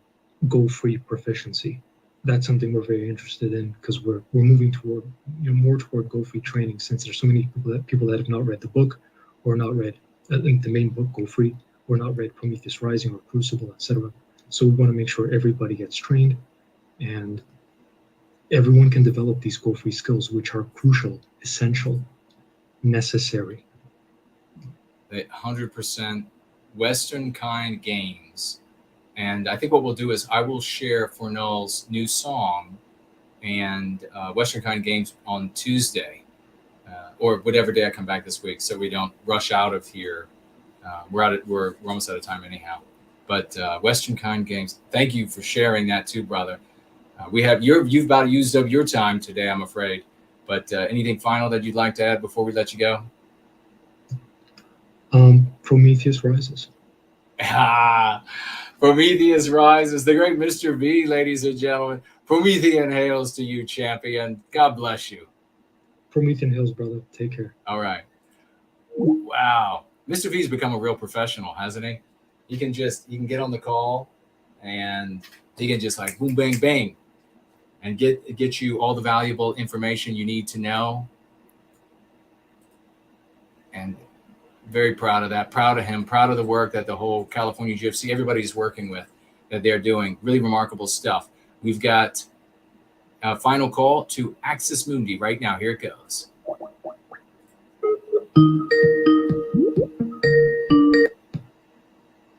Speaker 10: Go Free proficiency. that's something we're very interested in because we're moving toward more toward Go Free training, since there's so many people that have not read the book or not read the main book Go Free, or not read Prometheus Rising or Crucible, etc. So we want to make sure everybody gets trained and everyone can develop these Go Free skills, which are crucial, essential, necessary.
Speaker 3: 100% Western kind games. And I think what we'll do is I will share Fornell's new song and Western kind games on Tuesday or whatever day I come back this week, so we don't rush out of here. We're almost out of time anyhow. But Western kind games, thank you for sharing that too, brother. You've about used up your time today, I'm afraid. But anything final that you'd like to add before we let you go?
Speaker 10: Prometheus Rises.
Speaker 3: Prometheus Rises, the great Mr. V, ladies and gentlemen. Promethean hails to you, champion. God bless you.
Speaker 10: Promethean hails, brother. Take care.
Speaker 3: All right. Wow. Mr. V's become a real professional, hasn't he? He can get on the call and he can just like boom, bang, bang, and get you all the valuable information you need to know. And very proud of that. Proud of him. Proud of the work that the whole California GFC, everybody's working with, that they're doing. Really remarkable stuff. We've got a final call to Axis Mundi right now. Here it goes.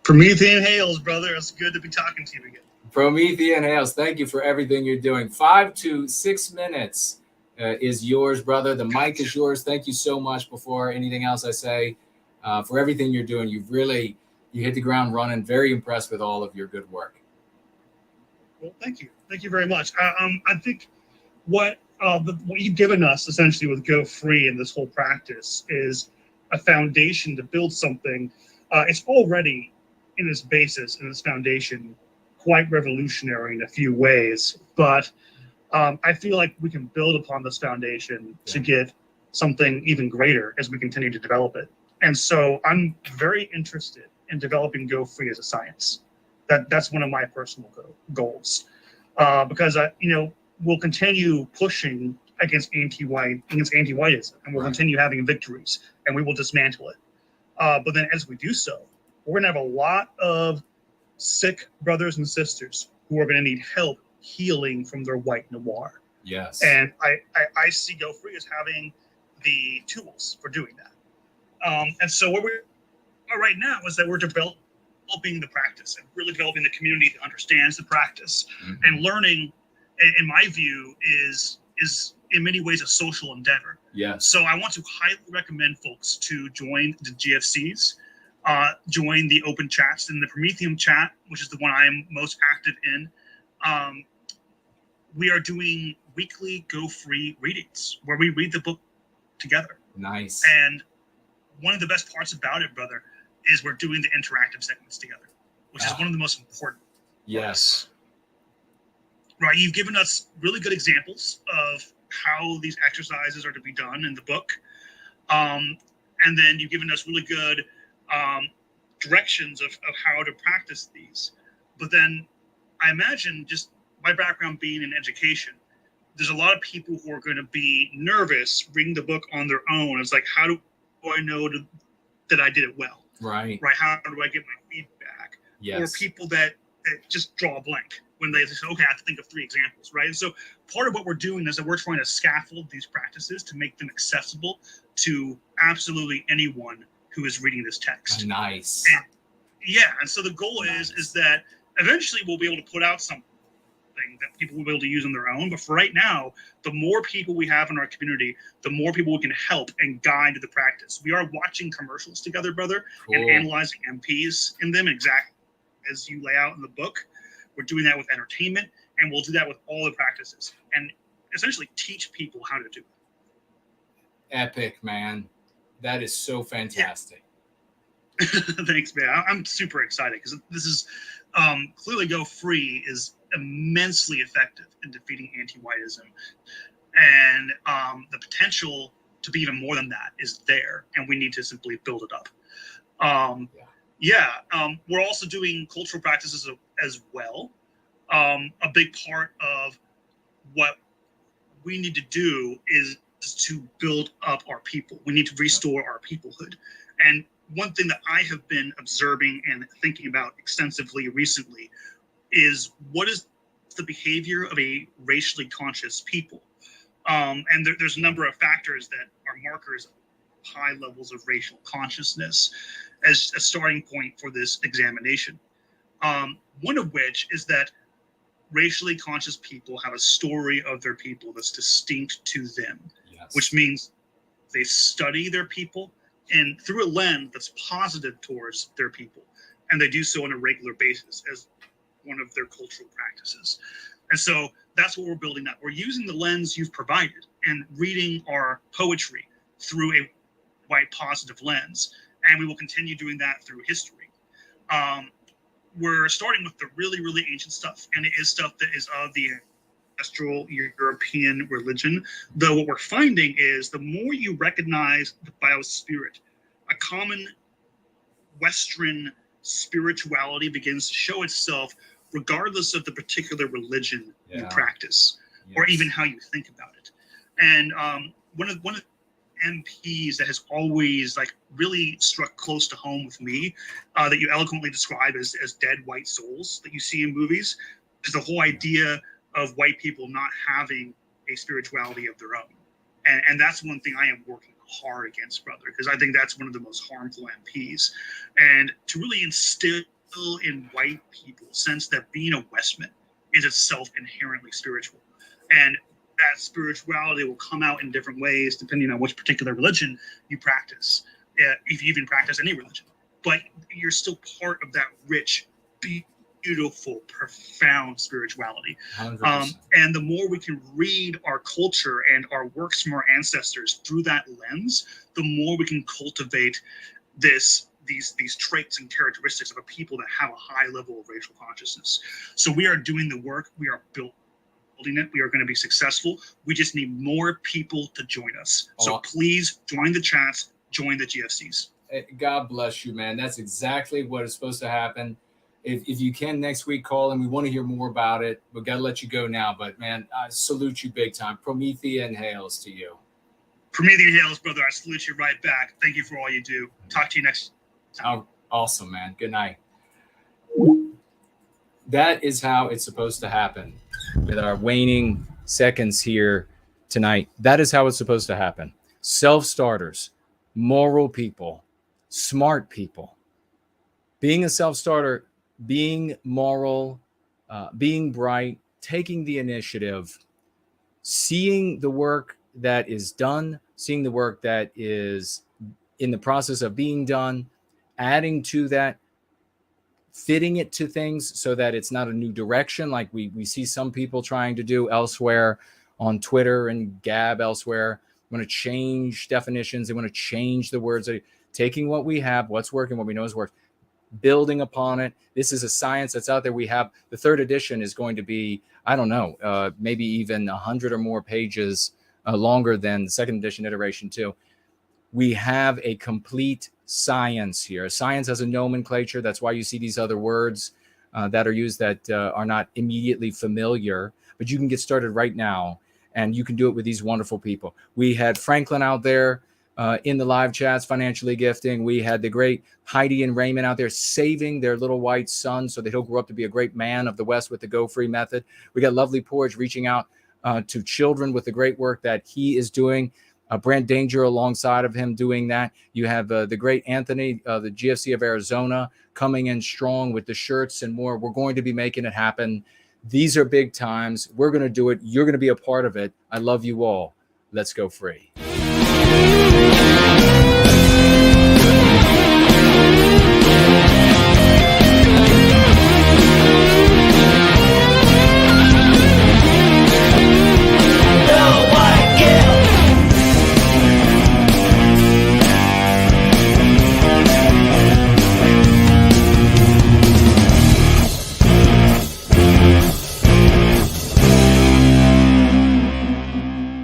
Speaker 11: Promethean hails, brother. It's good to be talking to you again.
Speaker 3: Promethean hails. Thank you for everything you're doing. 5 to 6 minutes is yours, brother. The mic is yours. Thank you so much. Before anything else I say, for everything you're doing, you hit the ground running. Very impressed with all of your good work.
Speaker 11: Well, thank you. Thank you very much. I think what you've given us essentially with Go Free and this whole practice is a foundation to build something. It's already in its basis, in its foundation, quite revolutionary in a few ways. But I feel like we can build upon this foundation to get something even greater as we continue to develop it. And so I'm very interested in developing Go Free as a science. That's one of my personal goals, because we'll continue pushing against anti-whiteism, and we'll continue having victories, and we will dismantle it. But then as we do so, we're gonna have a lot of sick brothers and sisters who are gonna need help healing from their white noir.
Speaker 3: Yes.
Speaker 11: And I see Go Free as having the tools for doing that. And so where we are right now is that we're developing the practice and really developing the community that understands the practice. Mm-hmm. And learning, in my view, is in many ways a social endeavor.
Speaker 3: Yeah.
Speaker 11: So I want to highly recommend folks to join the GFCs, join the open chats. In the Prometheum chat, which is the one I am most active in, we are doing weekly Go Free readings where we read the book together.
Speaker 3: Nice.
Speaker 11: And one of the best parts about it, brother, is we're doing the interactive segments together, which is one of the most important.
Speaker 3: Yes.
Speaker 11: Right. You've given us really good examples of how these exercises are to be done in the book. And then you've given us really good directions of how to practice these. But then I imagine, just my background being in education, there's a lot of people who are going to be nervous reading the book on their own. It's like, how do I know that I did it well?
Speaker 3: Right.
Speaker 11: Right. How do I get my feedback?
Speaker 3: Yes.
Speaker 11: Or people that just draw a blank when they say, okay, I have to think of 3 examples, right? And so part of what we're doing is that we're trying to scaffold these practices to make them accessible to absolutely anyone who is reading this text.
Speaker 3: Nice.
Speaker 11: And so the goal is that eventually we'll be able to put out something that people will be able to use on their own. But for right now, the more people we have in our community, the more people we can help and guide to the practice. We are watching commercials together, brother, and analyzing MPs in them exactly as you lay out in the book. We're doing that with entertainment, and we'll do that with all the practices and essentially teach people how to do it.
Speaker 3: Epic, man. That is so fantastic.
Speaker 11: Yeah. Thanks, man. I'm super excited because this is clearly Go Free is immensely effective in defeating anti-whiteism. And the potential to be even more than that is there, and we need to simply build it up. We're also doing cultural practices as well. a big part of what we need to do is to build up our people. We need to restore our peoplehood. And one thing that I have been observing and thinking about extensively recently is what is the behavior of a racially conscious people. And there's a number of factors that are markers of high levels of racial consciousness as a starting point for this examination. One of which is that racially conscious people have a story of their people that's distinct to them, which means they study their people and through a lens that's positive towards their people. And they do so on a regular basis as one of their cultural practices. And so that's what we're building up. We're using the lens you've provided and reading our poetry through a white positive lens. And we will continue doing that through history. We're starting with the really, really ancient stuff. And it is stuff that is of the ancestral European religion. Though what we're finding is the more you recognize the biospirit, a common Western spirituality begins to show itself regardless of the particular religion you practice, or even how you think about it. And one of the MPs that has always like really struck close to home with me, that you eloquently describe as dead white souls that you see in movies, is the whole idea of white people not having a spirituality of their own. And that's one thing I am working hard against, brother, because I think that's one of the most harmful MPs. And to really instill in white people sense that being a Westman is itself inherently spiritual. And that spirituality will come out in different ways depending on which particular religion you practice, if you even practice any religion. But you're still part of that rich, beautiful, profound spirituality. And the more we can read our culture and our works from our ancestors through that lens, the more we can cultivate these traits and characteristics of a people that have a high level of racial consciousness. So we are doing the work. We are building it. We are going to be successful. We just need more people to join us. So please join the chats, join the GFCs.
Speaker 3: God bless you, man. That's exactly what is supposed to happen. If you can next week, call and we want to hear more about it. We got to let you go now. But man, I salute you big time. Promethean hails to you.
Speaker 11: Promethean hails, brother. I salute you right back. Thank you for all you do. Talk to you next time.
Speaker 3: Oh, awesome, man. Good night. That is how it's supposed to happen. With our waning seconds here tonight, that is how it's supposed to happen. Self-starters, moral people, smart people. Being a self-starter, being moral, being bright, taking the initiative, seeing the work that is done, seeing the work that is in the process of being done, adding to that, fitting it to things so that it's not a new direction like we see some people trying to do elsewhere on Twitter and Gab elsewhere. Want to change definitions. They want to change the words. Taking what we have, what's working, what we know is working, building upon it. This is a science that's out there. We have the third edition is going to be, I don't know, maybe even 100 or more pages longer than the second edition iteration too. We have a complete science here. Science has a nomenclature. That's why you see these other words that are used that are not immediately familiar, but you can get started right now and you can do it with these wonderful people. We had Franklin out there in the live chats, financially gifting. We had the great Heidi and Raymond out there saving their little white son so that he'll grow up to be a great man of the West with the Go Free method. We got Lovely Porridge reaching out to children with the great work that he is doing. Brent Danger alongside of him doing that. You have the great Anthony, the GFC of Arizona, coming in strong with the shirts and more. We're going to be making it happen. These are big times. We're going to do it. You're going to be a part of it. I love you all. Let's go free.